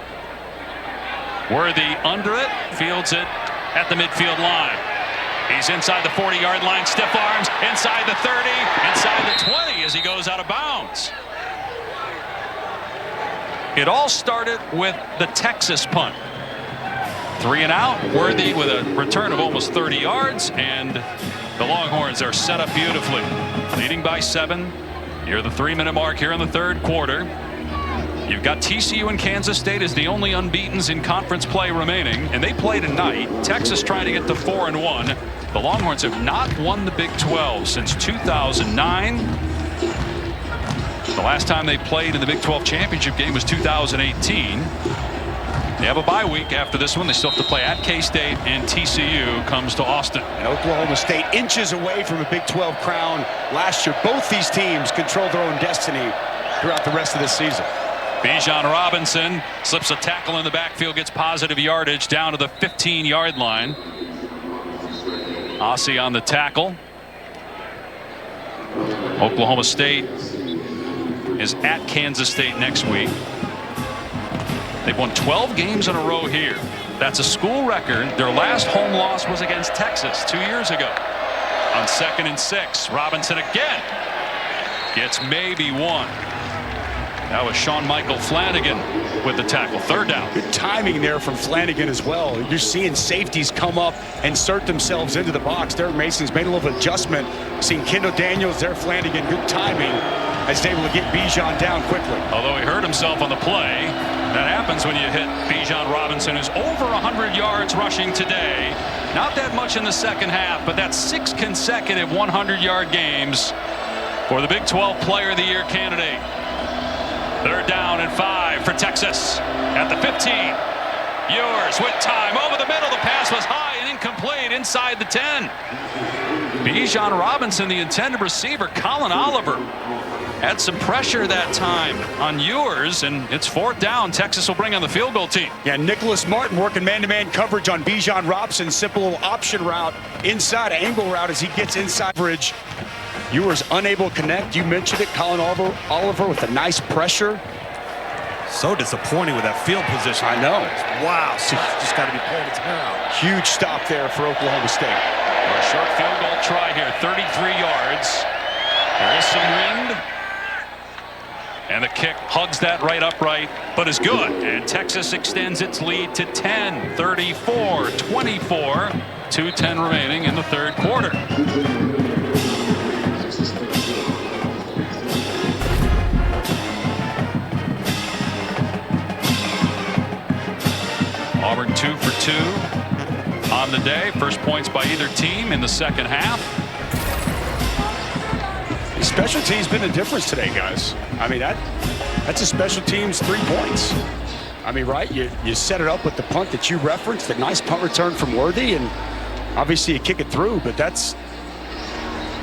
Worthy under it, fields it at the midfield line. He's inside the 40-yard line, stiff arms, inside the 30, inside the 20 as he goes out of bounds. It all started with the Texas punt. 3 and out, Worthy with a return of almost 30 yards, and the Longhorns are set up beautifully. Leading by 7. Near the 3-minute mark here in the 3rd quarter. You've got TCU and Kansas State as the only unbeatens in conference play remaining, and they play tonight. Texas trying to get to 4-1. The Longhorns have not won the Big 12 since 2009. The last time they played in the Big 12 championship game was 2018. They have a bye week after this one. They still have to play at K-State, and TCU comes to Austin. And Oklahoma State inches away from a Big 12 crown last year. Both these teams control their own destiny throughout the rest of this season. Bijan Robinson slips a tackle in the backfield, gets positive yardage down to the 15-yard line. Ossie on the tackle. Oklahoma State is at Kansas State next week. They've won 12 games in a row here. That's a school record. Their last home loss was against Texas 2 years ago. On 2nd and 6, Robinson again gets maybe 1. That was Sean Michael Flanagan with the tackle. 3rd down. Good timing there from Flanagan as well. You're seeing safeties come up and insert themselves into the box. Derek Mason's made a little adjustment. Seeing Kendall Daniels there, Flanagan, good timing as they able to get Bijan down quickly. Although he hurt himself on the play, that happens when you hit Bijan Robinson, who's over 100 yards rushing today. Not that much in the second half, but that's 6 consecutive 100-yard games for the Big 12 Player of the Year candidate. 3rd down and 5 for Texas at the 15. Ewers with time over the middle. The pass was high and incomplete inside the 10. Bijan Robinson, the intended receiver. Colin Oliver had some pressure that time on Ewers, and it's 4th down. Texas will bring on the field goal team. Yeah, Nicholas Martin working man-to-man coverage on Bijan Robinson. Simple little option route, inside angle route as he gets inside coverage. Ewers unable to connect. You mentioned it, Colin Oliver with a nice pressure. So disappointing with that field position. I know. Wow, so just got to be pulling its hair out. Huge stop there for Oklahoma State. A short field goal try here, 33 yards. There is some wind. And the kick hugs that right upright, but is good. And Texas extends its lead to 10, 34, 24. 2:10 remaining in the third quarter. Auburn 2 for 2 on the day. First points by either team in the second half. Special teams been the difference today, guys. I mean, that's a special teams 3 points. I mean, right? You set it up with the punt that you referenced, a nice punt return from Worthy, and obviously you kick it through, but that's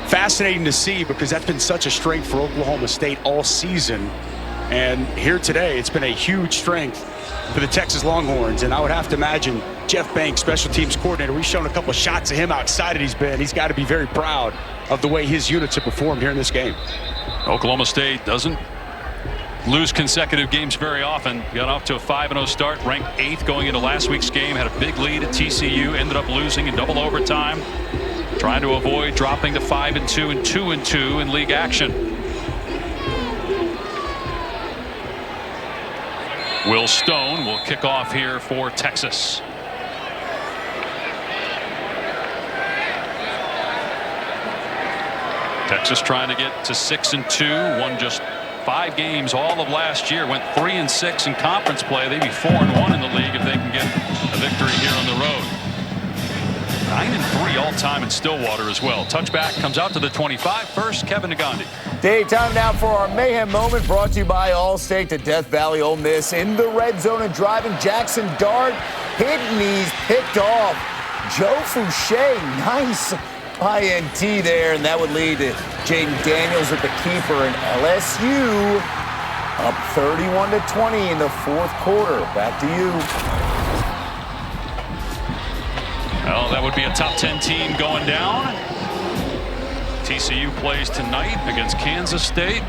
fascinating to see because that's been such a strength for Oklahoma State all season. And here today, it's been a huge strength for the Texas Longhorns. And I would have to imagine Jeff Banks, special teams coordinator, we've shown a couple of shots of him how excited he's been. He's got to be very proud of the way his units have performed here in this game. Oklahoma State doesn't lose consecutive games very often. Got off to a 5-0 start, ranked 8th going into last week's game. Had a big lead at TCU, ended up losing in double overtime. Trying to avoid dropping to 5-2 and 2-2 in league action. Will Stone will kick off here for Texas. Texas trying to get to 6-2. Won just 5 games all of last year. Went 3-6 in conference play. They'd be 4-1 in the league if they can get a victory here on the road. 9-3 all-time in Stillwater as well. Touchback comes out to the 25. First, Kevin Nagandi. Day time now for our mayhem moment, brought to you by Allstate. To Death Valley, Ole Miss in the red zone and driving. Jackson Dart hit knees picked off. Joe Fouché, nice INT there, and that would lead to Jaden Daniels at the keeper, and LSU up 31-20 in the fourth quarter. Back to you. Well, that would be a top 10 team going down. TCU plays tonight against Kansas State.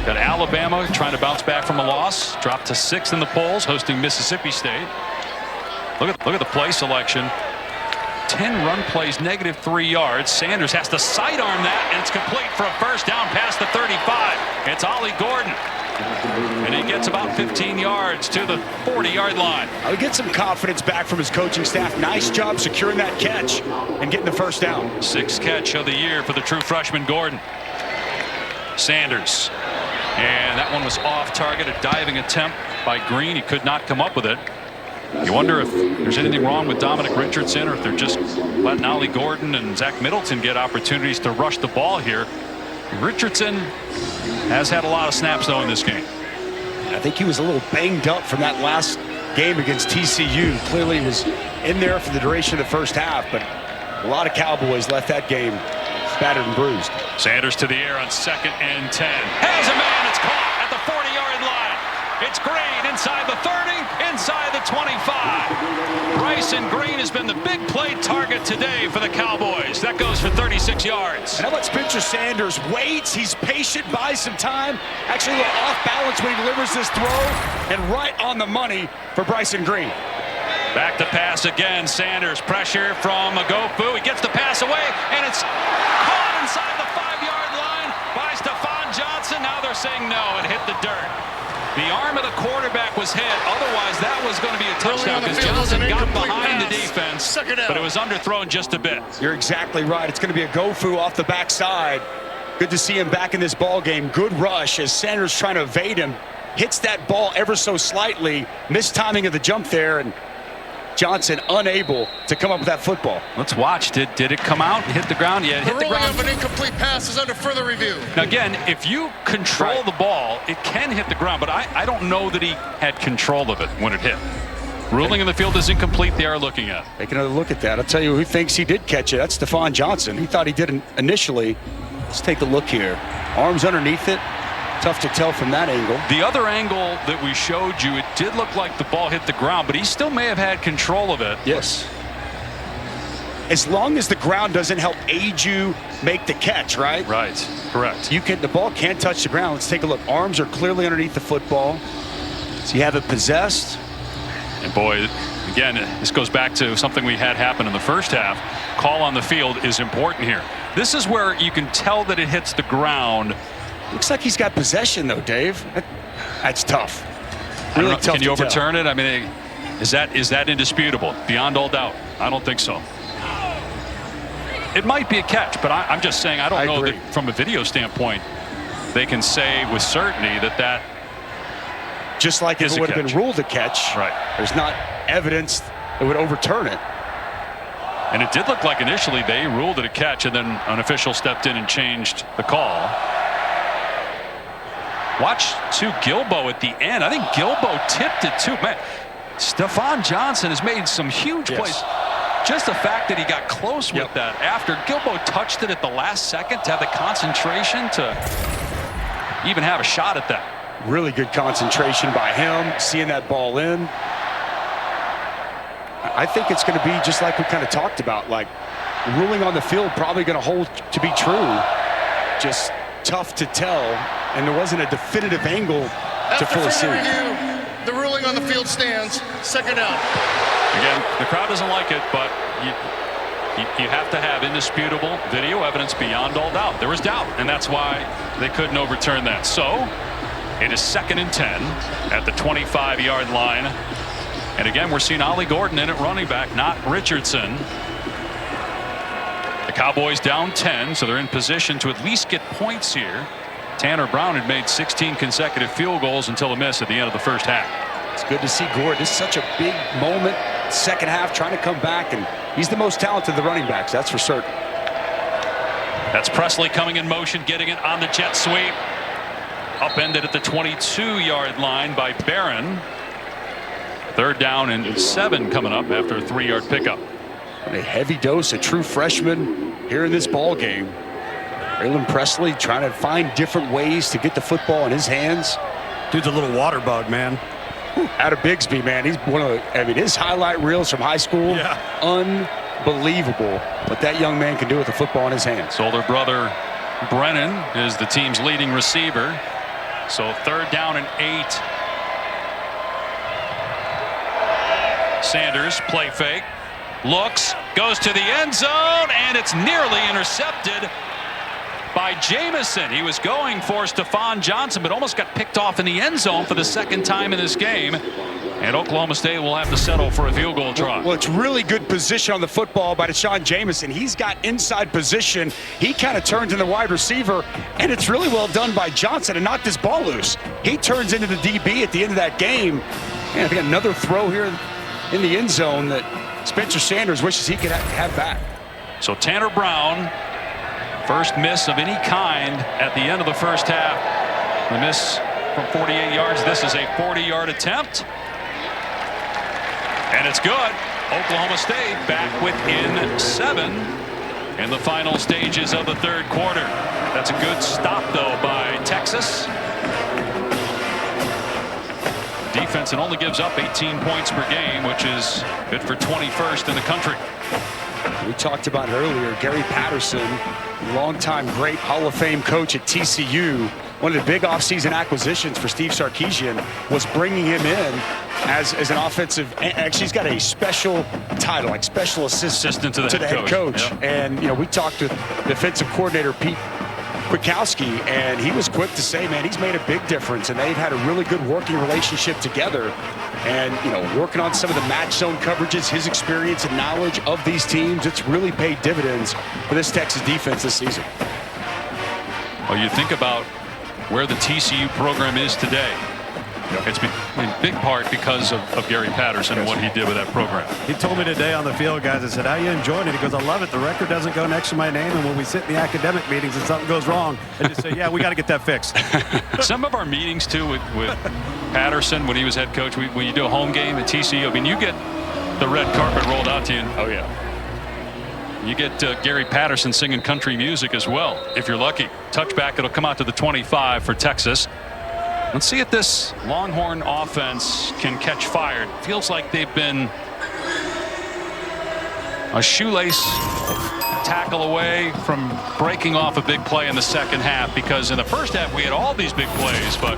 Got Alabama trying to bounce back from a loss. Dropped to 6th in the polls, hosting Mississippi State. Look at the play selection. 10 run plays, -3 yards. Sanders has to sidearm that, and it's complete for a first down past the 35. It's Ollie Gordon. And he gets about 15 yards to the 40-yard line. I'll get some confidence back from his coaching staff. Nice job securing that catch and getting the first down. 6th catch of the year for the true freshman Gordon. Sanders. And that one was off target, a diving attempt by Green. He could not come up with it. You wonder if there's anything wrong with Dominic Richardson, or if they're just letting Ollie Gordon and Zach Middleton get opportunities to rush the ball here. Richardson has had a lot of snaps, though, in this game. I think he was a little banged up from that last game against TCU. Clearly he was in there for the duration of the first half, but a lot of Cowboys left that game battered and bruised. Sanders to the air on 2nd and 10. Has a man. It's caught at the 40-yard line. It's Green inside the 30, inside the 25. Bryson Green has been the big play target today for the Cowboys. That goes for 36 yards. And how about Spencer Sanders? Waits, he's patient, buys some time. Actually a little off balance when he delivers this throw, and right on the money for Bryson Green. Back to pass again. Sanders, pressure from Agofu. He gets the pass away, and it's caught inside the 5-yard line by Stephon Johnson. Now they're saying no, it hit the dirt. The arm of the quarterback was hit. Otherwise, that was going to be a touchdown because Johnson got behind the defense, but it was underthrown just a bit. You're exactly right. It's going to be a Gofu off the backside. Good to see him back in this ball game. Good rush as Sanders trying to evade him. Hits that ball ever so slightly. Missed timing of the jump there, and Johnson unable to come up with that football. Let's watch. Did it come out and hit the ground? Yeah, it hit the ground. The ruling of an incomplete pass is under further review. Now, again, if you control the ball, it can hit the ground, but I don't know that he had control of it when it hit. Ruling in the field is incomplete. They are looking at. Take another look at that. I'll tell you who thinks he did catch it. That's Stephon Johnson. He thought he did initially. Let's take a look here. Arms underneath it. Tough to tell from that angle. The other angle that we showed you, it did look like the ball hit the ground, but he still may have had control of it. Yes. As long as the ground doesn't help aid you make the catch, right? Right. Correct. The ball can't touch the ground. Let's take a look. Arms are clearly underneath the football. Does he have it possessed? And boy, again, this goes back to something we had happen in the first half. Call on the field is important here. This is where you can tell that it hits the ground. Looks like he's got possession, though, Dave. That's tough. Really tough. Can you overturn it? I mean, is that indisputable? Beyond all doubt. I don't think so. It might be a catch, but I'm just saying I don't know that from a video standpoint they can say with certainty that just like if it would have been ruled a catch. Right. There's not evidence that would overturn it. And it did look like initially they ruled it a catch, and then an official stepped in and changed the call. Watch Gilbo at the end. I think Gilbo tipped it too. Man, Stephon Johnson has made some huge plays. Just the fact that he got close with that after Gilbo touched it at the last second to have the concentration to even have a shot at that. Really good concentration by him, seeing that ball in. I think it's going to be just like we kind of talked about, like ruling on the field probably going to hold to be true. Just tough to tell, and there wasn't a definitive angle to fully see. Review, the ruling on the field stands. Second out. Again, the crowd doesn't like it, but you have to have indisputable video evidence beyond all doubt. There was doubt, and that's why they couldn't overturn that. So it is 2nd and 10 at the 25-yard line. And again, we're seeing Ollie Gordon in at running back, not Richardson. The Cowboys down 10, so they're in position to at least get points here. Tanner Brown had made 16 consecutive field goals until a miss at the end of the first half. It's good to see Gordon. This is such a big moment. Second half, trying to come back, and he's the most talented of the running backs, that's for certain. That's Presley coming in motion, getting it on the jet sweep. Upended at the 22-yard line by Barron. 3rd down and 7 coming up after a 3-yard pickup. A heavy dose, a true freshman here in this ball game. Braylon Presley trying to find different ways to get the football in his hands. Dude's a little water bug, man. Out of Bigsby, man. He's one of the, I mean, his highlight reels from high school, unbelievable what that young man can do with the football in his hands. His older brother Brennan is the team's leading receiver. So 3rd down and 8. Sanders, play fake, looks, goes to the end zone, and it's nearly intercepted by Jamison. He was going for Stephon Johnson, but almost got picked off in the end zone for the 2nd time in this game. And Oklahoma State will have to settle for a field goal try. Well, it's really good position on the football by Deshaun Jamison. He's got inside position. He kind of turns into wide receiver, and it's really well done by Johnson to knock this ball loose. He turns into the DB at the end of that game. And I think another throw here in the end zone that Spencer Sanders wishes he could have back. So Tanner Brown, first miss of any kind at the end of the first half. The miss from 48 yards. This is a 40-yard attempt. And it's good. Oklahoma State back within 7 in the final stages of the 3rd quarter. That's a good stop, though, by Texas. Defense, it only gives up 18 points per game, which is good for 21st in the country. We talked about it earlier. Gary Patterson, longtime great Hall of Fame coach at TCU. One of the big offseason acquisitions for Steve Sarkisian was bringing him in as an offensive. Actually, he's got a special title, like special assistant to the head coach. Yep. And you know, we talked to defensive coordinator Pete Kwiatkowski, and he was quick to say, man, he's made a big difference, and they've had a really good working relationship together. And, you know, working on some of the match zone coverages, his experience and knowledge of these teams, it's really paid dividends for this Texas defense this season. Well, you think about where the TCU program is today. It's been in big part because of Gary Patterson and what he did with that program. He told me today on the field, guys, I said, how you enjoying it? He goes, I love it. The record doesn't go next to my name, and when we sit in the academic meetings and something goes wrong, I just say, yeah, we got to get that fixed. Some of our meetings, too, with Patterson, when he was head coach, when you do a home game at TCU, I mean, you get the red carpet rolled out to you. Oh, yeah. You get Gary Patterson singing country music as well, if you're lucky. Touchback, it'll come out to the 25 for Texas. Let's see if this Longhorn offense can catch fire. It feels like they've been a shoelace tackle away from breaking off a big play in the second half, because in the first half we had all these big plays, but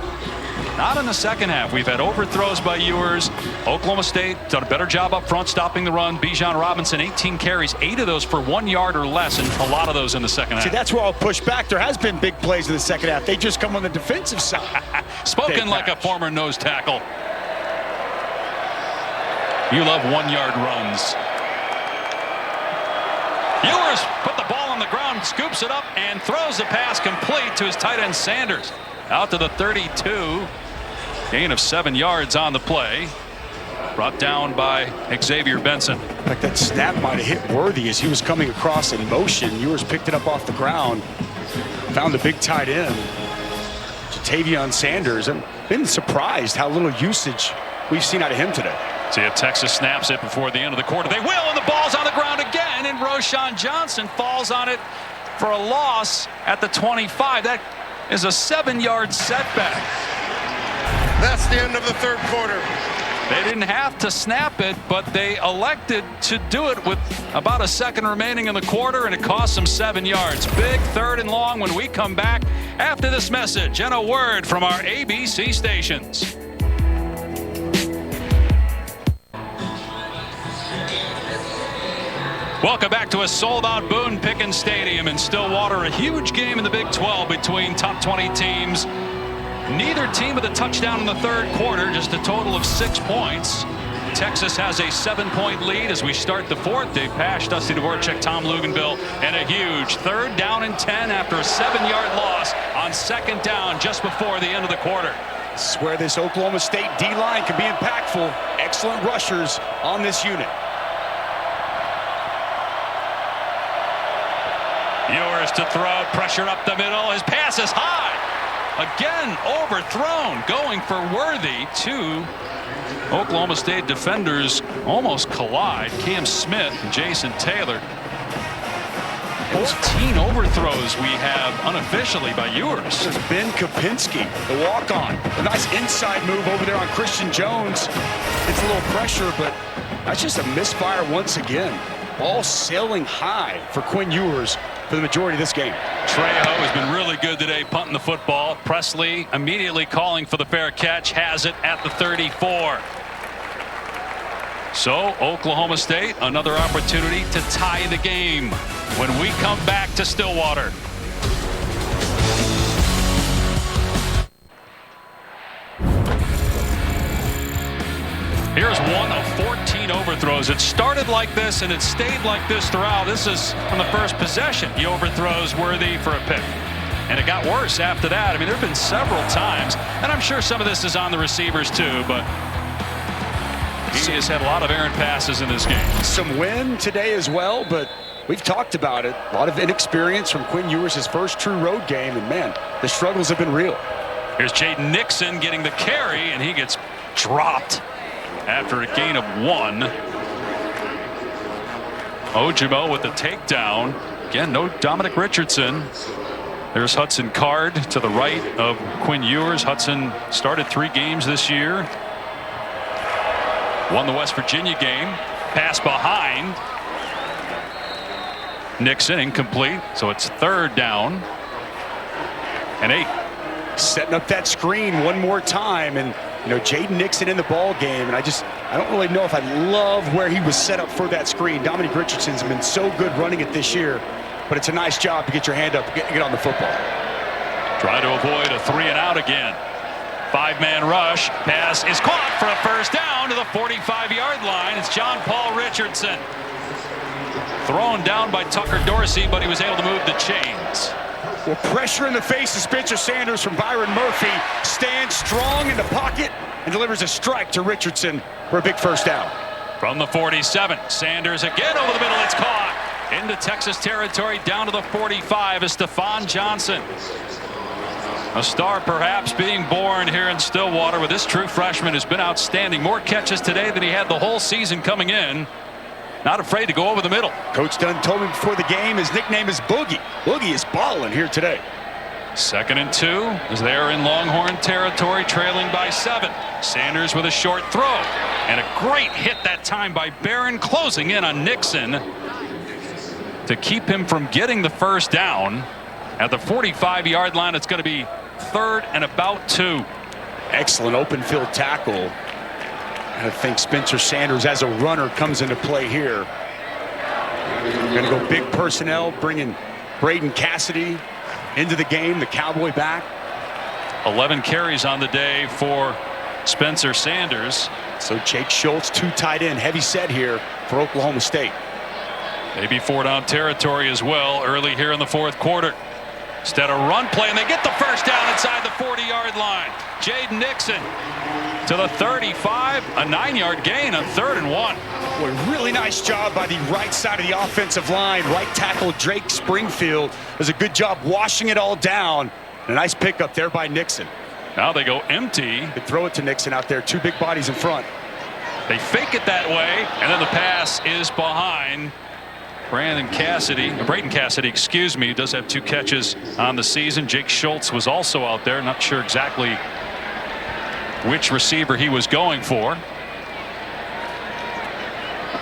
Not in the second half. We've had overthrows by Ewers. Oklahoma State done a better job up front stopping the run. Bijan Robinson, 18 carries, 8 of those for 1 yard or less, and a lot of those in the second half. See, that's where I'll push back. There has been big plays in the second half. They just come on the defensive side. Spoken like a former nose tackle. You love 1 yard runs. Ewers put the ball on the ground, scoops it up, and throws the pass complete to his tight end Sanders. Out to the 32. Gain of 7 yards on the play. Brought down by Xavier Benson. Like that snap might have hit Worthy as he was coming across in motion. Ewers picked it up off the ground. Found the big tight end, Jatavion Sanders. I've been surprised how little usage we've seen out of him today. See if Texas snaps it before the end of the quarter. They will, and the ball's on the ground again, and Roschon Johnson falls on it for a loss at the 25. That is a 7-yard setback. That's the end of the third quarter. They didn't have to snap it, but they elected to do it with about a second remaining in the quarter, and it cost them 7 yards. Big 3rd and long when we come back after this message and a word from our ABC stations. Welcome back to a sold-out Boone Pickens Stadium in Stillwater. A huge game in the Big 12 between top 20 teams. Neither team with a touchdown in the third quarter, just a total of 6 points. Texas has a 7-point lead as we start the fourth. Dave Pasch, Dusty Dvorak, Tom Luganville, and a huge 3rd down and 10 after a 7-yard loss on 2nd down just before the end of the quarter. This is where this Oklahoma State D-line can be impactful. Excellent rushers on this unit. Ewers to throw, pressure up the middle. His pass is high. Again, overthrown, going for Worthy. 2 Oklahoma State defenders almost collide. Cam Smith and Jason Taylor. 14 overthrows we have unofficially by Ewers. This is Ben Kopinski, the walk-on. A nice inside move over there on Christian Jones. It's a little pressure, but that's just a misfire once again. Ball sailing high for Quinn Ewers for the majority of this game. Trejo has been really good today punting the football. Presley immediately calling for the fair catch, has it at the 34. So Oklahoma State, another opportunity to tie the game when we come back to Stillwater. Here's one of 14 overthrows. It started like this and it stayed like this throughout. This is on the first possession. He overthrows Worthy for a pick. And it got worse after that. I mean, there have been several times, and I'm sure some of this is on the receivers too, but he has had a lot of errant passes in this game. Some win today as well, but we've talked about it. A lot of inexperience from Quinn Ewers, his first true road game, and man, the struggles have been real. Here's Jaden Nixon getting the carry, and he gets dropped after a gain of 1. Ojimo with the takedown. Again, no Dominic Richardson. There's Hudson Card to the right of Quinn Ewers. Hudson started 3 games this year. Won the West Virginia game. Pass behind. Nixon incomplete. So it's 3rd down and 8. Setting up that screen one more time, and you know, Jaden Nixon in the ball game, and I don't really know if I love where he was set up for that screen. Dominic Richardson's been so good running it this year, but it's a nice job to get your hand up, get on the football. Try to avoid a 3-and-out again. 5-man rush. Pass is caught for a 1st down to the 45-yard line. It's John Paul Richardson. Thrown down by Tucker Dorsey, but he was able to move the chains. Well, pressure in the face of Spencer Sanders from Byron Murphy. Stands strong in the pocket and delivers a strike to Richardson for a big 1st down. From the 47, Sanders again over the middle. It's caught into Texas territory down to the 45 is Stephon Johnson. A star perhaps being born here in Stillwater with this true freshman who's been outstanding. More catches today than he had the whole season coming in. Not afraid to go over the middle. Coach Dunn told me before the game his nickname is Boogie. Boogie is balling here today. 2nd and 2 as they're in Longhorn territory, trailing by 7. Sanders with a short throw. And a great hit that time by Barron, closing in on Nixon to keep him from getting the 1st down. At the 45-yard line, it's going to be 3rd and about 2. Excellent open field tackle. I think Spencer Sanders as a runner comes into play here. Going to go big personnel, bringing Braden Cassidy into the game, the Cowboy back. 11 carries on the day for Spencer Sanders. So Jake Schultz, 2 tight end, heavy set here for Oklahoma State. Maybe 4-down territory as well early here in the fourth quarter. Instead of run play, and they get the first down inside the 40-yard line. Jaden Nixon to the 35, a 9-yard gain on 3rd and 1. Boy, really nice job by the right side of the offensive line. Right tackle Drake Springfield does a good job washing it all down. And a nice pickup there by Nixon. Now they go empty. They throw it to Nixon out there, 2 big bodies in front. They fake it that way, and then the pass is behind. Braden Cassidy, excuse me, does have 2 catches on the season. Jake Schultz was also out there. Not sure exactly which receiver he was going for.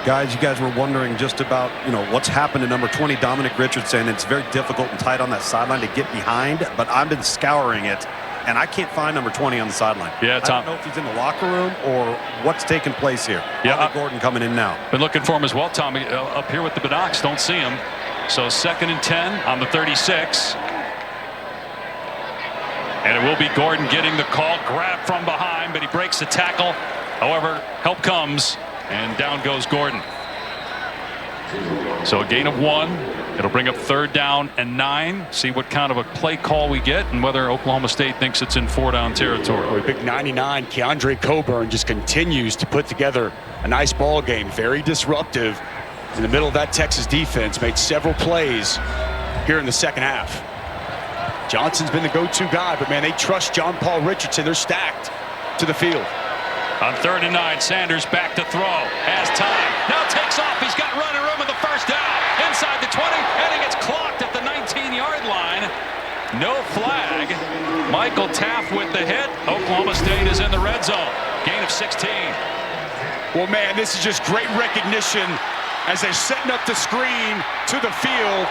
Guys, you guys were wondering just about, what's happened to number 20, Dominic Richardson. It's very difficult and tight on that sideline to get behind, but I've been scouring it, and I can't find number 20 on the sideline. Yeah, Tom. I don't know if he's in the locker room or what's taking place here. Yeah, Gordon coming in now. Been looking for him as well, Tommy. Up here with the binocs, don't see him. So 2nd and 10 on the 36. And it will be Gordon getting the call. Grab from behind, but he breaks the tackle. However, help comes, and down goes Gordon. So a gain of 1. It'll bring up 3rd down and 9. See what kind of a play call we get and whether Oklahoma State thinks it's in 4-down territory. Big 99, Keandre Coburn just continues to put together a nice ball game. Very disruptive in the middle of that Texas defense. Made several plays here in the second half. Johnson's been the go-to guy, but man, they trust John Paul Richardson. They're stacked to the field. On 3rd and 9, Sanders back to throw. Has time. Now takes off. He's got running room in the first down. Inside the 20, and he gets clocked at the 19-yard line. No flag. Michael Taft with the hit. Oklahoma State is in the red zone. Gain of 16. Well, man, this is just great recognition as they're setting up the screen to the field.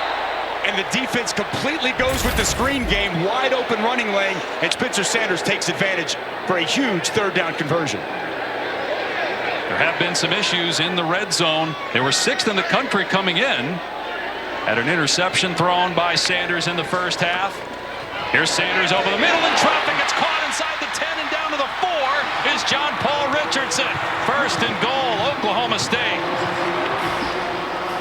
And the defense completely goes with the screen game. Wide open running lane. And Spencer Sanders takes advantage for a huge 3rd down conversion. There have been some issues in the red zone. They were 6th in the country coming in. Had an interception thrown by Sanders in the first half. Here's Sanders over the middle in traffic. It's caught inside the 10 and down to the 4 is John Paul Richardson. 1st and goal, Oklahoma State.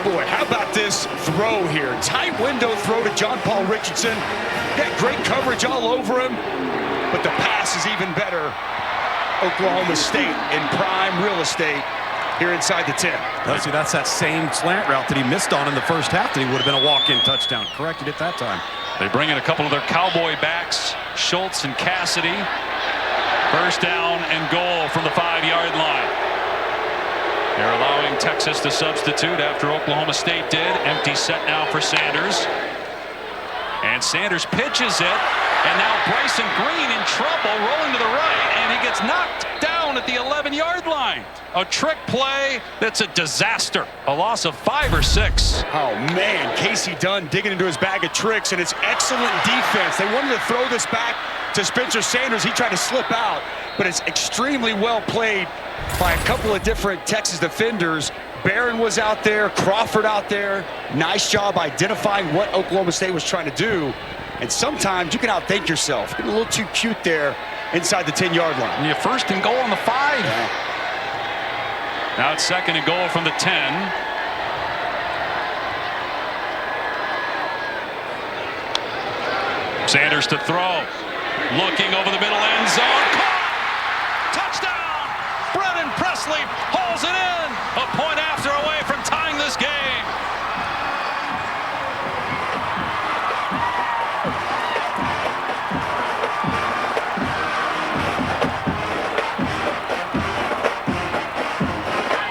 Boy, how about this throw here? Tight window throw to John Paul Richardson. Got great coverage all over him, but the pass is even better. Oklahoma State in prime real estate here inside the 10. See, that's that same slant route that he missed on in the first half that he would have been a walk-in touchdown. Corrected it that time. They bring in a couple of their Cowboy backs, Schultz and Cassidy. 1st down and goal from the 5-yard line. They're allowing Texas to substitute after Oklahoma State did. Empty set now for Sanders. And Sanders pitches it. And now Bryson Green in trouble, rolling to the right. And he gets knocked down at the 11-yard line. A trick play that's a disaster. A loss of 5 or 6. Oh, man. Casey Dunn digging into his bag of tricks. And it's excellent defense. They wanted to throw this back to Spencer Sanders. He tried to slip out. But it's extremely well played by a couple of different Texas defenders. Barron was out there, Crawford out there. Nice job identifying what Oklahoma State was trying to do. And sometimes you can outthink yourself. Getting a little too cute there inside the 10-yard line. And you 1st and goal on the 5. Yeah. Now it's 2nd and goal from the 10. Sanders to throw. Looking over the middle end zone. Caught! Touchdown! Brennan Presley hauls it in. A point after away from tying this game.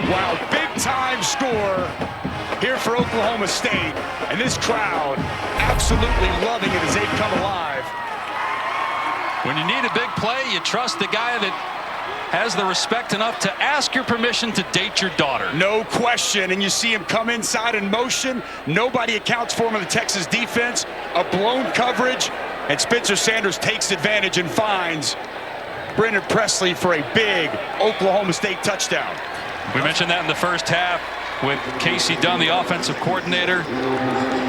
Wow, big-time score here for Oklahoma State. And this crowd absolutely loving it as they come alive. When you need a big play, you trust the guy that has the respect enough to ask your permission to date your daughter. No question, and you see him come inside in motion. Nobody accounts for him in the Texas defense. A blown coverage, and Spencer Sanders takes advantage and finds Brendan Presley for a big Oklahoma State touchdown. We mentioned that in the first half with Casey Dunn, the offensive coordinator.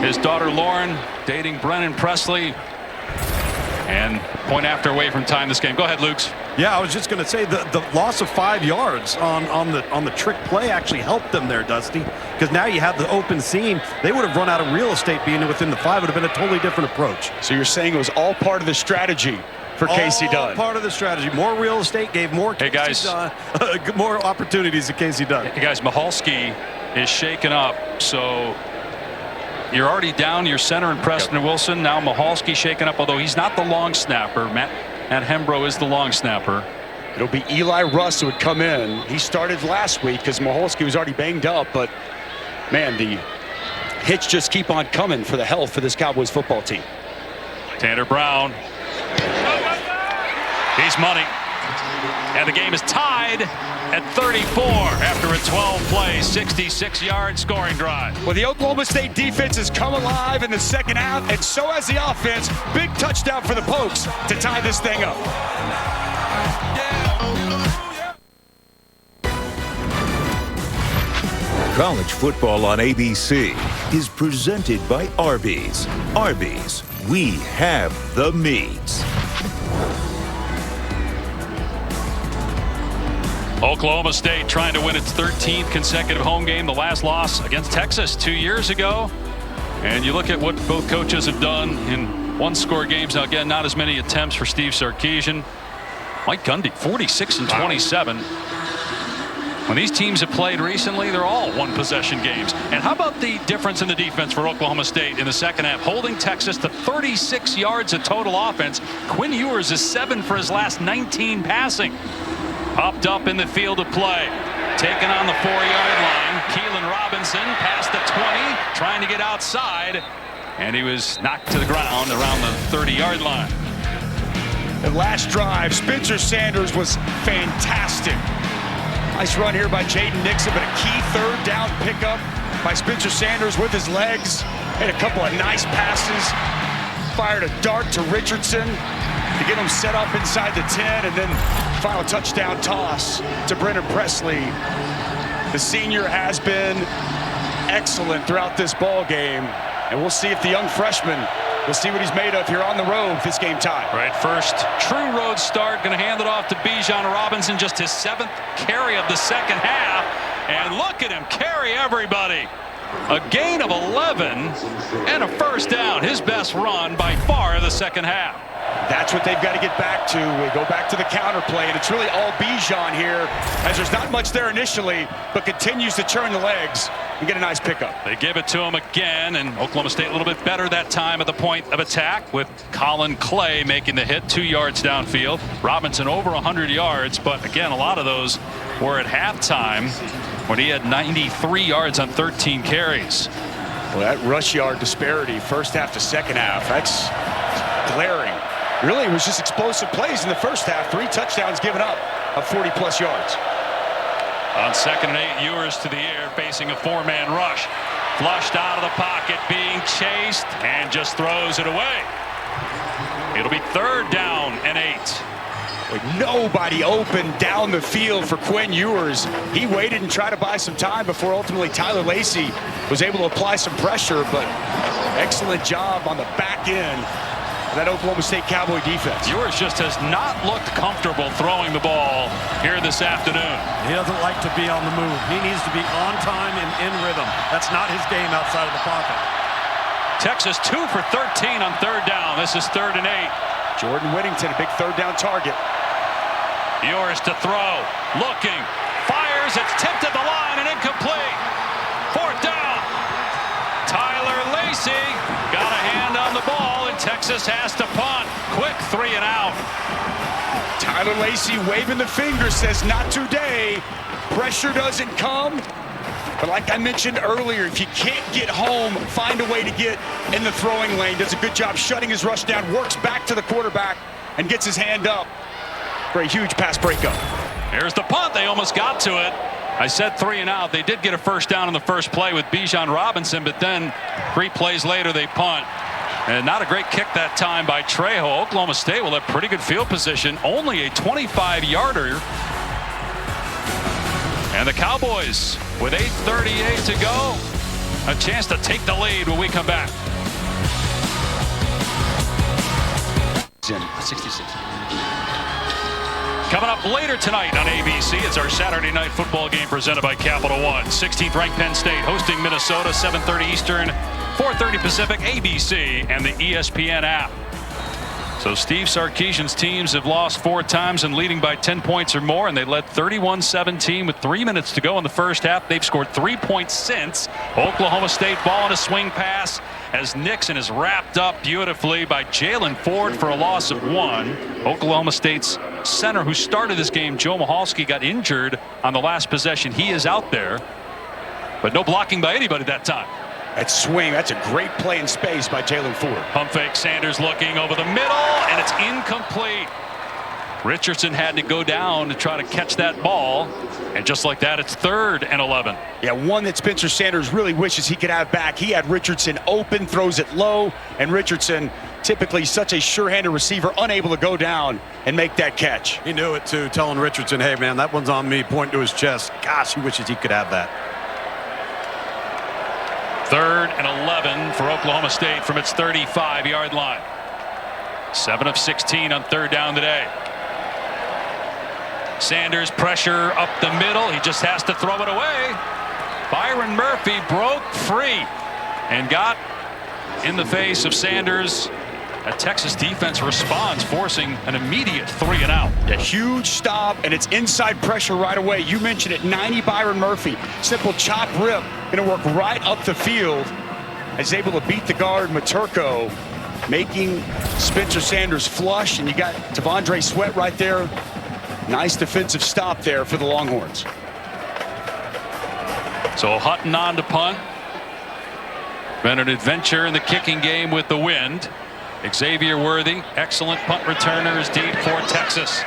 His daughter Lauren dating Brendan Presley. And point after away from time this game. Go ahead, Lukes. Yeah, I was just going to say the loss of 5 yards on the trick play actually helped them there, Dusty, because now you have the open seam. They would have run out of real estate being within the 5. It would have been a totally different approach. So you're saying it was all part of the strategy for Casey Dunn? All part of the strategy. More real estate gave more more opportunities to Casey Dunn. Hey guys, Michalski is shaken up, so you're already down your center in Preston Wilson. Now Michalski shaken up, although he's not the long snapper. Matt Hembrow is the long snapper. It'll be Eli Russ who would come in. He started last week because Michalski was already banged up, but man, the hits just keep on coming for the health for this Cowboys football team. Tanner Brown. He's money. And the game is tied at 34 after a 12-play, 66-yard scoring drive. Well, the Oklahoma State defense has come alive in the second half, and so has the offense. Big touchdown for the Pokes to tie this thing up. College football on ABC is presented by Arby's. Arby's, we have the meats. Oklahoma State trying to win its 13th consecutive home game. The last loss against Texas 2 years ago. And you look at what both coaches have done in one-score games. Now, again, not as many attempts for Steve Sarkisian. Mike Gundy, 46 and 27. When these teams have played recently, they're all one-possession games. And how about the difference in the defense for Oklahoma State in the second half? Holding Texas to 36 yards of total offense. Quinn Ewers is 7 for his last 19 passing. Popped up in the field of play. Taken on the 4-yard line. Keelan Robinson past the 20, trying to get outside. And he was knocked to the ground around the 30-yard line. The last drive, Spencer Sanders was fantastic. Nice run here by Jaden Nixon, but a key third down pickup by Spencer Sanders with his legs. Had a couple of nice passes. Fired a dart to Richardson to get him set up inside the 10, and then final touchdown toss to Brendan Presley. The senior has been excellent throughout this ball game, and we'll see if the young freshman, we'll see what he's made of here on the road with this game tied. Right, first true road start. Going to hand it off to Bijan Robinson, just his 7th carry of the second half. And look at him carry everybody. A gain of 11 and a first down. His best run by far in the second half. That's what they've got to get back to. We go back to the counter play, and it's really all Bijan here, as there's not much there initially, but continues to turn the legs and get a nice pickup. They give it to him again, and Oklahoma State a little bit better that time at the point of attack, with Colin Clay making the hit 2 yards downfield. Robinson over 100 yards, but again, a lot of those were at halftime when he had 93 yards on 13 carries. Well, that rush yard disparity, first half to second half, that's glaring. Really, it was just explosive plays in the first half. 3 touchdowns given up of 40-plus yards. On 2nd and 8, Ewers to the air, facing a 4-man rush. Flushed out of the pocket, being chased, and just throws it away. It'll be 3rd down and 8. With nobody open down the field for Quinn Ewers. He waited and tried to buy some time before ultimately Tyler Lacey was able to apply some pressure, but excellent job on the back end of that Oklahoma State Cowboy defense. Ewers just has not looked comfortable throwing the ball here this afternoon. He doesn't like to be on the move. He needs to be on time and in rhythm. That's not his game outside of the pocket. Texas 2 for 13 on 3rd down. This is 3rd and 8. Jordan Whittington, a big 3rd down target. Ewers to throw, looking, fires, it's tipped at the line and incomplete. 4th down. Tyler Lacey got a hand on the ball, and Texas has to punt. Quick 3 and out. Tyler Lacey waving the finger, says not today. Pressure doesn't come. But like I mentioned earlier, if you can't get home, find a way to get in the throwing lane. Does a good job shutting his rush down, works back to the quarterback, and gets his hand up for a huge pass breakup. Here's the punt. They almost got to it. I said 3 and out. They did get a first down in the first play with Bijan Robinson, but then 3 plays later they punt. And not a great kick that time by Trejo. Oklahoma State will have pretty good field position. Only a 25-yarder. And the Cowboys with 8:38 to go. A chance to take the lead when we come back. 66. Coming up later tonight on ABC, it's our Saturday night football game presented by Capital One. 16th ranked Penn State hosting Minnesota, 7:30 Eastern, 4:30 Pacific, ABC, and the ESPN app. So Steve Sarkisian's teams have lost 4 times and leading by 10 points or more, and they led 31-17 with 3 minutes to go in the first half. They've scored 3 points since. Oklahoma State ball on a swing pass as Nixon is wrapped up beautifully by Jalen Ford for a loss of 1. Oklahoma State's center who started this game, Joe Michalski, got injured on the last possession. He is out there, but no blocking by anybody that time. That swing, that's a great play in space by Jalen Ford. Pump fake, Sanders looking over the middle, and it's incomplete. Richardson had to go down to try to catch that ball, and just like that, it's 3rd and 11. Yeah, one that Spencer Sanders really wishes he could have back. He had Richardson open, throws it low, and Richardson, typically such a sure-handed receiver, unable to go down and make that catch. He knew it too, telling Richardson, hey man, that one's on me, pointing to his chest. Gosh, he wishes he could have that. 3rd and 11 for Oklahoma State from its 35-yard line. 7 of 16 on 3rd down today. Sanders pressure up the middle. He just has to throw it away. Byron Murphy broke free and got in the face of Sanders. A Texas defense responds, forcing an immediate 3 and out. A huge stop, and it's inside pressure right away. You mentioned it, 90 Byron Murphy. Simple chop rip, going to work right up the field. Is able to beat the guard, Maturko, making Spencer Sanders flush, and you got T'Vondre Sweat right there. Nice defensive stop there for the Longhorns. So Hutton on to punt. Been an adventure in the kicking game with the wind. Xavier Worthy, excellent punt returner, is deep for Texas.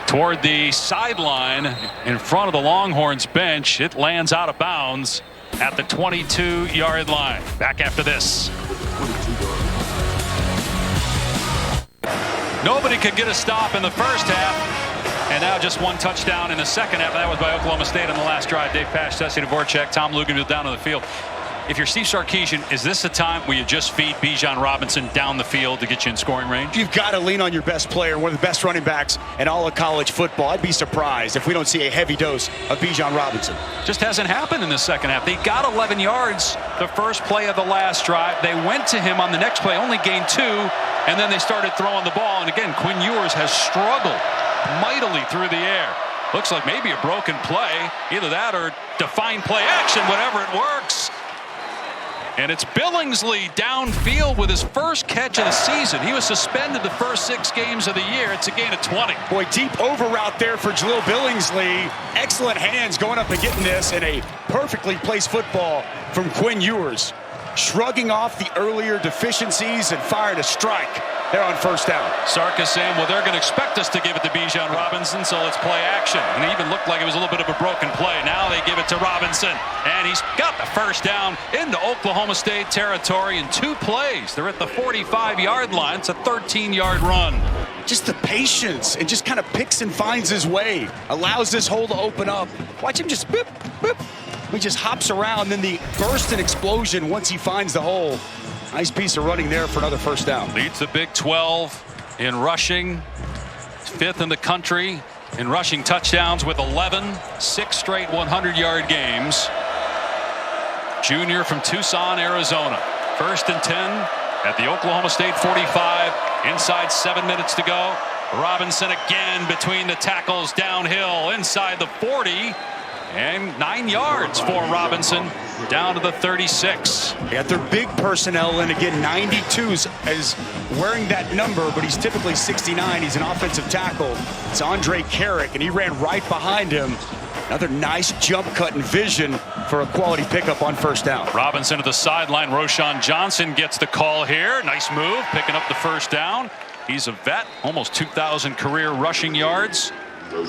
Toward the sideline in front of the Longhorns bench, it lands out of bounds at the 22-yard line. Back after this. Nobody could get a stop in the first half, and now just 1 touchdown in the second half. That was by Oklahoma State on the last drive. Dave Pasch, Tessie Dvorak, Tom Luginbill down on the field. If you're Steve Sarkisian, is this the time where you just feed Bijan Robinson down the field to get you in scoring range? You've got to lean on your best player, one of the best running backs in all of college football. I'd be surprised if we don't see a heavy dose of Bijan Robinson. Just hasn't happened in the second half. They got 11 yards the first play of the last drive. They went to him on the next play, only gained 2, and then they started throwing the ball. And again, Quinn Ewers has struggled mightily through the air. Looks like maybe a broken play. Either that or defined play action, whatever it works. And it's Billingsley downfield with his first catch of the season. He was suspended the first 6 games of the year. It's a gain of 20. Boy, deep over route there for Jalil Billingsley. Excellent hands going up and getting this, and a perfectly placed football from Quinn Ewers. Shrugging off the earlier deficiencies and fired a strike there on first down. Sarkis saying, well, they're going to expect us to give it to Bijan Robinson, so let's play action. And it even looked like it was a little bit of a broken play. Now they give it to Robinson, and he's got the first down into Oklahoma State territory in 2 plays. They're at the 45-yard line. It's a 13-yard run. Just the patience, and just kind of picks and finds his way. Allows this hole to open up. Watch him just boop, boop. He just hops around, then the burst and explosion once he finds the hole. Nice piece of running there for another first down. Leads the Big 12 in rushing. 5th in the country in rushing touchdowns with 11, 6 straight 100-yard games. Junior from Tucson, Arizona. 1st and 10 at the Oklahoma State 45. Inside 7 minutes to go. Robinson again between the tackles downhill inside the 40. And 9 yards for Robinson down to the 36. They got their big personnel in again. 92 is wearing that number, but he's typically 69. He's an offensive tackle. It's Andre Carrick, and he ran right behind him. Another nice jump cut and vision for a quality pickup on first down. Robinson to the sideline. Roshan Johnson gets the call here. Nice move, picking up the first down. He's a vet, almost 2,000 career rushing yards.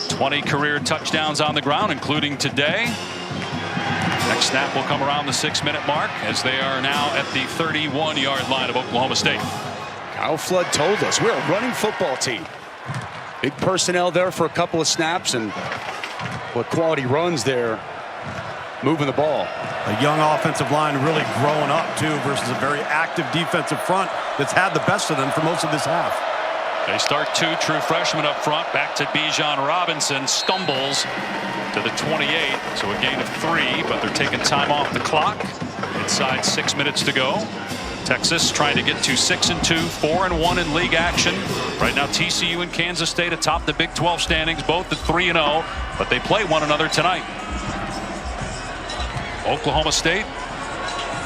20 career touchdowns on the ground, including today. Next snap will come around the 6-minute mark as they are now at the 31-yard line of Oklahoma State. Kyle Flood told us we're a running football team. Big personnel there for a couple of snaps, and what quality runs there, moving the ball. A young offensive line really growing up, too, versus a very active defensive front that's had the best of them for most of this half. They start 2 true freshmen up front. Back to Bijan Robinson. Stumbles to the 28. So a gain of 3, but they're taking time off the clock. Inside 6 minutes to go. Texas trying to get to 6-2, 4-1 in league action. Right now TCU and Kansas State atop the Big 12 standings, both at 3-0, but they play one another tonight. Oklahoma State,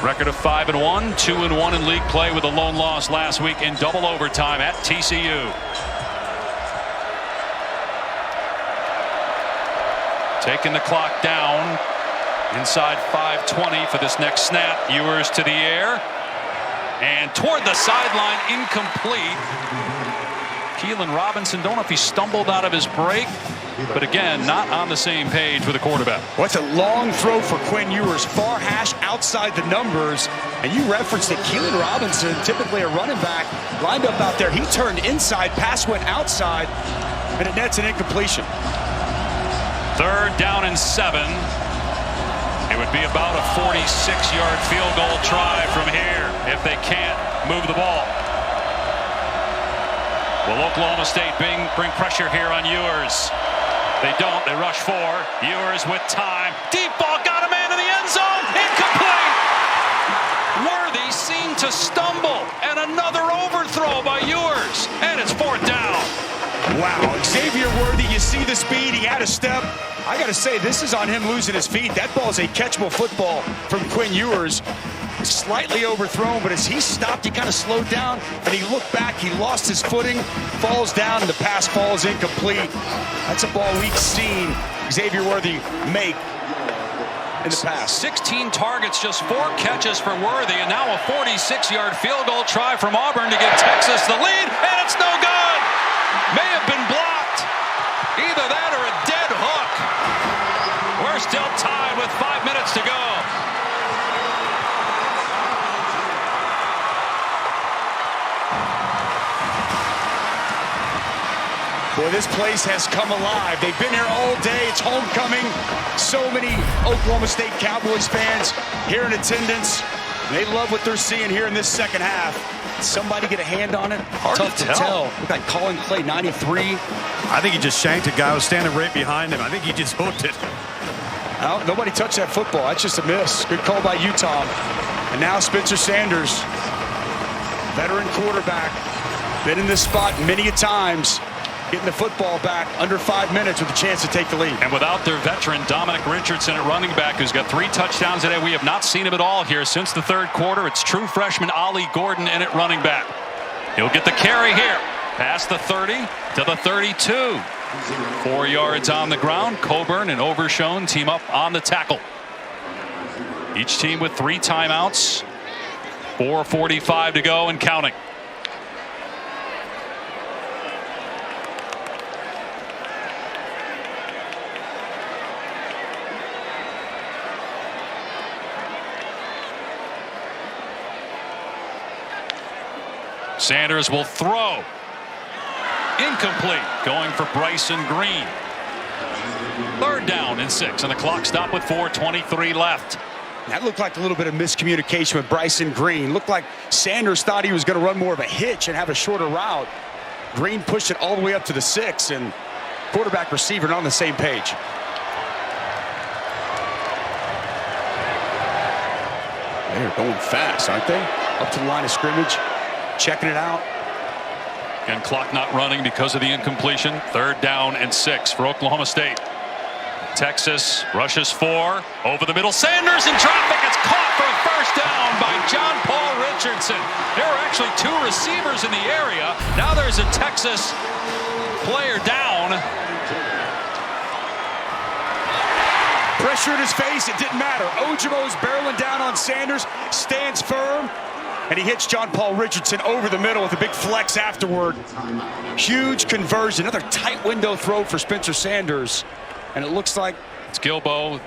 record of 5-1, 2-1 in league play with a lone loss last week in double overtime at TCU. Taking the clock down inside 5:20 for this next snap. Ewers to the air and toward the sideline, incomplete. Keelan Robinson, don't know if he stumbled out of his break, but again, not on the same page with the quarterback. What's a long throw for Quinn Ewers, far hash outside the numbers, and you referenced that Keelan Robinson, typically a running back, lined up out there. He turned inside, pass went outside, and it nets an incompletion. 3rd down and 7. It would be about a 46-yard field goal try from here if they can't move the ball. Will Oklahoma State bring pressure here on Ewers? They don't. They rush 4. Ewers with time. Deep ball got a man in the end zone. Incomplete. Worthy seemed to stumble, and another overthrow by Ewers, and it's 4th down. Wow, Xavier Worthy, you see the speed. He had a step. I got to say, this is on him losing his feet. That ball is a catchable football from Quinn Ewers. Slightly overthrown, but as he stopped, he kind of slowed down, and he looked back. He lost his footing, falls down, and the pass falls incomplete. That's a ball we've seen Xavier Worthy make in the past. 16 targets, just 4 catches for Worthy, and now a 46-yard field goal try from Auburn to give Texas the lead, and it's no good. May have been blocked. Either that or a dead hook. We're still tied with 5 minutes to go. Boy, this place has come alive. They've been here all day. It's homecoming. So many Oklahoma State Cowboys fans here in attendance. They love what they're seeing here in this second half. Somebody get a hand on it? Hard Tough to to tell. Look like Colin Clay, 93. I think he just shanked a guy who was standing right behind him. I think he just hooked it. Oh, nobody touched that football. That's just a miss. Good call by Utah. And now Spencer Sanders, veteran quarterback, been in this spot many a times, getting the football back under 5 minutes with a chance to take the lead. And without their veteran Dominic Richardson at running back, who's got 3 touchdowns today, we have not seen him at all here since the 3rd quarter. It's true freshman Ollie Gordon in at running back. He'll get the carry here. Past the 30 to the 32. 4 yards on the ground. Coburn and Overshone team up on the tackle. Each team with 3 timeouts. 4:45 to go and counting. Sanders will throw. Incomplete. Going for Bryson Green. 3rd down and 6, and the clock stopped with 4:23 left. That looked like a little bit of miscommunication with Bryson Green. Looked like Sanders thought he was going to run more of a hitch and have a shorter route. Green pushed it all the way up to the 6, and quarterback receiver not on the same page. They're going fast, aren't they? Up to the line of scrimmage, checking it out. And clock not running because of the incompletion. 3rd down and 6 for Oklahoma State. Texas rushes 4 over the middle. Sanders in traffic. It's caught for a 1st down by John Paul Richardson. There were actually 2 receivers in the area. Now there's a Texas player down. Pressure in his face, it didn't matter. Ojomo's barreling down on Sanders, stands firm, and he hits John Paul Richardson over the middle with a big flex afterward. Huge conversion, another tight window throw for Spencer Sanders. And it looks like it's Gilbo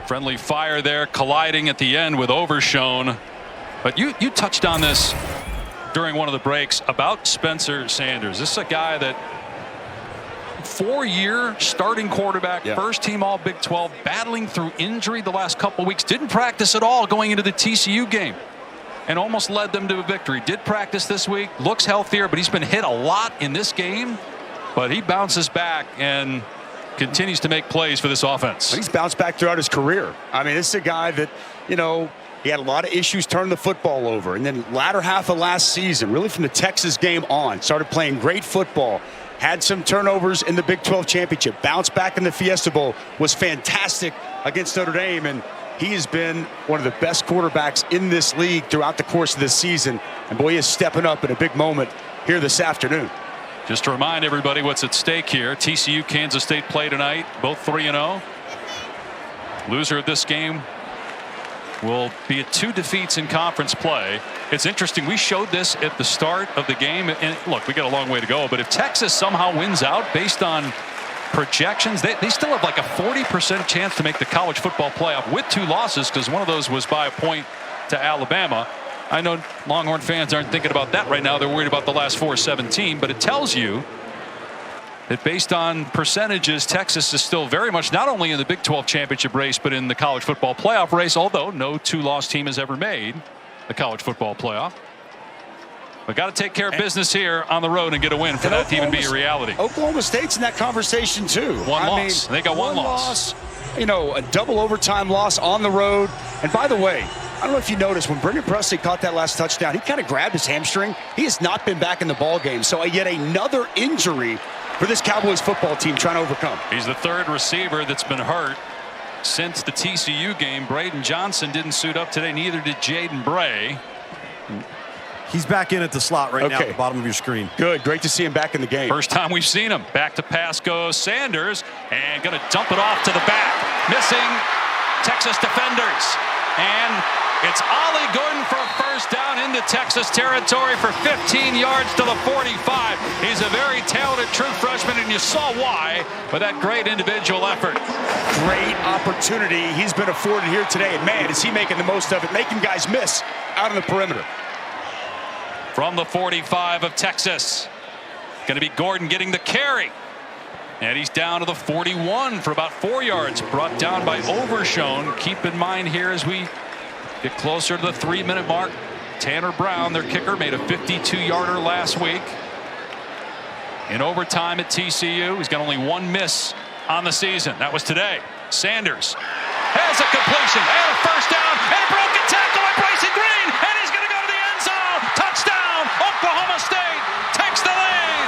Friendly fire there, colliding at the end with Overshone. But you touched on this during one of the breaks about Spencer Sanders. This is a guy that 4-year starting quarterback, first team all Big 12, battling through injury the last couple weeks, didn't practice at all going into the TCU game and almost led them to a victory. Did practice this week, looks healthier, but he's been hit a lot in this game. But he bounces back and continues to make plays for this offense. He's bounced back throughout his career. I mean, this is a guy that, you know, he had a lot of issues turning the football over. And then latter half of last season, really from the Texas game on, started playing great football. Had some turnovers in the Big 12 championship. Bounced back in the Fiesta Bowl. Was fantastic against Notre Dame. And he has been one of the best quarterbacks in this league throughout the course of this season. And boy, he is stepping up in a big moment here this afternoon. Just to remind everybody what's at stake here. TCU, Kansas State play tonight. Both 3-0. Loser of this game will be at 2 defeats in conference play. It's interesting. We showed this at the start of the game. And look, we got a long way to go. But if Texas somehow wins out based on projections, they still have like a 40% chance to make the college football playoff with 2 losses, because one of those was by a point to Alabama. I know Longhorn fans aren't thinking about that right now. They're worried about the last 4-17. But it tells you that based on percentages, Texas is still very much not only in the Big 12 championship race, but in the college football playoff race, although no 2-loss team has ever made the college football playoff. But got to take care of business here on the road and get a win for that to even be a reality. Oklahoma State's in that conversation too. One loss. They got one loss. You know, a double overtime loss on the road. And by the way, I don't know if you noticed, when Brendan Presley caught that last touchdown, he kind of grabbed his hamstring. He has not been back in the ball game. So yet another injury for this Cowboys football team trying to overcome. He's the 3rd receiver that's been hurt since the TCU game. Braden Johnson didn't suit up today. Neither did Jaden Bray. He's back in at the slot right now at the bottom of your screen. Good. Great to see him back in the game. First time we've seen him. Back to pass goes Sanders, and going to dump it off to the back. Missing Texas defenders. And it's Ollie Gordon for a first down into Texas territory for 15 yards to the 45. He's a very talented true freshman, and you saw why with that great individual effort. Great opportunity he's been afforded here today. And man, is he making the most of it, making guys miss out on the perimeter. From the 45 of Texas, going to be Gordon getting the carry. And he's down to the 41 for about 4 yards, brought down by Overshone. Keep in mind here as we get closer to the 3-minute mark, Tanner Brown, their kicker, made a 52-yarder last week. In overtime at TCU, he's got only 1 miss on the season. That was today. Sanders has a completion and a first down and a broken tackle by Bryson Green, and he's going to go to the end zone. Touchdown! Oklahoma State takes the lead.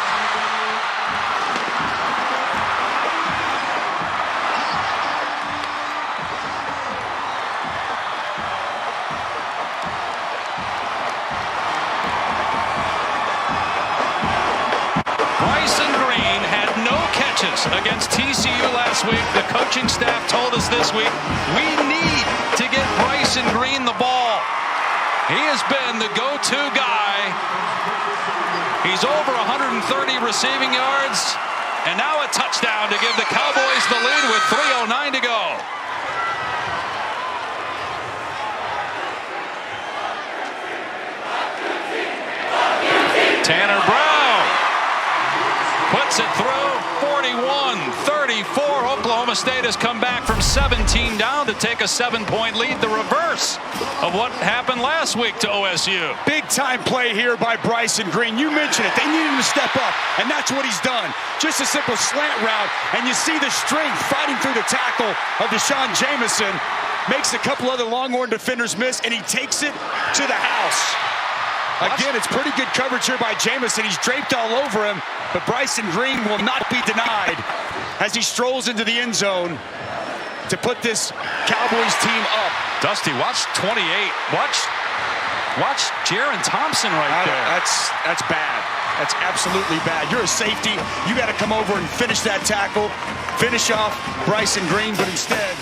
Bryson Green had no catches against TCU last week. The coaching staff told us this week, we need to get Bryson Green the ball. He has been the go-to guy. He's over 130 receiving yards, and now a touchdown to give the Cowboys the lead with 3:09 to go. Tanner Brown puts it through. 41-34. Oklahoma State has come back from 17 down to take a 7-point lead, the reverse of what happened last week to OSU. Big time play here by Bryson Green. You mentioned it. They needed him to step up, and that's what he's done. Just a simple slant route, and you see the strength fighting through the tackle of Deshaun Jamison. Makes a couple other Longhorn defenders miss, and he takes it to the house. Again, it's pretty good coverage here by Jamison. He's draped all over him, but Bryson Green will not be denied as he strolls into the end zone to put this Cowboys team up. Dusty, watch 28. Watch Jaron Thompson right there. That's bad. That's absolutely bad. You're a safety. You got to come over and finish that tackle, finish off Bryson Green, but instead,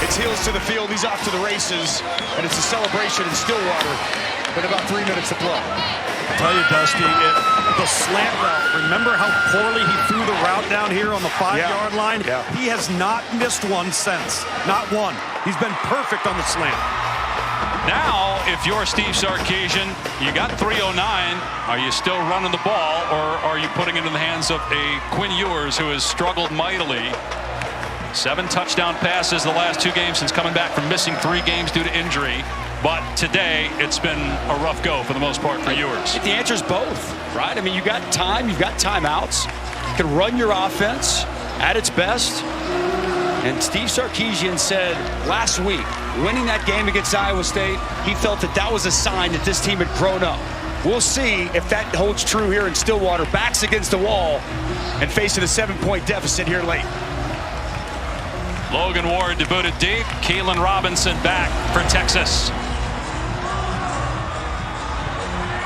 it's heels to the field. He's off to the races, and it's a celebration in Stillwater with about 3 minutes to play. I tell you, Dusty, the slant route. Remember how poorly he threw the route down here on the 5-yard line? Yeah. He has not missed one since. Not one. He's been perfect on the slant. Now, if you're Steve Sarkisian, you got 309. Are you still running the ball, or are you putting it in the hands of a Quinn Ewers who has struggled mightily? 7 touchdown passes the last 2 games since coming back from missing 3 games due to injury. But today, it's been a rough go for the most part for Ewers. The answer is both, right? I mean, you got time, you've got timeouts. You can run your offense at its best. And Steve Sarkisian said last week, winning that game against Iowa State, he felt that that was a sign that this team had grown up. We'll see if that holds true here in Stillwater. Backs against the wall and facing a 7-point deficit here late. Logan Ward debuted deep. Keelan Robinson back for Texas.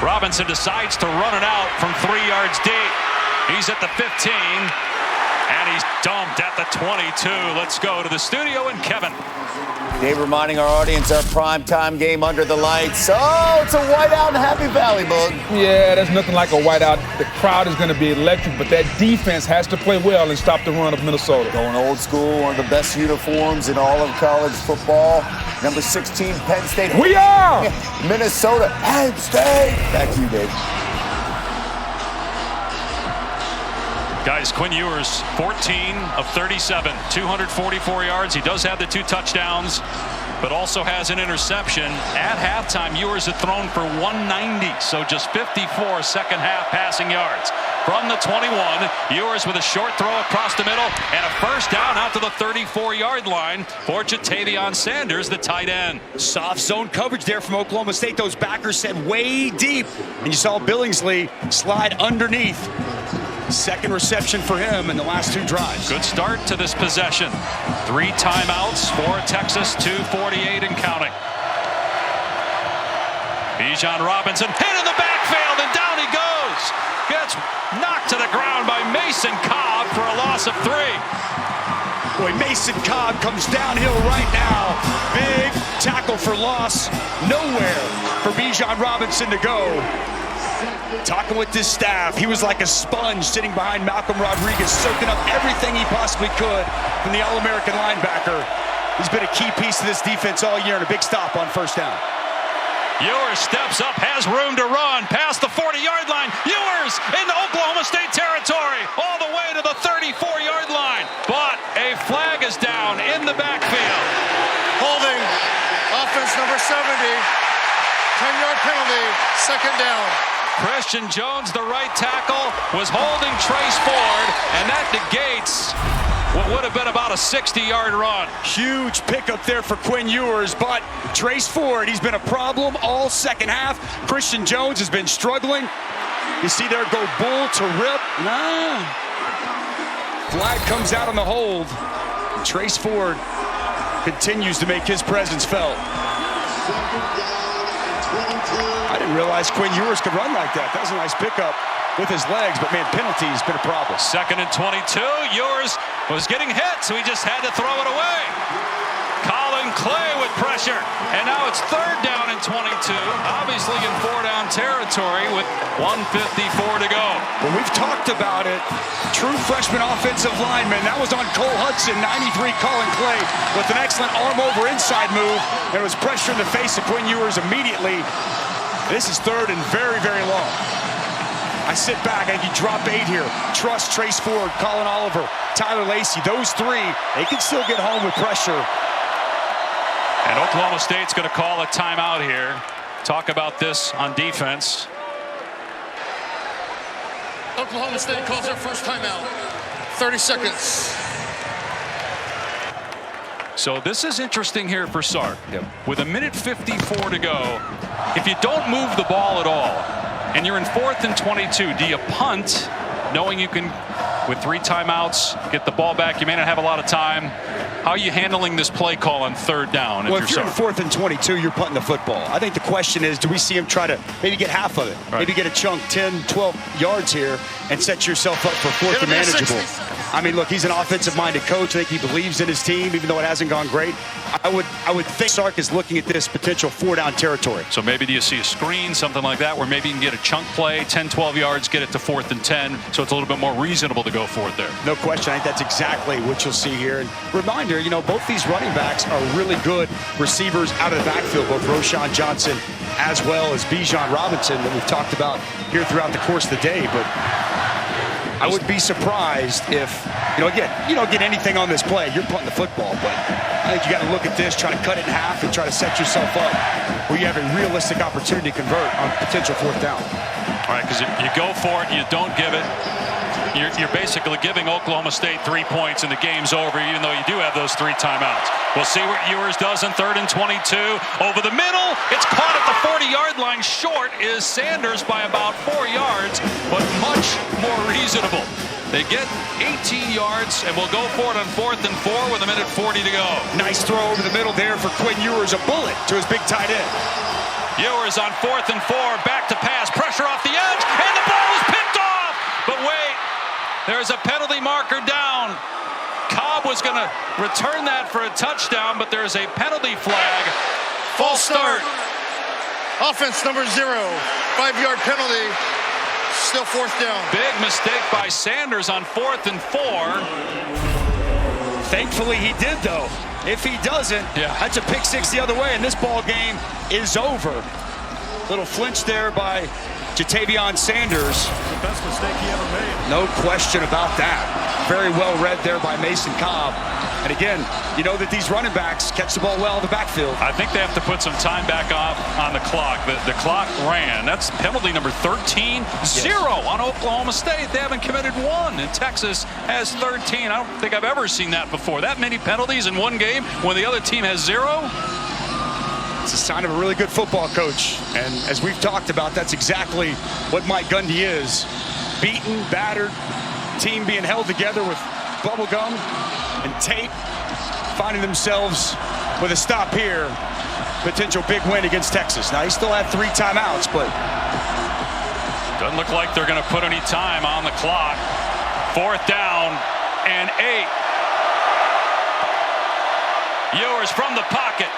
Robinson decides to run it out from 3 yards deep. He's at the 15. And he's dumped at the 22. Let's go to the studio and Kevin. Dave reminding our audience our primetime game under the lights. Oh, it's a whiteout in Happy Valley, Bug. Yeah, there's nothing like a whiteout. The crowd is going to be electric, but that defense has to play well and stop the run of Minnesota. Going old school, one of the best uniforms in all of college football. Number 16, Penn State. We are! Minnesota, Penn State. Back to you, Dave. Guys, Quinn Ewers, 14 of 37, 244 yards. He does have the 2 touchdowns, but also has an interception. At halftime, Ewers had thrown for 190, so just 54 second half passing yards. From the 21, Ewers with a short throw across the middle and a first down out to the 34-yard line for Jatavion Sanders, the tight end. Soft zone coverage there from Oklahoma State. Those backers set way deep, and you saw Billingsley slide underneath. Second reception for him in the last 2 drives. Good start to this possession. 3 timeouts for Texas, 2:48 and counting. Bijan Robinson hit in the backfield, and down he goes. Gets knocked to the ground by Mason Cobb for a loss of 3. Boy, Mason Cobb comes downhill right now. Big tackle for loss. Nowhere for Bijan Robinson to go. Talking with his staff, he was like a sponge sitting behind Malcolm Rodriguez, soaking up everything he possibly could from the All-American linebacker. He's been a key piece of this defense all year, and a big stop on first down. Ewers steps up, has room to run past the 40-yard line. Ewers into Oklahoma State territory, all the way to the 34-yard line. But a flag is down in the backfield. Holding, offense number 70, 10-yard penalty, second down. Christian Jones, the right tackle, was holding Trace Ford, and that negates what would have been about a 60-yard run. Huge pickup there for Quinn Ewers, but Trace Ford, he's been a problem all second half. Christian Jones has been struggling. You see there go bull to rip. Flag comes out on the hold. Trace Ford continues to make his presence felt. I didn't realize Quinn Ewers could run like that. That was a nice pickup with his legs, but man, penalty has been a problem. 2nd and 22. Ewers was getting hit, so he just had to throw it away. Colin Clay with pressure, and now it's 3rd down and 22. Obviously in 4-down territory with 1:54 to go. When we've talked about it, true freshman offensive lineman, that was on Cole Hudson, 93 Colin Clay with an excellent arm over inside move. There was pressure in the face of Quinn Ewers immediately. This is 3rd and very, very long. I sit back, I think you drop 8 here. Trust Trace Ford, Colin Oliver, Tyler Lacey. Those 3, they can still get home with pressure. And Oklahoma State's going to call a timeout here. Talk about this on defense. Oklahoma State calls their first timeout. 30 seconds. So this is interesting here for Sark. With 1:54 to go, if you don't move the ball at all, and you're in 4th and 22, do you punt, knowing you can, with 3 timeouts, get the ball back? You may not have a lot of time. How are you handling this play call on 3rd down? Well, if you're in 4th and 22, you're punting the football. I think the question is, do we see him try to maybe get half of it? Right. Maybe get a chunk, 10, 12 yards here, and set yourself up for 4th and manageable. I mean, look, he's an offensive-minded coach. I think he believes in his team, even though it hasn't gone great. I would think Sark is looking at this potential 4-down territory. So maybe do you see a screen, something like that, where maybe you can get a chunk play, 10, 12 yards, get it to 4th and 10, so it's a little bit more reasonable to go for it there. No question. I think that's exactly what you'll see here. And reminder, you know, both these running backs are really good receivers out of the backfield, both Roschon Johnson as well as Bijan Robinson that we've talked about here throughout the course of the day. But I would be surprised if, you know, again, you don't get anything on this play. You're punting the football, but I think you got to look at this, try to cut it in half, and try to set yourself up where you have a realistic opportunity to convert on potential 4th down. All right, because you go for it, you don't give it. You're basically giving Oklahoma State 3 points and the game's over, even though you do have those 3 timeouts. We'll see what Ewers does in 3rd and 22. Over the middle, it's caught at the 40-yard line. Short is Sanders by about 4 yards, but much more reasonable. They get 18 yards and will go for it on 4th and 4 with 1:40 to go. Nice throw over the middle there for Quinn Ewers, a bullet to his big tight end. Ewers on 4th and 4, back to pass, pressure off the edge, and the ball is picked off. But wait, there's a penalty marker down. Cobb was going to return that for a touchdown, but there's a penalty flag. False start. Offense number 0. 5-yard penalty. Still 4th down. Big mistake by Sanders on 4th and 4. Thankfully he did, though. If he doesn't, that's a pick 6 the other way, and this ball game is over. Little flinch there by Jatavion Sanders. The best mistake he ever made. No question about that. Very well read there by Mason Cobb. And again, you know that these running backs catch the ball well in the backfield. I think they have to put some time back on the clock. The clock ran. That's penalty number 13. 0 on Oklahoma State. They haven't committed 1, and Texas has 13. I don't think I've ever seen that before. That many penalties in one game when the other team has 0. It's a sign of a really good football coach. And as we've talked about, that's exactly what Mike Gundy is. Beaten, battered, team being held together with bubble gum and tape, finding themselves with a stop here. Potential big win against Texas. Now, he still had 3 timeouts, but doesn't look like they're going to put any time on the clock. 4th down and 8. Ewers from the pocket.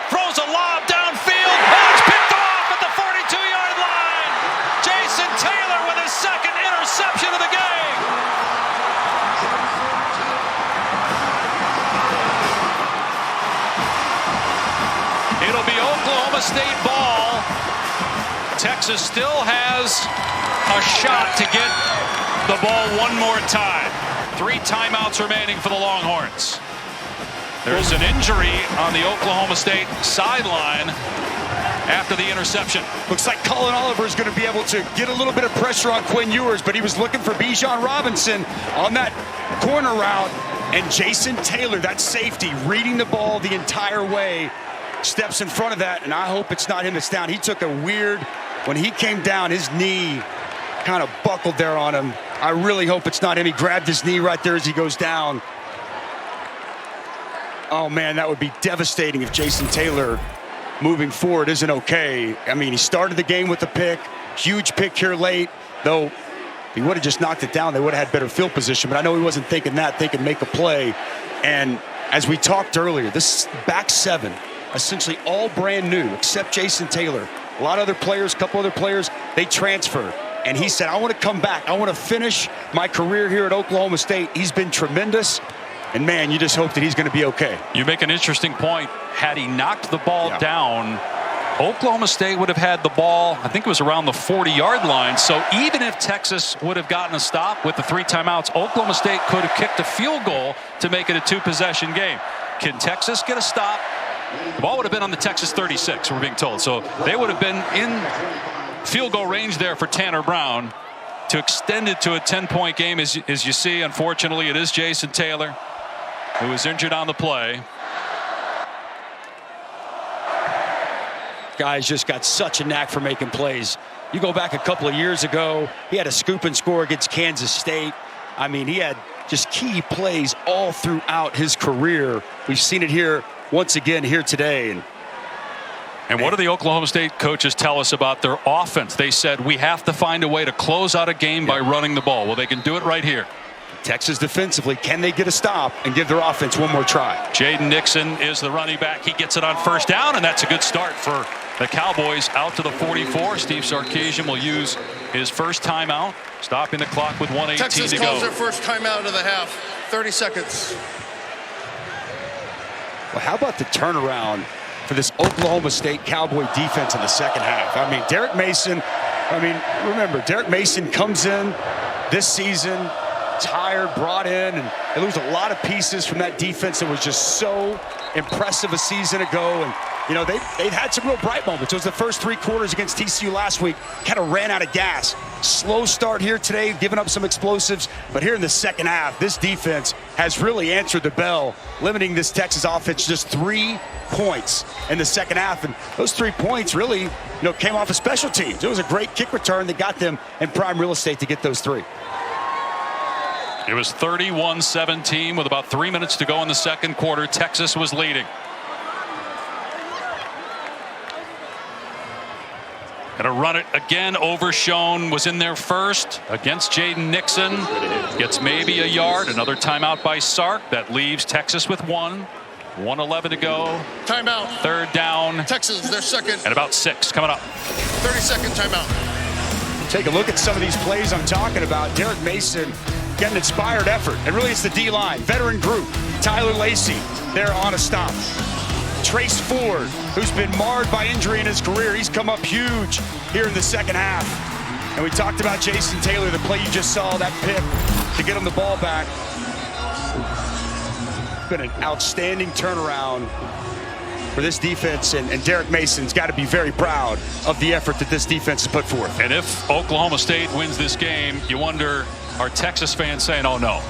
Throws a lob downfield. Oh, it's picked off at the 42-yard line. Jason Taylor with his 2nd interception of the game. It'll be Oklahoma State ball. Texas still has a shot to get the ball one more time. 3 timeouts remaining for the Longhorns. There's an injury on the Oklahoma State sideline after the interception. Looks like Colin Oliver is going to be able to get a little bit of pressure on Quinn Ewers, but he was looking for Bijan Robinson on that corner route. And Jason Taylor, that safety, reading the ball the entire way, steps in front of that, and I hope it's not him that's down. He took a weird, when he came down, his knee kind of buckled there on him. I really hope it's not him. He grabbed his knee right there as he goes down. Oh, man, that would be devastating if Jason Taylor moving forward isn't okay. I mean, he started the game with a pick, huge pick here late, though if he would have just knocked it down, they would have had better field position, but I know he wasn't thinking that, thinking make a play. And as we talked earlier, this back 7, essentially all brand new except Jason Taylor. A lot of other players, a couple other players, they transferred. And he said, I want to come back. I want to finish my career here at Oklahoma State. He's been tremendous. And, man, you just hope that he's going to be okay. You make an interesting point. Had he knocked the ball down, Oklahoma State would have had the ball, I think it was around the 40-yard line. So even if Texas would have gotten a stop with the 3 timeouts, Oklahoma State could have kicked a field goal to make it a 2-possession game. Can Texas get a stop? The ball would have been on the Texas 36, we're being told. So they would have been in field goal range there for Tanner Brown to extend it to a 10-point game. As you see, unfortunately, it is Jason Taylor who was injured on the play. Guy's just got such a knack for making plays. You go back a couple of years ago, he had a scoop and score against Kansas State. I mean, he had just key plays all throughout his career. We've seen it here once again here today. And what do the Oklahoma State coaches tell us about their offense? They said we have to find a way to close out a game by running the ball. Well, they can do it right here. Texas defensively, can they get a stop and give their offense one more try? Jaden Nixon is the running back. He gets it on first down, and that's a good start for the Cowboys out to the 44. Steve Sarkisian will use his first timeout, stopping the clock with 1:18 Texas to go. calls their first timeout of the half. 30 seconds. Well, how about the turnaround for this Oklahoma State Cowboy defense in the second half? I mean, Derek Mason, remember, Derek Mason comes in this season tired, brought in, and they lose a lot of pieces from that defense that was just so impressive a season ago. And, you know, they've had some real bright moments. It was the first 3 quarters against TCU last week, kind of ran out of gas. Slow start here today, giving up some explosives. But here in the second half, this defense has really answered the bell, limiting this Texas offense just 3 points in the second half. And those 3 points really, came off of special teams. It was a great kick return that got them in prime real estate to get those 3. It was 31-17 with about 3 minutes to go in the second quarter. Texas was leading. Gonna run it again. Overshown was in there first against Jaden Nixon. Gets maybe a yard. Another timeout by Sark. That leaves Texas with 1. 1:11 to go. Timeout. Third down. Texas, their second. And about 6 coming up. 30-second timeout. Take a look at some of these plays I'm talking about. Derek Mason getting inspired effort. And really it's the D-line. Veteran group. Tyler Lacey there on a stop. Trace Ford, who's been marred by injury in his career. He's come up huge here in the second half. And we talked about Jason Taylor, the play you just saw, that pick to get him the ball back. It's been an outstanding turnaround for this defense, and Derek Mason's got to be very proud of the effort that this defense has put forth. And if Oklahoma State wins this game, you wonder, are Texas fans saying, oh no,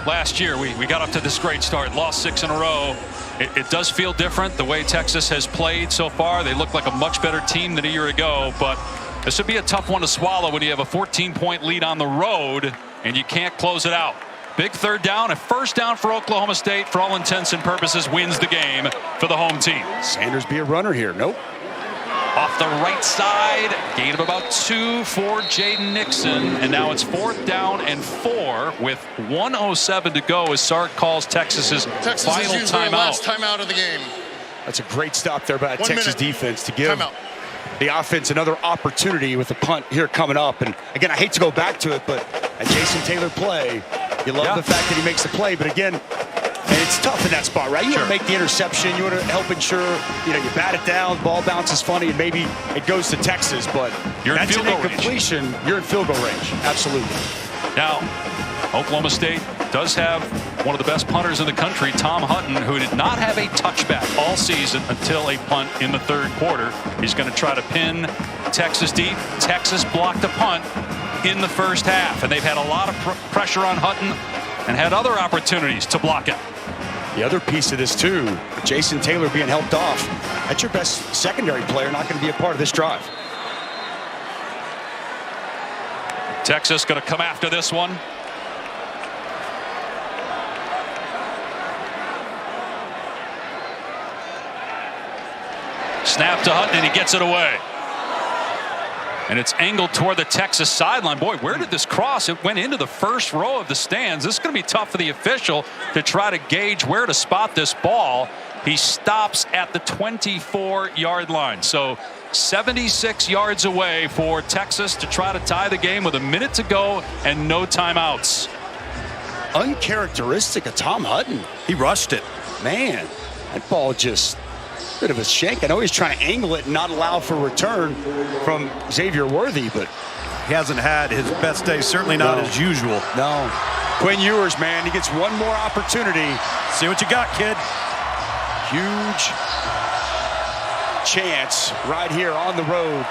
last year we got off to this great start, lost 6 in a row. It does feel different the way Texas has played so far. They look like a much better team than a year ago, but this would be a tough one to swallow when you have a 14-point lead on the road and you can't close it out. Big third down, a first down for Oklahoma State, for all intents and purposes, wins the game for the home team. Sanders be a runner here. Nope. Off the right side, gain of about 2 for Jaden Nixon, and now it's 4th down and 4 with 1:07 to go as Sark calls Texas's final timeout. Last timeout of the game. That's a great stop there by 1 Texas minute. defense to give Timeout. the offense another opportunity with the punt here coming up. And again, I hate to go back to it, but a Jason Taylor play, you love the fact that he makes the play, but again, and it's tough in that spot, right? You want to make the interception. You want to help ensure, you bat it down, ball bounces funny, and maybe it goes to Texas, but you're in field goal incompletion. You're in field goal range. Absolutely. Now, Oklahoma State does have one of the best punters in the country, Tom Hutton, who did not have a touchback all season until a punt in the third quarter. He's going to try to pin Texas deep. Texas blocked a punt in the first half, and they've had a lot of pressure on Hutton and had other opportunities to block it. The other piece of this, too, Jason Taylor being helped off. That's your best secondary player, not going to be a part of this drive. Texas going to come after this one. Snap to Hutton, and he gets it away. And it's angled toward the Texas sideline. Boy, where did this cross? It went into the first row of the stands. This is going to be tough for the official to try to gauge where to spot this ball. He stops at the 24-yard line. So 76 yards away for Texas to try to tie the game with a minute to go and no timeouts. Uncharacteristic of Tom Hutton. He rushed it. Man, that ball just bit of a shank. I know he's trying to angle it and not allow for return from Xavier Worthy, but he hasn't had his best day, certainly not as usual. No. Quinn Ewers, man, he gets one more opportunity. See what you got, kid. Huge chance right here on the road.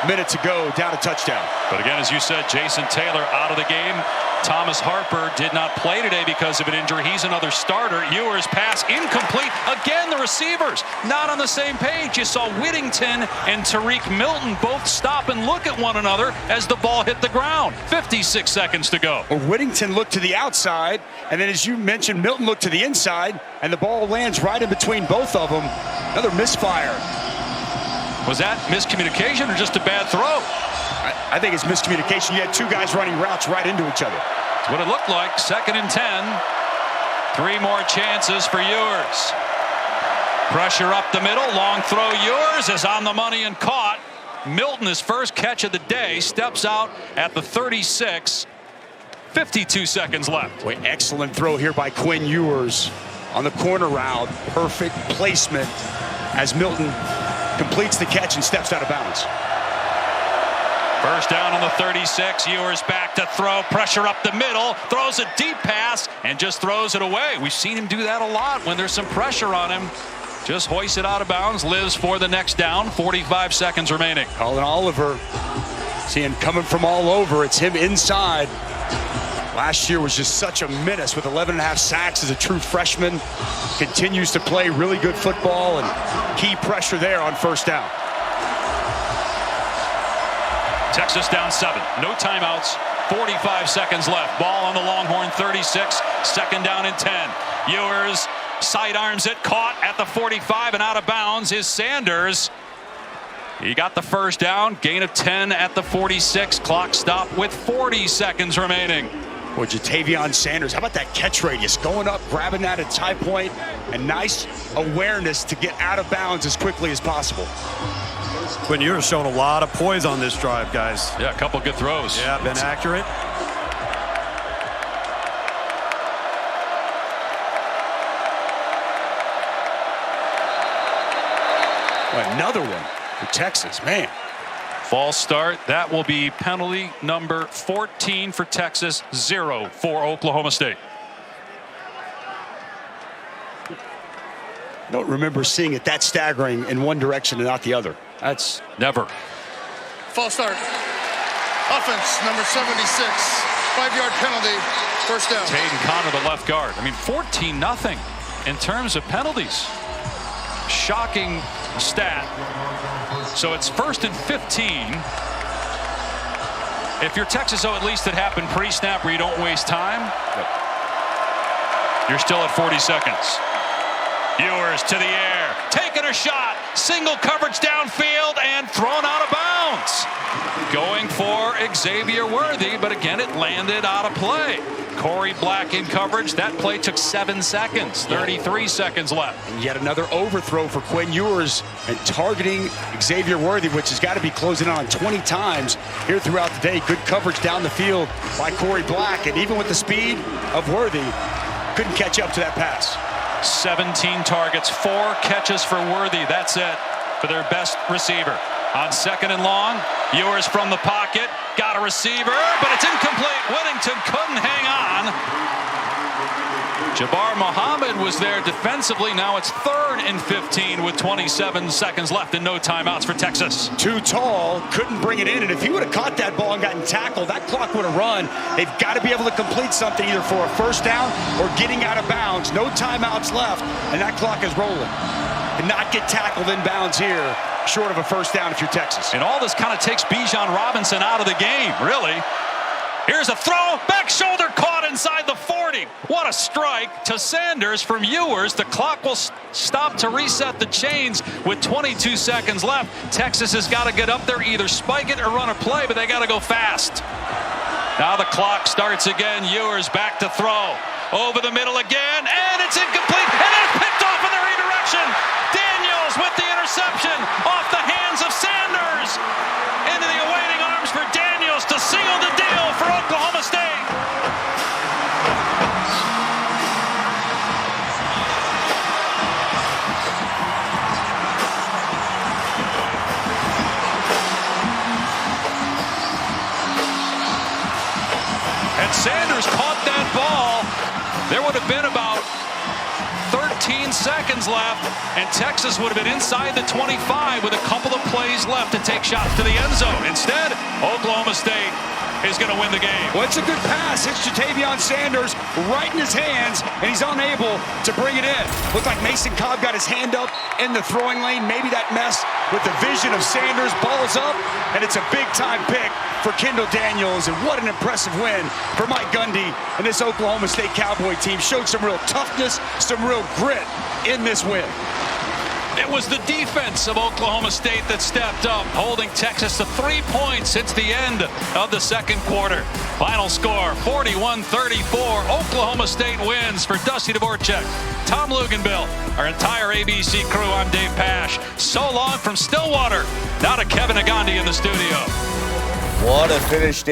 Minute to go, down a touchdown. But again, as you said, Jason Taylor out of the game. Thomas Harper did not play today because of an injury. He's another starter. Ewers pass incomplete. Again, the receivers not on the same page. You saw Whittington and Tariq Milton both stop and look at one another as the ball hit the ground. 56 seconds to go. Well, Whittington looked to the outside, and then as you mentioned, Milton looked to the inside, and the ball lands right in between both of them. Another misfire. Was that miscommunication or just a bad throw? I think it's miscommunication. You had 2 guys running routes right into each other. It's what it looked like. 2nd and 10. 3 more chances for Ewers. Pressure up the middle. Long throw. Ewers is on the money and caught. Milton, his first catch of the day, steps out at the 36. 52 seconds left. Boy, excellent throw here by Quinn Ewers on the corner route. Perfect placement as Milton completes the catch and steps out of bounds. First down on the 36. Ewers back to throw. Pressure up the middle. Throws a deep pass and just throws it away. We've seen him do that a lot when there's some pressure on him. Just hoists it out of bounds. Lives for the next down. 45 seconds remaining. Colin Oliver, seeing coming from all over. It's him inside. Last year was just such a menace with 11.5 sacks as a true freshman. Continues to play really good football and key pressure there on first down. Texas down 7. No timeouts. 45 seconds left. Ball on the Longhorn 36. 2nd down and 10. Ewers sidearms it. Caught at the 45 and out of bounds is Sanders. He got the first down. Gain of 10 at the 46. Clock stopped with 40 seconds remaining. Boy, Jatavion Sanders, how about that catch radius? Going up, grabbing that at tie point, and nice awareness to get out of bounds as quickly as possible. Quinn Ewers showing a lot of poise on this drive, guys. Yeah, a couple good throws. Yeah, been accurate. Another one for Texas, man. False start. That will be penalty number 14 for Texas, 0 for Oklahoma State. I don't remember seeing it that staggering in one direction and not the other. That's never. False start. Offense, number 76. 5-yard penalty. First down. Hayden Connor, the left guard. I mean, 14-0 in terms of penalties. Shocking stat. So it's 1st and 15. If you're Texas, at least it happened pre-snap where you don't waste time. You're still at 40 seconds. Ewers to the air, taking a shot, single coverage downfield and thrown out of bounds. Going for Xavier Worthy, but again it landed out of play. Corey Black in coverage. That play took 7 seconds. 33 seconds left. And yet another overthrow for Quinn Ewers and targeting Xavier Worthy, which has got to be closing on 20 times here throughout the day. Good coverage down the field by Corey Black, and even with the speed of Worthy, couldn't catch up to that pass. 17 targets, 4 catches for Worthy. That's it for their best receiver. On 2nd and long, Ewers from the pocket, got a receiver, but it's incomplete. Whittington couldn't hang on. Jabbar Muhammad was there defensively. Now it's 3rd and 15 with 27 seconds left and no timeouts for Texas. Too tall, couldn't bring it in, and if he would have caught that ball and gotten tackled, that clock would have run. They've got to be able to complete something either for a first down or getting out of bounds. No timeouts left, and that clock is rolling. And not get tackled in bounds here, short of a first down if you're Texas. And all this kind of takes Bijan Robinson out of the game, really. Here's a throw, back shoulder caught inside the 40. What a strike to Sanders from Ewers. The clock will stop to reset the chains with 22 seconds left. Texas has got to get up there, either spike it or run a play, but they got to go fast. Now the clock starts again. Ewers back to throw. Over the middle again, and it's incomplete, and it's picked off in the redirection. Daniels with the interception off the hands of Sanders. Into the awaiting arms for Daniels to seal the deal for Oklahoma State. And Sanders caught that ball. There would have been about 13 seconds left, and Texas would have been inside the 25 with a couple of plays left to take shots to the end zone. Instead, Oklahoma State is going to win the game. Well, it's a good pass. It's Jatavion Sanders right in his hands, and he's unable to bring it in. Looked like Mason Cobb got his hand up in the throwing lane. Maybe that messed with the vision of Sanders. Ball's up, and it's a big-time pick for Kendall Daniels, and what an impressive win for Mike Gundy and this Oklahoma State Cowboy team. Showed some real toughness, some real grit in this win. It was the defense of Oklahoma State that stepped up, holding Texas to 3 points since the end of the second quarter. Final score, 41-34. Oklahoma State wins. For Dusty Dvorak, Tom Luganbill, our entire ABC crew, I'm Dave Pash. So long from Stillwater. Now to Kevin Agandi in the studio. What a finish, Dave.